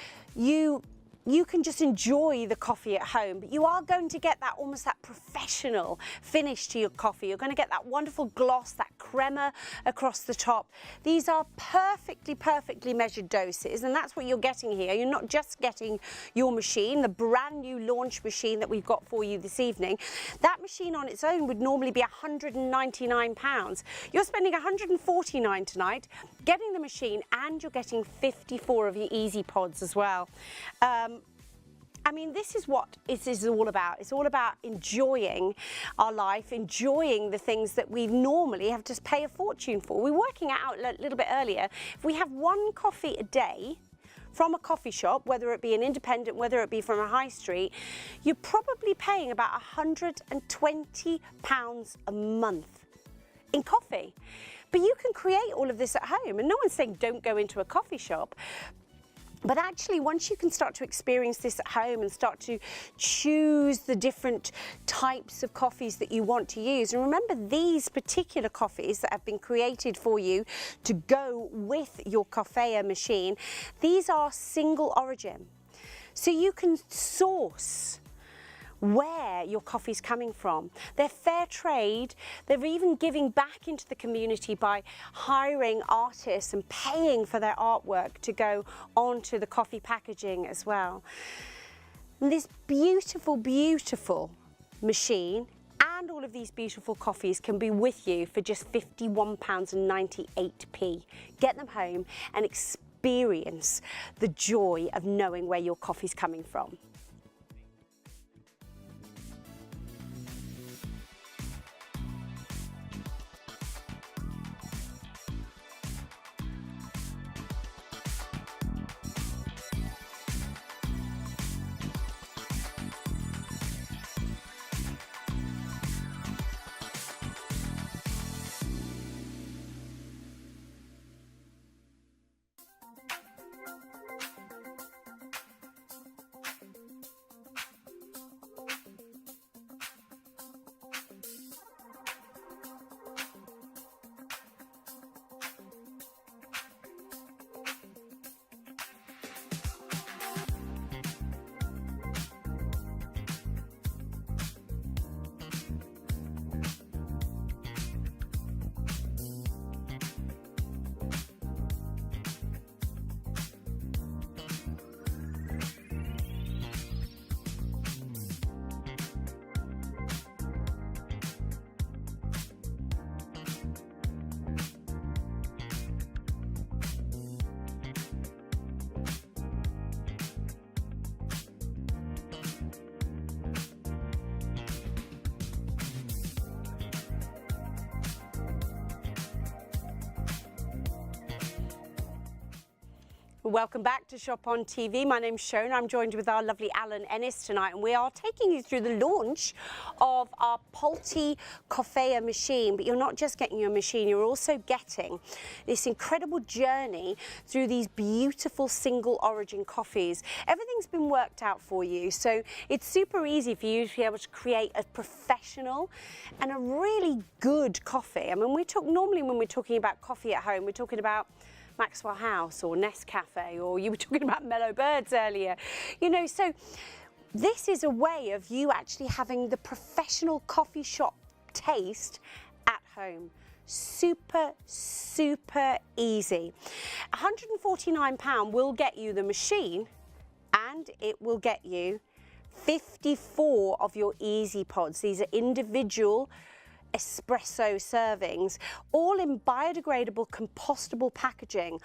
you can just enjoy the coffee at home, but you are going to get that almost that professional finish to your coffee. You're going to get that wonderful gloss, that crema across the top. These are perfectly measured doses, and that's what you're getting here. You're not just getting your machine, the brand new launch machine that we've got for you this evening. That machine on its own would normally be £199. You're spending £149 tonight, getting the machine, and you're getting 54 of your Easy Pods as well. I mean, this is what it is all about. It's all about enjoying our life, enjoying the things that we normally have to pay a fortune for. We were working out a little bit earlier, if we have one coffee a day from a coffee shop, whether it be an independent, whether it be from a high street, you're probably paying about £120 a month in coffee. But you can create all of this at home, and no one's saying don't go into a coffee shop. But actually, once you can start to experience this at home and start to choose the different types of coffees that you want to use, and remember these particular coffees that have been created for you to go with your Coffea machine, these are single origin. So you can source where your coffee's coming from. They're fair trade. They're even giving back into the community by hiring artists and paying for their artwork to go onto the coffee packaging as well. And this beautiful machine and all of these beautiful coffees can be with you for just £51.98. Get them home and experience the joy of knowing where your coffee's coming from. Welcome back to Shop on TV. My name's Shona. I'm joined with our lovely Alan Ennis tonight, and we are taking you through the launch of our Polti Coffea machine. But you're not just getting your machine, you're also getting this incredible journey through these beautiful single origin coffees. Everything's been worked out for you, so it's super easy for you to be able to create a professional and a really good coffee. I mean, normally when we're talking about coffee at home, we're talking about Maxwell House or Nescafe, or you were talking about Mellow Birds earlier. You know, so this is a way of you actually having the professional coffee shop taste at home. Super easy. £149 will get you the machine, and it will get you 54 of your Easy Pods. These are individual espresso servings, all in biodegradable, compostable packaging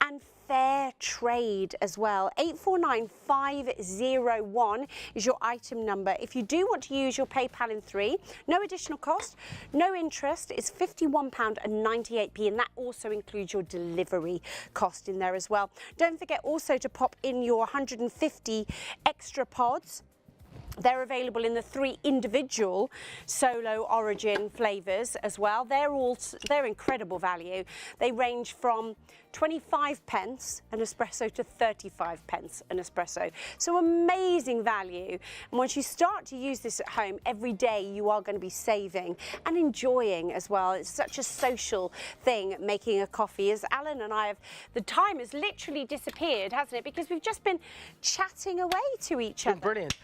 and fair trade as well. 849501 is your item number. If you do want to use your PayPal in 3, no additional cost, no interest, it's £51.98, and that also includes your delivery cost in there as well. Don't forget also to pop in your 150 extra pods. They're available in the 3 individual solo origin flavours as well. They're incredible value. They range from 25 pence an espresso to 35 pence an espresso. So amazing value. And once you start to use this at home every day, you are going to be saving and enjoying as well. It's such a social thing, making a coffee. As Alan and I have, the time has literally disappeared, hasn't it? Because we've just been chatting away to each other. Brilliant.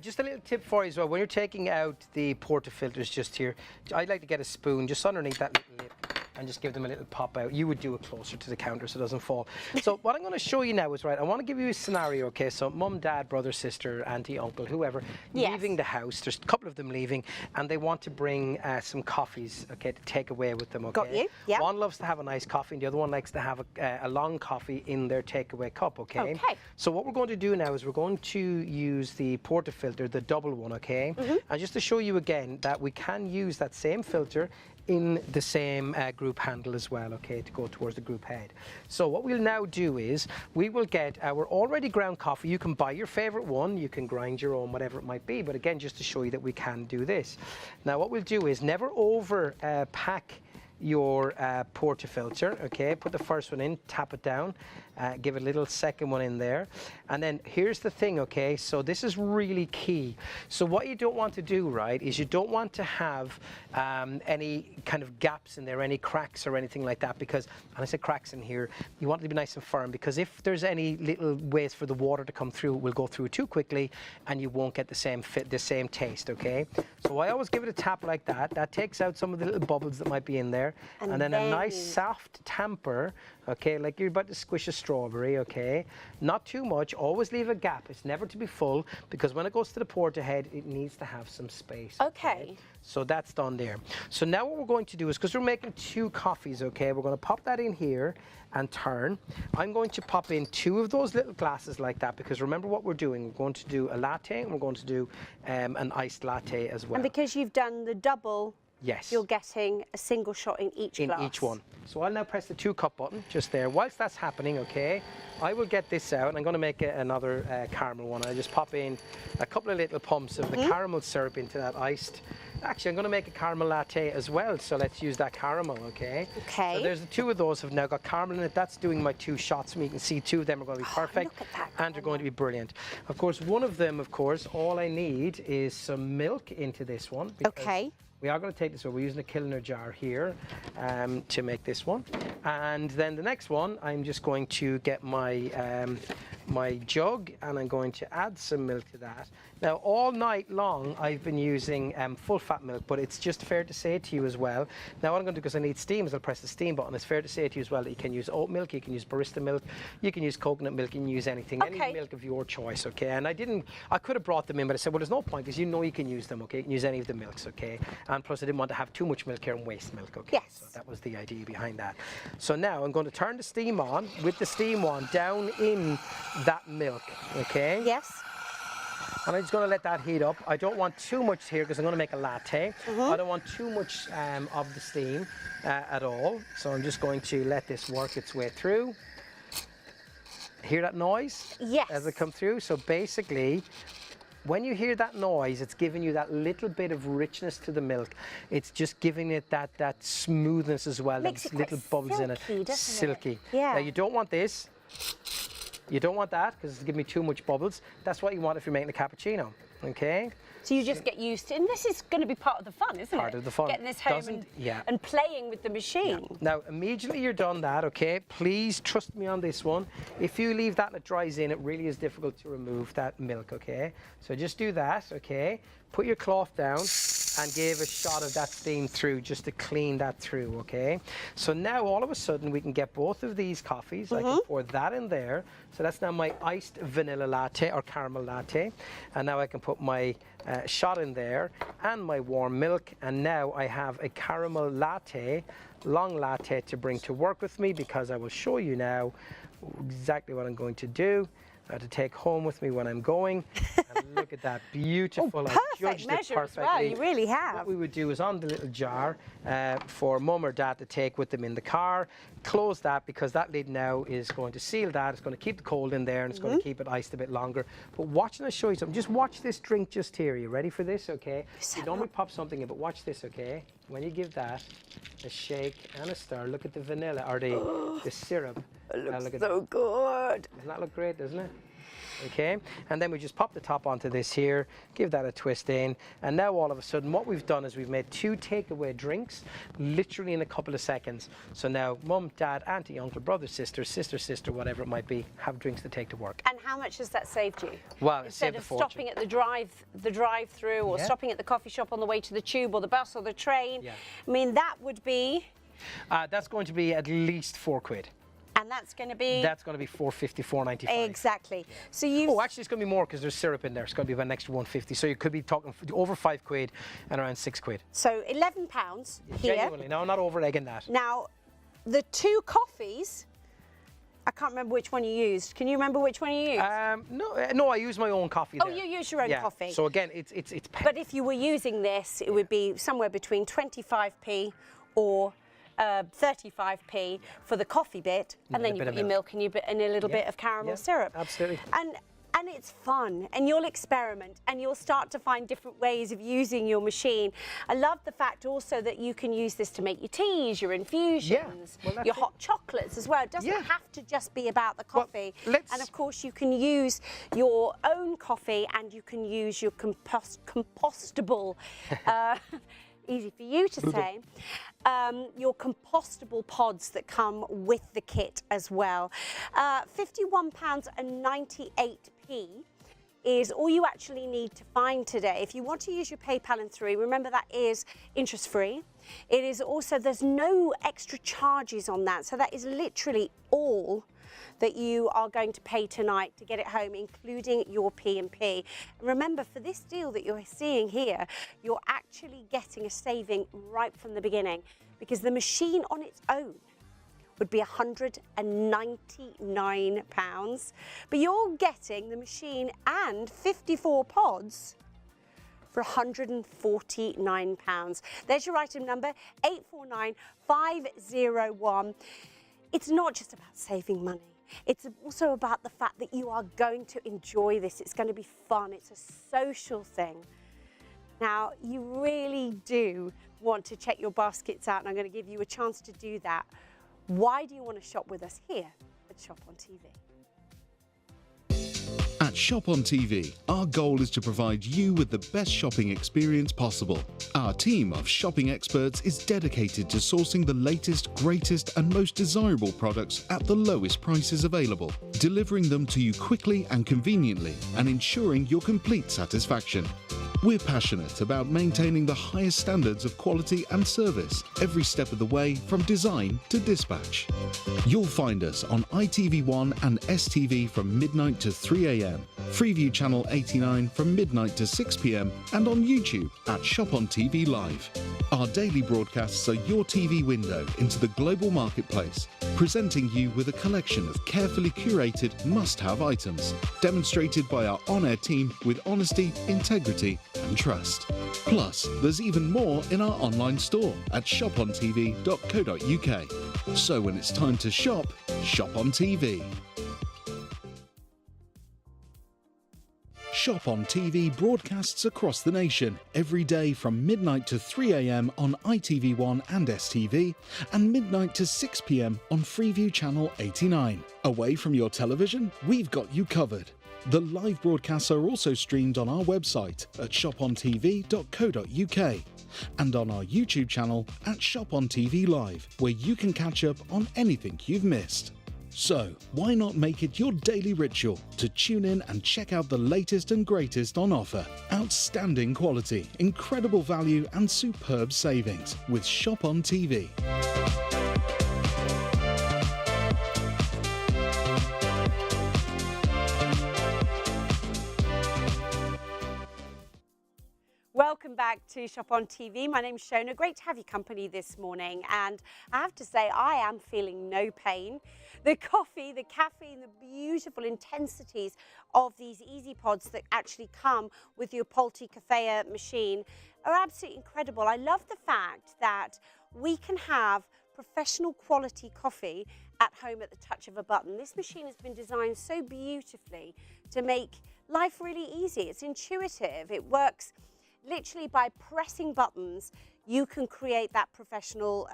Just a little tip for you as well. When you're taking out the portafilters just here, I'd like to get a spoon just underneath that little lip and just give them a little pop out. You would do it closer to the counter so it doesn't fall. So what I'm going to show you now is, right, I want to give you a scenario, okay? So mum, dad, brother, sister, auntie, uncle, whoever, leaving the house. There's a couple of them leaving, and they want to bring some coffees, okay, to take away with them, okay? Got you, yeah. One loves to have a nice coffee, and the other one likes to have a long coffee in their takeaway cup, okay? Okay. So what we're going to do now is we're going to use the portafilter, the double one, okay? And just to show you again that we can use that same filter in the same group handle as well, okay, to go towards the group head. So what we'll now do is we will get our already ground coffee. You can buy your favorite one, you can grind your own, whatever it might be, but again, just to show you that we can do this. Now what we'll do is never over pack your portafilter, okay? Put the first one in, tap it down, give a little second one in there. And then here's the thing, okay? So this is really key. So what you don't want to do, right, is you don't want to have any kind of gaps in there, any cracks or anything like that, because, and I said cracks in here, you want it to be nice and firm, because if there's any little ways for the water to come through, it will go through too quickly and you won't get the same fit, the same taste, okay? So I always give it a tap like that. That takes out some of the little bubbles that might be in there. And then a nice soft tamper, okay, like you're about to squish a strawberry, okay? Not too much, always leave a gap. It's never to be full, because when it goes to the porta head, it needs to have some space. Okay. So that's done there. So now what we're going to do is, because we're making 2 coffees, okay, we're going to pop that in here and turn. I'm going to pop in 2 of those little glasses like that, because remember what we're doing. We're going to do a latte, and we're going to do an iced latte as well. And because you've done the double, yes, you're getting a single shot in each glass. In each one. So I'll now press the 2 cup button just there. Whilst that's happening, okay, I will get this out, and I'm going to make another caramel one. I just pop in a couple of little pumps of the caramel syrup into that iced. Actually, I'm going to make a caramel latte as well, so let's use that caramel, okay? Okay. So there's the 2 of those have now got caramel in it. That's doing my 2 shots, and you can see 2 of them are going to be perfect, look at that and they're going to be brilliant. Of course, one of them, of course, all I need is some milk into this one. Okay. We are going to take this one. We're using a Kilner jar here to make this one. And then the next one, I'm just going to get my my jug, and I'm going to add some milk to that. Now, all night long, I've been using full fat milk, but it's just fair to say to you as well. Now, what I'm going to do, because I need steam, is I'll press the steam button. It's fair to say to you as well that you can use oat milk, you can use barista milk, you can use coconut milk, you can use anything, any milk of your choice, okay? And I could have brought them in, but I said, well, there's no point, because you know you can use them, okay? You can use any of the milks, okay? And plus, I didn't want to have too much milk here and waste milk, okay? Yes. So that was the idea behind that. So now I'm going to turn the steam on, with the steam on, down in that milk, okay? Yes. And I'm just going to let that heat up. I don't want too much here, because I'm going to make a latte. I don't want too much of the steam at all. So I'm just going to let this work its way through. Hear that noise? Yes. As it comes through. So basically, when you hear that noise, it's giving you that little bit of richness to the milk. It's just giving it that smoothness as well. Makes it little bubbles in it. Silky. Yeah. Now, you don't want this. You don't want that, because it's giving me too much bubbles. That's what you want if you're making a cappuccino, okay? So you just get used to, and this is going to be part of the fun, isn't it? Part of the fun. Getting this home and playing with the machine. Yeah. Now, immediately you're done that, okay, please trust me on this one. If you leave that and it dries in, it really is difficult to remove that milk, okay? So just do that, okay? Put your cloth down. and give a shot of that steam through just to clean that through, okay? So now all of a sudden we can get both of these coffees. I can pour that in there. So that's now my iced vanilla latte or caramel latte. And now I can put my shot in there and my warm milk. And now I have a caramel latte, long latte to bring to work with me, because I will show you now exactly what I'm going to do. To take home with me when I'm going. And look at that, beautiful. Perfect measure as well, you really have. What we would do is on the little jar for mum or dad to take with them in the car, close that, because that lid now is going to seal that. It's going to keep the cold in there, and it's going to keep it iced a bit longer. But watch, and I'll show you something. Just watch this drink just here. Are you ready for this? Okay. You normally pop something in, but watch this, okay? When you give that a shake and a stir, look at the vanilla, or the syrup. It looks look at so good. Doesn't that look great, doesn't it? Okay, and then we just pop the top onto this here, give that a twist in, and now all of a sudden what we've done is we've made 2 takeaway drinks literally in a couple of seconds. So now mum, dad, auntie, uncle, brother, sister, sister, whatever it might be, have drinks to take to work. And how much has that saved you? Well, instead of stopping at the drive-through, or stopping at the coffee shop on the way to the tube or the bus or the train. I mean, that would be... that's going to be at least £4. And that's going to be? That's going to be £4.50, £4.95. Exactly. So you. Oh, actually, it's going to be more because there's syrup in there. It's going to be about an extra £1.50. So you could be talking over £5 and around £6. So £11 here. Genuinely, no, not over egging that. Now, the 2 coffees. I can't remember which one you used. Can you remember which one you used? No, I use my own coffee. Oh, you use your own coffee. So again, it's. But if you were using this, it would be somewhere between 25p or 35p for the coffee bit, and then you've got your milk and a little bit of caramel syrup. Absolutely. And it's fun, and you'll experiment, and you'll start to find different ways of using your machine. I love the fact also that you can use this to make your teas, your infusions, your hot chocolates as well. It doesn't have to just be about the coffee. Well, and of course, you can use your own coffee, and you can use your compostable, easy for you to say, your compostable pods that come with the kit as well. £51.98 is all you actually need to find today. If you want to use your PayPal and through, remember that is interest free. It is also, there's no extra charges on that. So that is literally all that you are going to pay tonight to get it home, including your P&P. And remember, for this deal that you're seeing here, you're actually getting a saving right from the beginning, because the machine on its own would be £199, but you're getting the machine and 54 pods for £149. There's your item number, 849501. It's not just about saving money. It's also about the fact that you are going to enjoy this. It's going to be fun. It's a social thing. Now, you really do want to check your baskets out, and I'm going to give you a chance to do that. Why do you want to shop with us here at Shop on TV? At Shop on TV, our goal is to provide you with the best shopping experience possible. Our team of shopping experts is dedicated to sourcing the latest, greatest and most desirable products at the lowest prices available, delivering them to you quickly and conveniently, and ensuring your complete satisfaction. We're passionate about maintaining the highest standards of quality and service every step of the way, from design to dispatch. You'll find us on ITV1 and STV from midnight to 3 a.m, Freeview Channel 89 from midnight to 6 p.m, and on YouTube at ShopOnTV Live. Our daily broadcasts are your TV window into the global marketplace, presenting you with a collection of carefully curated must-have items, demonstrated by our on-air team with honesty, integrity and trust. Plus, there's even more in our online store at shopontv.co.uk. So when it's time to shop, shop on TV. Shop on TV broadcasts across the nation every day from midnight to 3 a.m. on ITV1 and STV, and midnight to 6 p.m. on Freeview Channel 89. Away from your television, we've got you covered. The live broadcasts are also streamed on our website at shopontv.co.uk and on our YouTube channel at ShopOnTV Live, where you can catch up on anything you've missed. So, why not make it your daily ritual to tune in and check out the latest and greatest on offer? Outstanding quality, incredible value and superb savings with Shop on TV. Welcome back to Shop on TV. My name's Shona. Great to have your company this morning. And I have to say, I am feeling no pain. The coffee, the caffeine, the beautiful intensities of these Easy Pods that actually come with your Polti Cafea machine are absolutely incredible. I love the fact that we can have professional quality coffee at home at the touch of a button. This machine has been designed so beautifully to make life really easy. It's intuitive. It works literally by pressing buttons. You can create that professional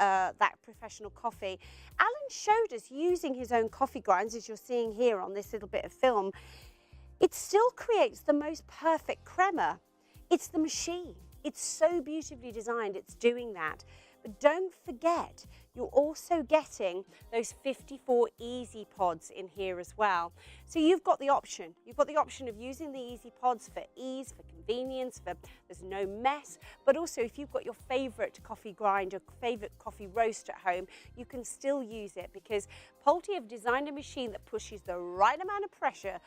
coffee. Alan showed us using his own coffee grinds, as you're seeing here on this little bit of film. It still creates the most perfect crema. It's the machine. It's so beautifully designed, it's doing that. But don't forget, you're also getting those 54 Easy Pods in here as well. So you've got the option. You've got the option of using the Easy Pods for ease, for convenience, for there's no mess. But also, if you've got your favourite coffee grind, your favourite coffee roast at home, you can still use it because Polti have designed a machine that pushes the right amount of pressure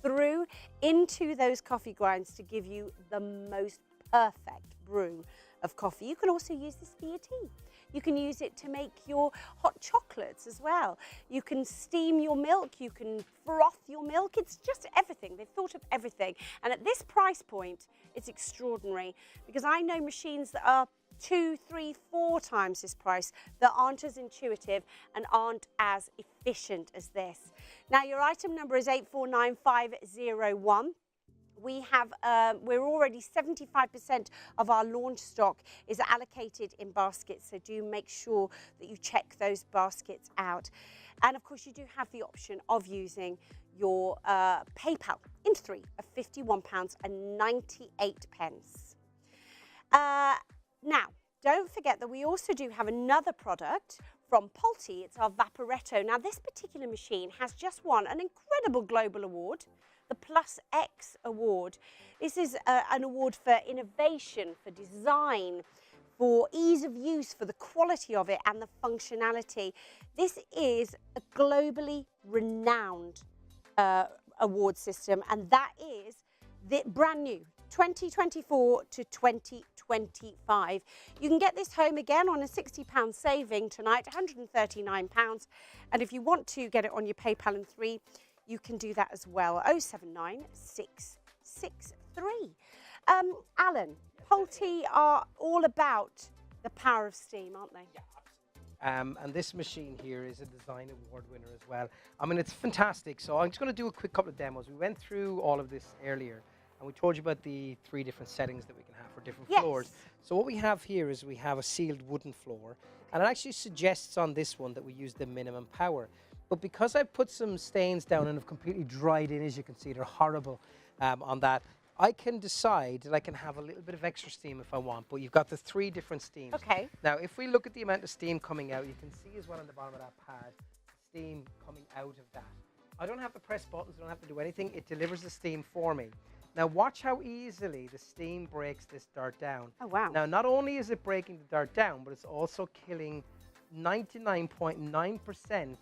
through into those coffee grinds to give you the most perfect brew of coffee. You can also use this for your tea. You can use it to make your hot chocolates as well. You can steam your milk, you can froth your milk. It's just everything. They've thought of everything. And at this price point, it's extraordinary because I know machines that are 2, 3, 4 times this price that aren't as intuitive and aren't as efficient as this. Now, your item number is 849501. We have, we're already 75% of our launch stock is allocated in baskets, so do make sure that you check those baskets out. And of course, you do have the option of using your PayPal in 3 of £51.98. Now, don't forget that we also do have another product from Polti. It's our Vaporetto. Now, this particular machine has just won an incredible global award, the Plus X Award. This is an award for innovation, for design, for ease of use, for the quality of it and the functionality. This is a globally renowned award system, and that is the brand new 2024 to 2025. You can get this home again on a £60 saving tonight, £139. And if you want to get it on your PayPal in 3, you can do that as well. 079663. Alan, Polti are all about the power of steam, aren't they? Yeah, absolutely. And this machine here is a design award winner as well. I mean, it's fantastic. So I'm just going to do a quick couple of demos. We went through all of this earlier, and we told you about the 3 different settings that we can have for different floors. So what we have here is we have a sealed wooden floor, and it actually suggests on this one that we use the minimum power. But because I've put some stains down and have completely dried in, as you can see, they're horrible on that, I can decide that I can have a little bit of extra steam if I want, but you've got the 3 different steams. Okay. Now, if we look at the amount of steam coming out, you can see as well on the bottom of that pad, steam coming out of that. I don't have to press buttons, I don't have to do anything. It delivers the steam for me. Now, watch how easily the steam breaks this dirt down. Oh, wow. Now, not only is it breaking the dirt down, but it's also killing 99.9%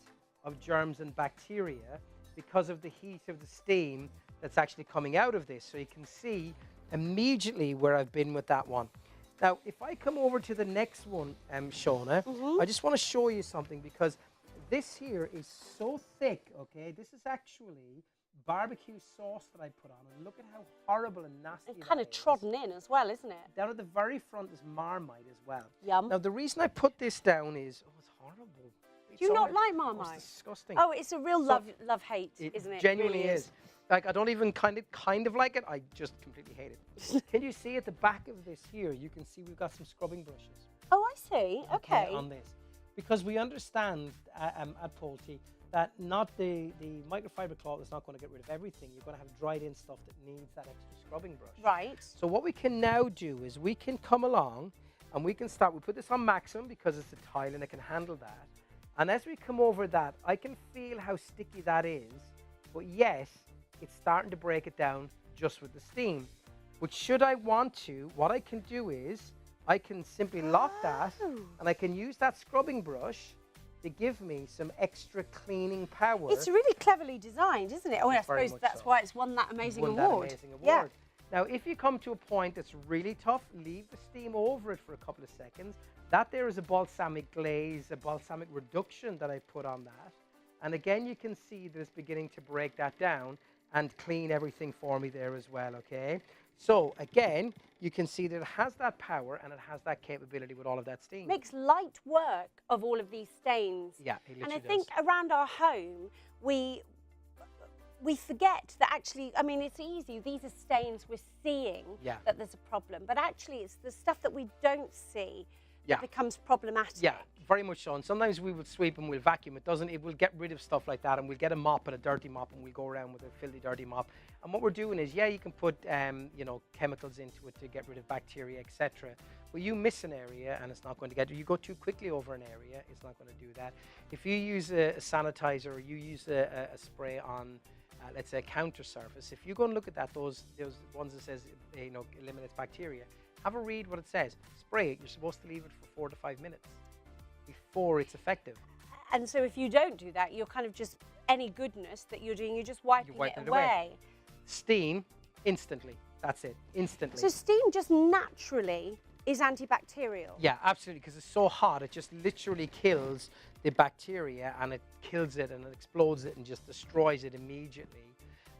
of germs and bacteria because of the heat of the steam that's actually coming out of this. So you can see immediately where I've been with that one. Now, if I come over to the next one, Shona, I just want to show you something because this here is so thick, okay? This is actually barbecue sauce that I put on, and look at how horrible and nasty And kind of trodden in as well, isn't it? Down at the very front is Marmite as well. Yum. Now, the reason I put this down is, oh, it's horrible. Do you not like Marmite? Oh, it's disgusting. Oh, it's a real love-hate, isn't it? Genuinely really is. Like, I don't even kind of like it. I just completely hate it. Can you see at the back of this here, you can see we've got some scrubbing brushes. Oh, I see. Okay. On this. Because we understand at Polti that not the microfiber cloth is not going to get rid of everything. You're going to have dried in stuff that needs that extra scrubbing brush. Right. So what we can now do is we can come along and we can start. We put this on maximum because it's a tile and it can handle that. And as we come over that, I can feel how sticky that is. But yes, it's starting to break it down just with the steam. But should I want to, what I can do is, I can simply lock that, and I can use that scrubbing brush to give me some extra cleaning power. It's really cleverly designed, isn't it? Oh, I Very suppose much that's so. why it's won that amazing Won award. That amazing award. Yeah. Now, if you come to a point that's really tough, leave the steam over it for a couple of seconds. That there is a balsamic glaze, a balsamic reduction that I put on that. And again, you can see that it's beginning to break that down and clean everything for me there as well, okay? So again, you can see that it has that power and it has that capability with all of that steam. Makes light work of all of these stains. Yeah, it literally And I does. think around our home, we forget that actually, I mean, it's easy. These are stains we're seeing that there's a problem. But actually, it's the stuff that we don't see that becomes problematic. Yeah, very much so. And sometimes we will sweep and we'll vacuum. It will get rid of stuff like that, and we'll get a mop and a dirty mop, and we'll go around with a filthy, dirty mop. And what we're doing is, you can put, you know, chemicals into it to get rid of bacteria, etc. But you miss an area, and it's not going to get. You go too quickly over an area, it's not going to do that. If you use a sanitizer, or you use a spray on, let's say, a counter surface, if you go and look at that, those ones that says, you know, eliminates bacteria, have a read what it says. Spray it. You're supposed to leave it for 4 to 5 minutes before it's effective. And so if you don't do that, you're kind of just, any goodness that you're doing, you're just wiping it away. Steam, instantly. That's it, instantly. So steam just naturally is antibacterial? Yeah, absolutely, because it's so hot, it just literally kills the bacteria, and it kills it and it explodes it and just destroys it immediately.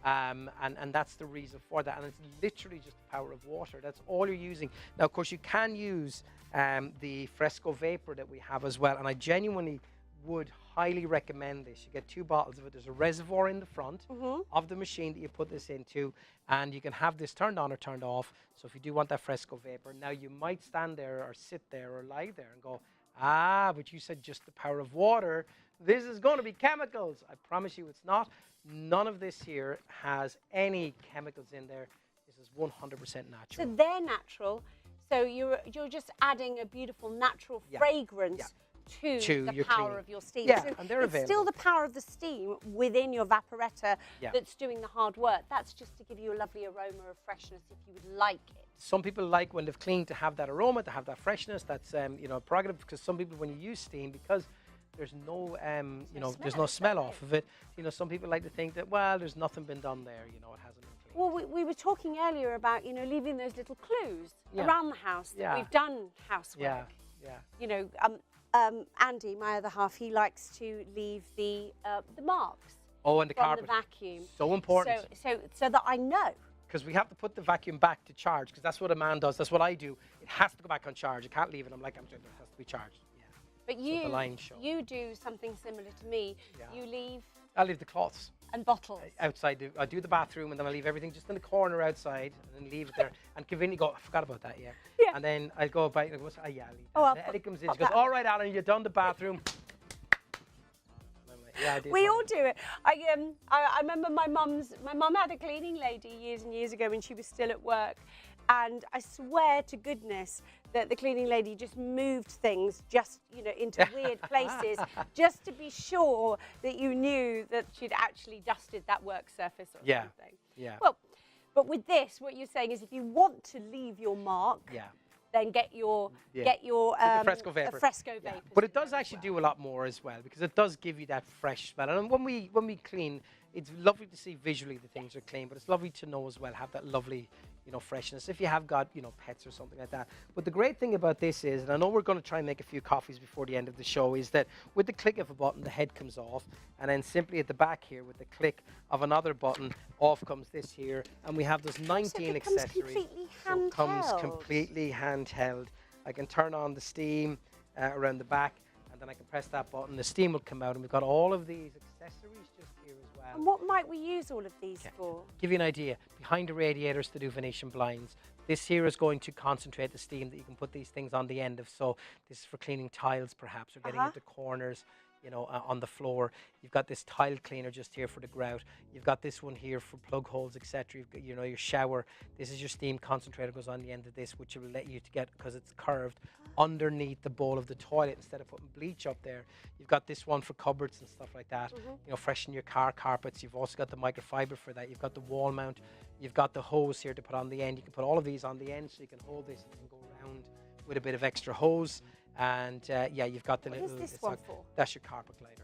And that's the reason for that. And it's literally just the power of water. That's all you're using. Now, of course, you can use the Fresco Vapor that we have as well. And I genuinely would highly recommend this. You get 2 bottles of it. There's a reservoir in the front of the machine that you put this into. And you can have this turned on or turned off. So if you do want that Fresco Vapor, now you might stand there or sit there or lie there and go, but you said just the power of water. This is going to be chemicals. I promise you it's not. None of this here has any chemicals in there. This is 100% natural. So they're natural. So you're just adding a beautiful natural fragrance to the power of your steam. Yeah, so and they're it's available. Still the power of the steam within your vaporetta that's doing the hard work. That's just to give you a lovely aroma of freshness if you would like it. Some people like when they've cleaned to have that aroma, to have that freshness. That's you know, prerogative, because some people, when you use steam, because there's no you know, there's no smell off of it. You know, some people like to think that, well, there's nothing been done there. You know, it hasn't been cleaned. Well, we were talking earlier about, you know, leaving those little clues around the house that we've done housework. Yeah. You know, Andy, my other half, he likes to leave the marks. Oh, and the from carpet. the vacuum. So important. So that I know. Because we have to put the vacuum back to charge, because that's what a man does. That's what I do. It has to go back on charge. I can't leave it. I'm like, it has to be charged. Yeah. But so you do something similar to me. Yeah. You leave I leave the cloths and bottles outside. I do the bathroom, and then I leave everything just in the corner outside, and then leave it there. And conveniently go, I forgot about that. Yeah. And then I go back and I go, I'll leave that. Eddie comes in. She goes, all right, Alan, you're done the bathroom. We all do it. I remember my mum had a cleaning lady years and years ago when she was still at work, and I swear to goodness that the cleaning lady just moved things just, you know, into weird places just to be sure that you knew that she'd actually dusted that work surface or something. Yeah. Well, but with this, what you're saying is if you want to leave your mark, then get your Fresco Vapor. Fresco Vapor. But it does actually do a lot more as well, because it does give you that fresh smell. And when we clean, it's lovely to see visually the things are clean, but it's lovely to know as well, have that lovely, you know, freshness if you have got, you know, pets or something like that. But the great thing about this is, and I know we're going to try and make a few coffees before the end of the show, is that with the click of a button, the head comes off, and then simply at the back here with the click of another button, off comes this here, and we have those 19 accessories. So it comes completely handheld. I can turn on the steam around the back, and then I can press that button, the steam will come out, and we've got all of these accessories just here as well. And what might we use all of these for? Give you an idea, behind the radiators to do Venetian blinds. This here is going to concentrate the steam that you can put these things on the end of. So this is for cleaning tiles perhaps, or getting into corners. you know, on the floor. You've got this tile cleaner just here for the grout. You've got this one here for plug holes, etc. You've got, you know, your shower. This is your steam concentrator, goes on the end of this, which will let you to get, because it's curved, underneath the bowl of the toilet instead of putting bleach up there. You've got this one for cupboards and stuff like that. You know, freshen your car carpets. You've also got the microfiber for that. You've got the wall mount. You've got the hose here to put on the end. You can put all of these on the end, so you can hold this and go around with a bit of extra hose. And yeah, you've got the What little. is this one for? That's your carpet glider.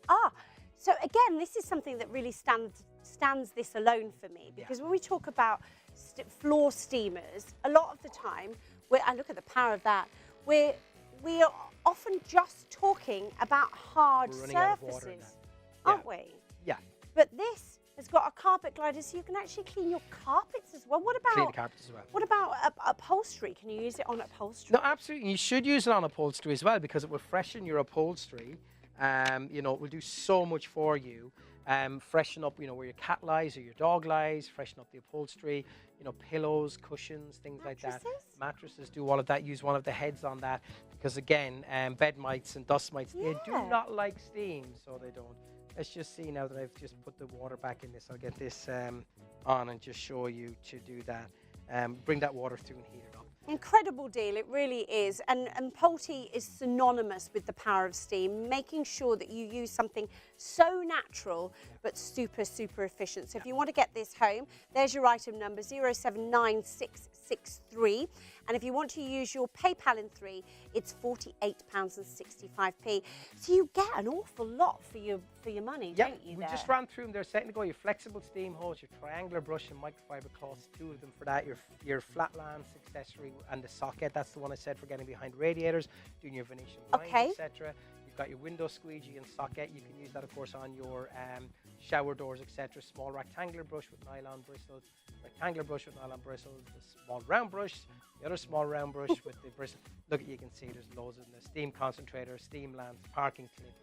Ah, so again, this is something that really stands this alone for me, because when we talk about floor steamers, a lot of the time, I look at the power of that, we are often just talking about hard surfaces, aren't we? Yeah. But this has got a carpet glider, so you can actually clean your carpets as well. What about Clean the carpets as well. What about upholstery? Can you use it on upholstery? No, absolutely. You should use it on upholstery as well, because it will freshen your upholstery. You know, it will do so much for you. Freshen up, you know, where your cat lies or your dog lies. Freshen up the upholstery. You know, pillows, cushions, things like that. Mattresses do all of that. Use one of the heads on that, because again, bed mites and dust mites, they do not like steam, so they don't. Let's just see now that I've just put the water back in this. I'll get this on and just show you to do that. Bring that water through and heat it up. Incredible deal, it really is. And Pulte is synonymous with the power of steam, making sure that you use something so natural but super, super efficient. So if you want to get this home, there's your item number 079663. And if you want to use your PayPal in 3, it's £48.65. So you get an awful lot for your money, don't you? We just ran through them there a second ago. Your flexible steam hose, your triangular brush and microfiber cloths, 2 of them for that. Your flat lance accessory and the socket, that's the one I said for getting behind radiators, doing your Venetian blinds, etc. You've got your window squeegee and socket. You can use that, of course, on your shower doors, etc. Small rectangular brush with nylon bristles, rectangular brush with nylon bristles, the small round brush, the other small round brush with the bristle. Look, you can see there's loads of them. The steam concentrator, steam lamp, parking clip,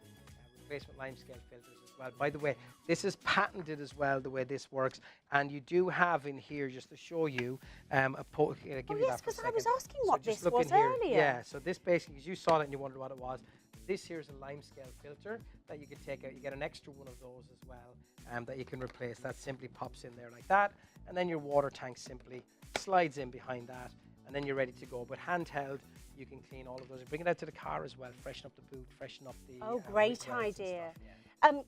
replacement limescale filters as well. By the way, this is patented as well, the way this works. And you do have in here, just to show you, give you that for a yes, because I was asking what this look was in here. earlier. Yeah, so this basically, because you saw it and you wondered what it was, this here is a limescale filter that you can take out. You get an extra one of those as well that you can replace. That simply pops in there like that. And then your water tank simply slides in behind that. And then you're ready to go. But handheld, you can clean all of those. Bring it out to the car as well. Freshen up the boot, freshen up the... Oh, great idea.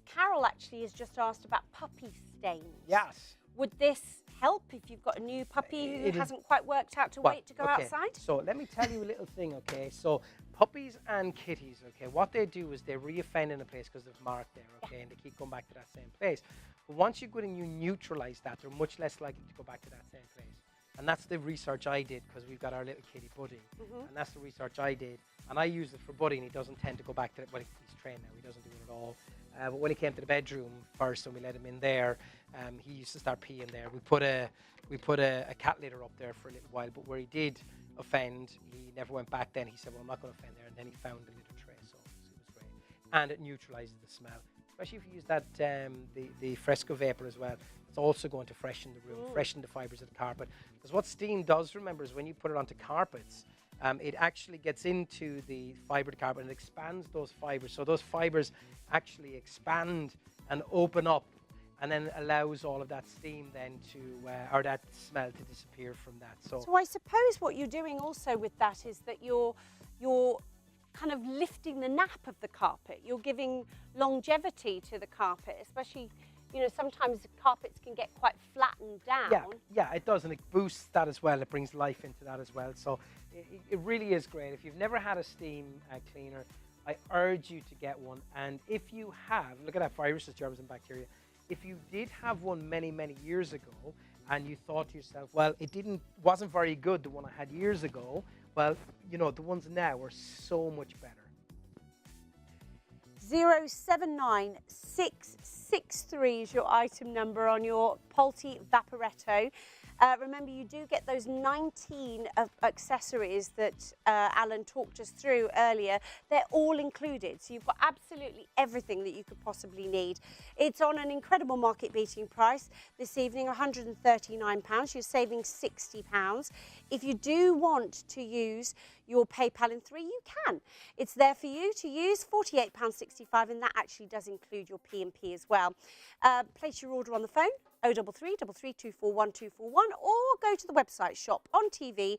Carol actually has just asked about puppy stains. Yes. Would this help if you've got a new puppy who hasn't quite worked out to wait to go outside? So let me tell you a little thing, okay? So puppies and kitties, okay, what they do is they re-offend in a place because they've marked there, okay, and they keep going back to that same place. But once you go and you neutralize that, they're much less likely to go back to that same place. And that's the research I did, because we've got our little kitty Buddy, and that's the research I did. And I used it for Buddy, and he doesn't tend to go back to it. Well, he's trained now, he doesn't do it at all. But when he came to the bedroom first and we let him in there, he used to start peeing there. We put a cat litter up there for a little while, but where he did offend, he never went back then. He said, well, I'm not going to offend there. And then he found the litter tray, so it was great. And it neutralizes the smell. Especially if you use that, the Fresco Vapor as well. It's also going to freshen the room, freshen the fibers of the carpet. Because what steam does, remember, is when you put it onto carpets, it actually gets into the fiber of the carpet and expands those fibers. So those fibers actually expand and open up, and then allows all of that steam then to, or that smell to disappear from that. So I suppose what you're doing also with that is that you're kind of lifting the nap of the carpet. You're giving longevity to the carpet, especially, you know, sometimes carpets can get quite flattened down. Yeah, it does, and it boosts that as well. It brings life into that as well. So it really is great. If you've never had a steam cleaner, I urge you to get one. And if you have, look at that, viruses, germs and bacteria. If you did have one many, many years ago, and you thought to yourself, well, wasn't very good, the one I had years ago, well, you know, the ones now are so much better. 079663 is your item number on your Pulte Vaporetto. Remember, you do get those 19 accessories that Alan talked us through earlier. They're all included, so you've got absolutely everything that you could possibly need. It's on an incredible market-beating price this evening, £139. You're saving £60. If you do want to use your PayPal in 3, you can. It's there for you to use, £48.65, and that actually does include your P&P as well. Place your order on the phone, 033 33241 241, or go to the website shopontv.co.uk.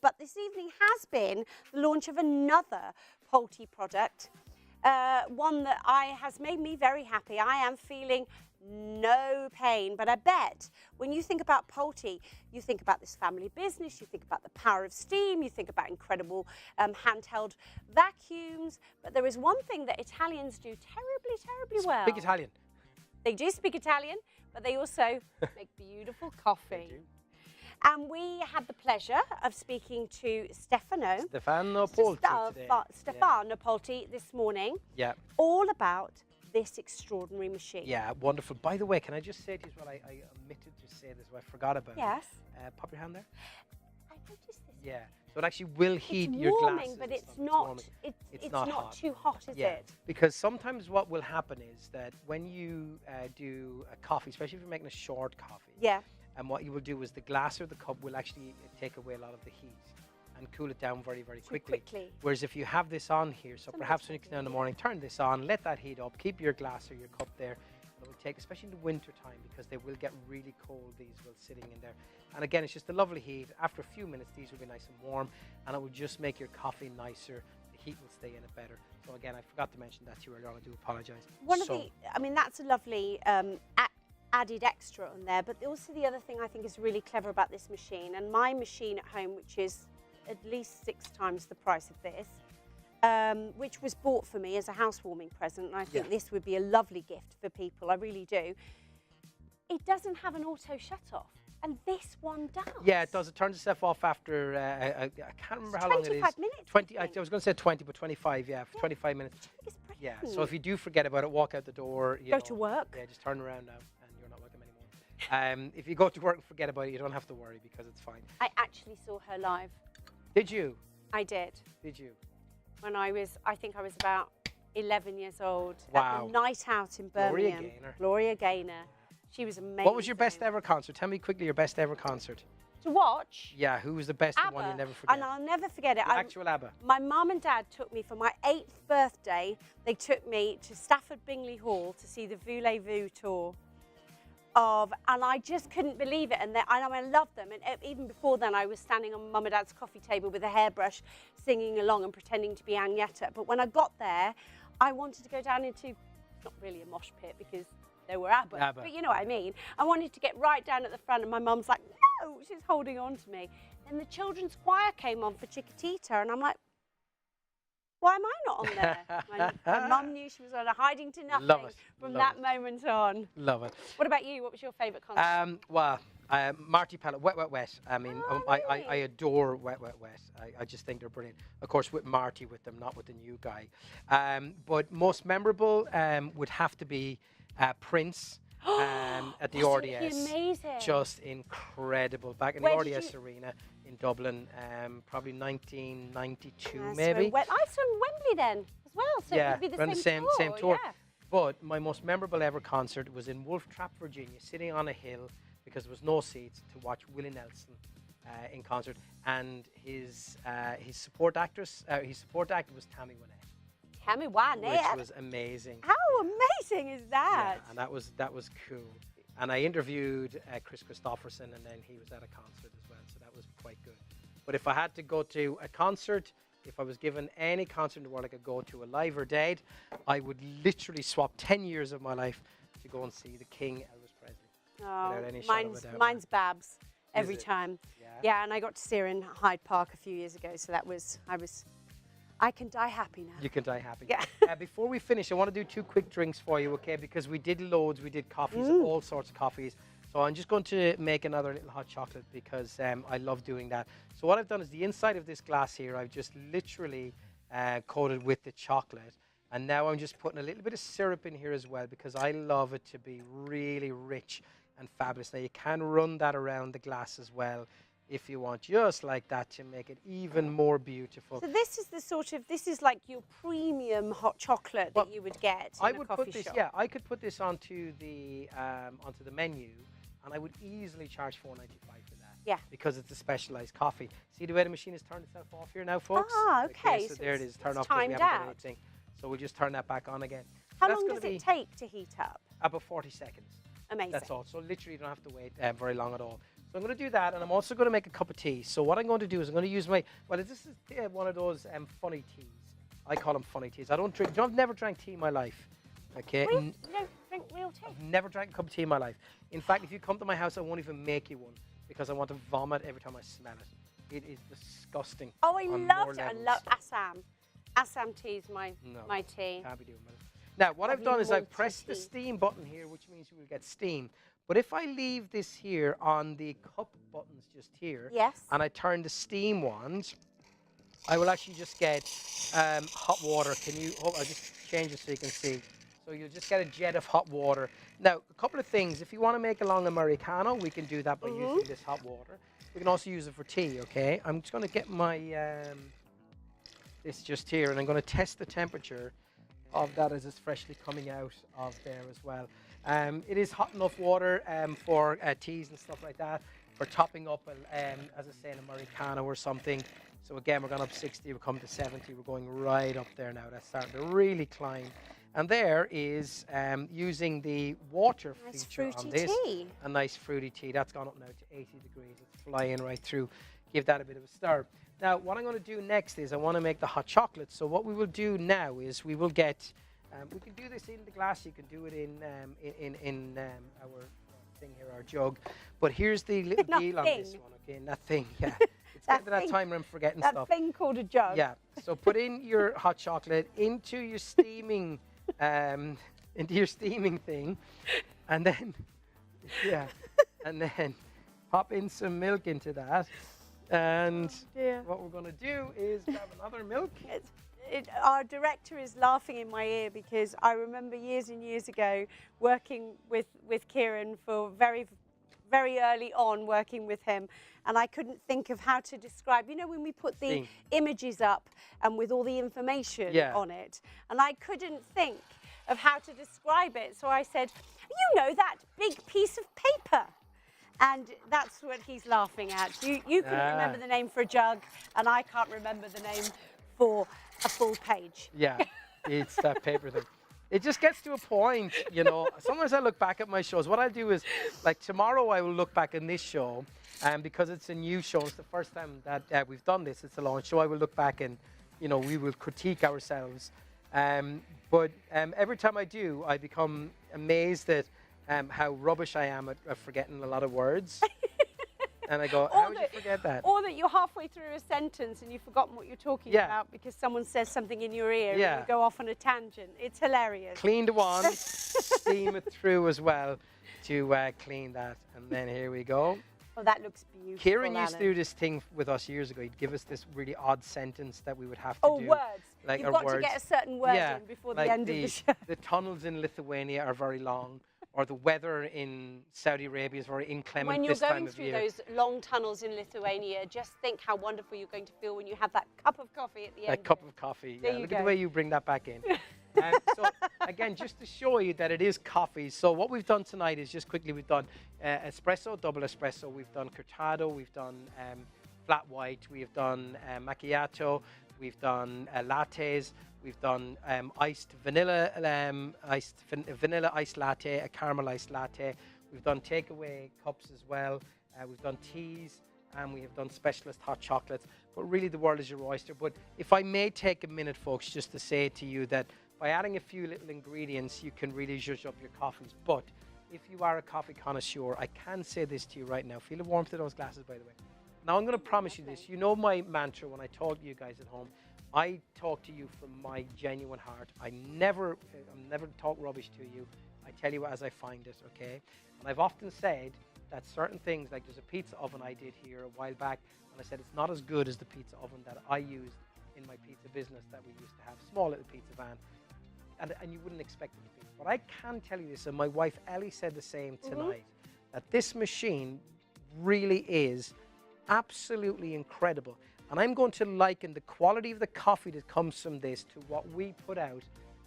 But this evening has been the launch of another Polti product, one that has made me very happy. I am feeling no pain, but I bet when you think about Polti, you think about this family business, you think about the power of steam, you think about incredible handheld vacuums, but there is one thing that Italians do terribly well. Big Italian. They do speak Italian, but they also make beautiful coffee. And we had the pleasure of speaking to Stefano Polti today. Stefano Polti this morning. Yeah. All about this extraordinary machine. Yeah, wonderful. By the way, can I just say to you as well, I omitted to say this, I forgot about Yes. it. Pop your hand there. I noticed this. Yeah. So it actually will heat It's your warming, glasses. but it's warming. not hot. too hot, is Yeah, it? because sometimes what will happen is that when you do a coffee, especially if you're making a short coffee, Yeah. and what you will do is the glass or the cup will actually take away a lot of the heat and cool it down very quickly. Whereas if you have this on here, so perhaps when you come down in the morning, turn this on, let that heat up, keep your glass or your cup there. It will take, especially in the winter time, because they will get really cold, these while sitting in there. And again, it's just a lovely heat. After a few minutes, these will be nice and warm, and it will just make your coffee nicer. The heat will stay in it better. So again, I forgot to mention that to you earlier on. I do apologise. I mean, that's a lovely added extra on there, but also the other thing I think is really clever about this machine, and my machine at home, which is at least 6 times the price of this, which was bought for me as a housewarming present, and I think this would be a lovely gift for people, I really do. It doesn't have an auto shut-off, and this one does. Yeah, it does. It turns itself off after, I can't remember how long it is. 25 minutes. 20, I was going to say 20, but 25, yeah, for 25 minutes. I think it's Yeah, brilliant. so if you do forget about it, walk out the door. Go to work. Yeah, just turn around now, and you're not welcome anymore. If you go to work and forget about it, you don't have to worry, because it's fine. I actually saw her live. Did you? I did. Did you? When I think I was about 11 years old. Wow. At the night out in Birmingham. Gloria Gaynor. Gloria Gaynor. She was amazing. What was your best ever concert? Tell me quickly your best ever concert. To watch? Yeah, who was the best ABBA. one you never forget? And I'll never forget it. The actual ABBA. My mum and dad took me for my 8th birthday. They took me to Stafford Bingley Hall to see the Voulez-Vous tour. And I just couldn't believe it. And I loved them. And even before then, I was standing on mum and dad's coffee table with a hairbrush, singing along and pretending to be Agneta. But when I got there, I wanted to go down into, not really a mosh pit because they were ABBA, but you know what I mean. I wanted to get right down at the front, and my mum's like, no, she's holding on to me. Then the children's choir came on for Chiquitita, and I'm like, why am I not on there? My mum knew she was on, hiding to nothing from that moment on. Love it. What about you? What was your favourite concert? Well, Marty Pellet, Wet, Wet, Wet. I mean, really? I adore Wet, Wet, Wet. I just think they're brilliant. Of course, with Marty with them, not with the new guy. But most memorable would have to be Prince at the Wasn't RDS. he amazing? Just incredible. Back in Where the did RDS Arena in Dublin, probably 1992, I maybe. saw Wembley then as well, so it would be the around same tour. tour. Yeah. But my most memorable ever concert was in Wolf Trap, Virginia, sitting on a hill because there was no seats, to watch Willie Nelson in concert, and his support actress, his support actor was Tammy Wynette. Tammy Wynette. Which was amazing. How amazing is that? Yeah, and that was cool. And I interviewed Chris Christopherson, and then he was at a concert as well, so that was quite good. But if I had to go to a concert, if I was given any concert in the world I could go to, alive or dead, I would literally swap 10 years of my life to go and see the King, Elvis Presley. Oh, mine's Babs every time. Yeah, and I got to see her in Hyde Park a few years ago, so I can die happy now. You can die happy. Yeah. Before we finish, I want to do 2 quick drinks for you, okay? Because we did loads, we did coffees, all sorts of coffees. So I'm just going to make another little hot chocolate because I love doing that. So what I've done is the inside of this glass here, I've just literally coated with the chocolate. And now I'm just putting a little bit of syrup in here as well because I love it to be really rich and fabulous. Now you can run that around the glass as well if you want, just like that, to make it even more beautiful. So this is like your premium hot chocolate that you would get in a coffee shop. Yeah, I could put this onto the menu, and I would easily charge $4.95 for that. Yeah. Because it's a specialized coffee. See the way the machine has turned itself off here now, folks? Ah, okay. So there it is. Turn it's off because we timed haven't done out. anything. So we'll just turn that back on again. How So that's long gonna does be it take to heat up? About 40 seconds. Amazing. That's all. So literally you don't have to wait very long at all. So I'm going to do that, and I'm also going to make a cup of tea. So what I'm going to do is I'm going to use my, well, this is one of those funny teas. I call them funny teas. I don't drink, I've never drank tea in my life. Okay? Really? You don't drink real tea? I've never drank a cup of tea in my life. In fact, if you come to my house, I won't even make you one because I want to vomit every time I smell it. It is disgusting. Oh, I on loved more it. I levels. love Assam. Assam tea is my tea. Can't be doing with it. Now, what I've done is I've pressed the tea. steam button here, which means you will get steam. But if I leave this here on the cup buttons just here, Yes. and I turn the steam wand, I will actually just get hot water. Can you, I'll just change it so you can see. So you'll just get a jet of hot water. Now, a couple of things. If you want to make a long Americano, we can do that by using this hot water. We can also use it for tea, okay? I'm just going to get my, this just here, and I'm going to test the temperature of that as it's freshly coming out of there as well. It is hot enough water for teas and stuff like that, for topping up, as I say, an Americano or something. So again, we're going up 60, we're coming to 70, we're going right up there now. That's starting to really climb. And there is using the water feature on this. Tea. A nice fruity tea. That's gone up now to 80 degrees. It's flying right through. Give that a bit of a stir. Now, what I'm going to do next is I want to make the hot chocolate. So what we will do now is we will get, we can do this in the glass. You can do it in our thing here, our jug. But here's the little deal on this one. Okay, nothing. Yeah, it's getting to that time where I'm forgetting stuff. That thing called a jug. Yeah. So put in your hot chocolate into your steaming, thing, and then, and then pop in some milk into that. And what we're going to do is grab another milk. Our director is laughing in my ear because I remember years and years ago working with Kieran for very early on, working with him, and I couldn't think of how to describe, you know, when we put the images up and with all the information on it, and I couldn't think of how to describe it. So I said, you know, that big piece of paper. And that's what he's laughing at. You can remember the name for a jug, and I can't remember the name for a full page. Yeah, it's that paper thing. It just gets to a point, you know. Sometimes I look back at my shows. What I'll do is, like tomorrow I will look back in this show, and because it's a new show, it's the first time that we've done this, it's a launch show, I will look back and, you know, we will critique ourselves. But every time I do, I become amazed at how rubbish I am at forgetting a lot of words. And I go, how would you forget that? Or that you're halfway through a sentence and you've forgotten what you're talking about because someone says something in your ear and you go off on a tangent. It's hilarious. Clean the wand, steam it through as well to clean that. And then here we go. Oh, that looks beautiful. Kieran used to do this thing with us years ago. He'd give us this really odd sentence that we would have to do. Words. Like You've got to get a certain word in before the end of the show. The tunnels in Lithuania are very long. Or the weather in Saudi Arabia is very inclement this time of year. When you're going through those long tunnels in Lithuania, just think how wonderful you're going to feel when you have that cup of coffee at the end. A cup of coffee. Yeah, look at the way you bring that back in. So again, just to show you that it is coffee. So what we've done tonight is just quickly we've done espresso, double espresso. We've done cortado. We've done flat white. We've done macchiato. We've done lattes. We've done iced vanilla iced latte, a caramel iced latte. We've done takeaway cups as well. We've done teas, and we have done specialist hot chocolates. But really, the world is your oyster. But if I may take a minute, folks, just to say to you that by adding a few little ingredients, you can really zhuzh up your coffees. But if you are a coffee connoisseur, I can say this to you right now. Feel the warmth of those glasses, by the way. Now, I'm going to promise you this. You know my mantra when I talk to you guys at home. I talk to you from my genuine heart. I'm never talk rubbish to you. I tell you as I find it, okay? And I've often said that certain things, like there's a pizza oven I did here a while back, and I said it's not as good as the pizza oven that I used in my pizza business that we used to have, small little pizza van, and you wouldn't expect it to be. But I can tell you this, and my wife Ellie said the same tonight, that this machine really is absolutely incredible. And I'm going to liken the quality of the coffee that comes from this to what we put out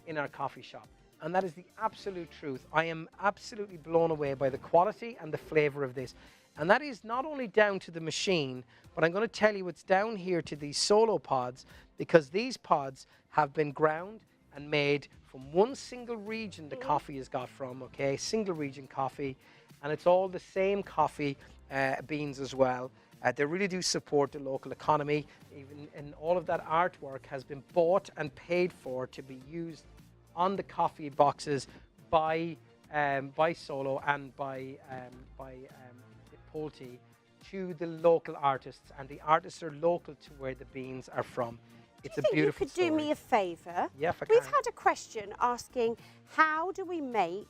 in our coffee shop. And that is the absolute truth. I am absolutely blown away by the quality and the flavor of this. And that is not only down to the machine, but I'm going to tell you it's down here to these solo pods, because these pods have been ground and made from one single region the coffee is got from, okay? Single region coffee. And it's all the same coffee beans as well. They really do support the local economy. Even and all of that artwork has been bought and paid for to be used on the coffee boxes by Solo and by Pulte to the local artists, and the artists are local to where the beans are from. It's a beautiful story. You could do me a favour? Yeah, if I We've can. had a question asking, how do we make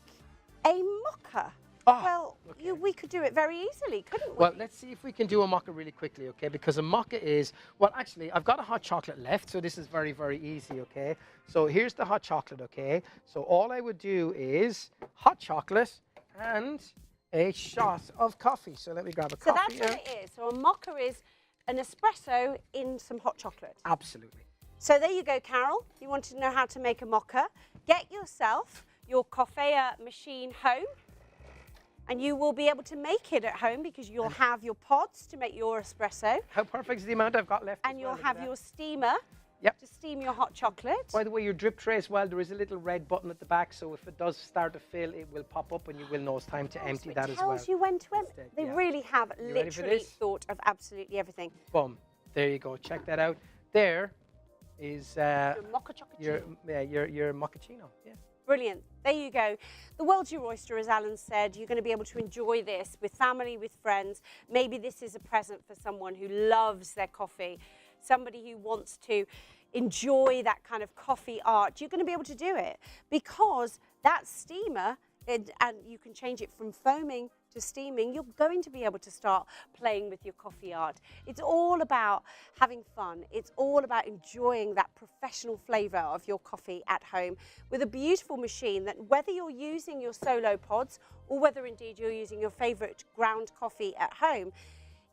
a mocha? Oh, well, okay. we could do it very easily, couldn't we? Well, let's see if we can do a mocha really quickly, okay? Because a mocha is, well, actually, I've got a hot chocolate left, so this is very, very easy, okay? So here's the hot chocolate, okay? So all I would do is hot chocolate and a shot of coffee. So let me grab a coffee. So that's what it is. So a mocha is an espresso in some hot chocolate. Absolutely. So there you go, Carol. You wanted to know how to make a mocha. Get yourself your Coffea machine home, and you will be able to make it at home because you'll have your pods to make your espresso. How perfect is the amount I've got left? And you'll have your steamer to steam your hot chocolate. By the way, your drip tray as well, there is a little red button at the back, so if it does start to fill, it will pop up and you will know it's time to empty that as well. It tells you when to empty. They really have literally thought of absolutely everything. Boom. There you go. Check that out. There is your mocha chocolate. Your mochaccino. Yeah. Brilliant. There you go. The world's your oyster, as Alan said. You're going to be able to enjoy this with family, with friends. Maybe this is a present for someone who loves their coffee, somebody who wants to enjoy that kind of coffee art. You're going to be able to do it because that steamer, and you can change it from foaming to steaming, you're going to be able to start playing with your coffee art. It's all about having fun. It's all about enjoying that professional flavour of your coffee at home with a beautiful machine that, whether you're using your Solo pods or whether indeed you're using your favourite ground coffee at home,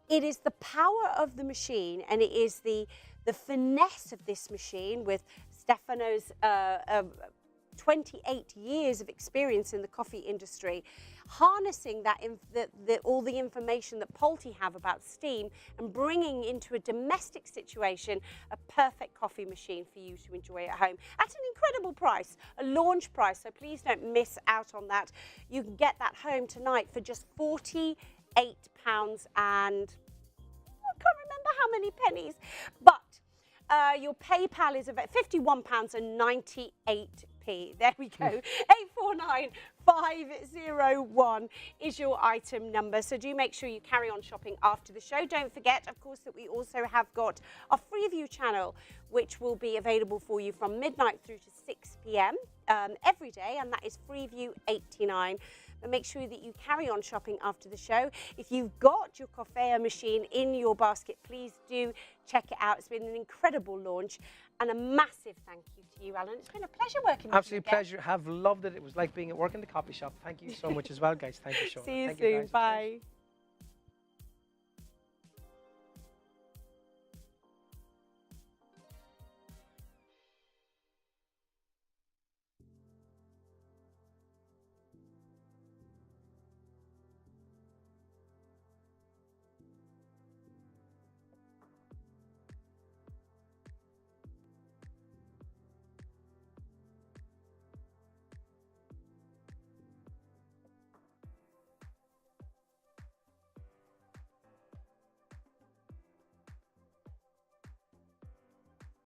it is the power of the machine, and it is the finesse of this machine with Stefano's 28 years of experience in the coffee industry, harnessing all the information that Pulte have about steam and bringing into a domestic situation a perfect coffee machine for you to enjoy at home at an incredible price, a launch price, so please don't miss out on that. You can get that home tonight for just £48 and I can't remember how many pennies, but your PayPal is about £51.98. There we go. 849501 is your item number. So do make sure you carry on shopping after the show. Don't forget, of course, that we also have got our Freeview channel, which will be available for you from midnight through to 6 p.m. Every day, and that is Freeview 89. But make sure that you carry on shopping after the show. If you've got your Coffea machine in your basket, please do check it out. It's been an incredible launch, and a massive thank you to you, Alan. It's been a pleasure working with you. Absolute pleasure. Have loved it. It was like being at work in the coffee shop. Thank you so much as well, guys. Thank you, Sean. See you Thank soon. You guys. Bye.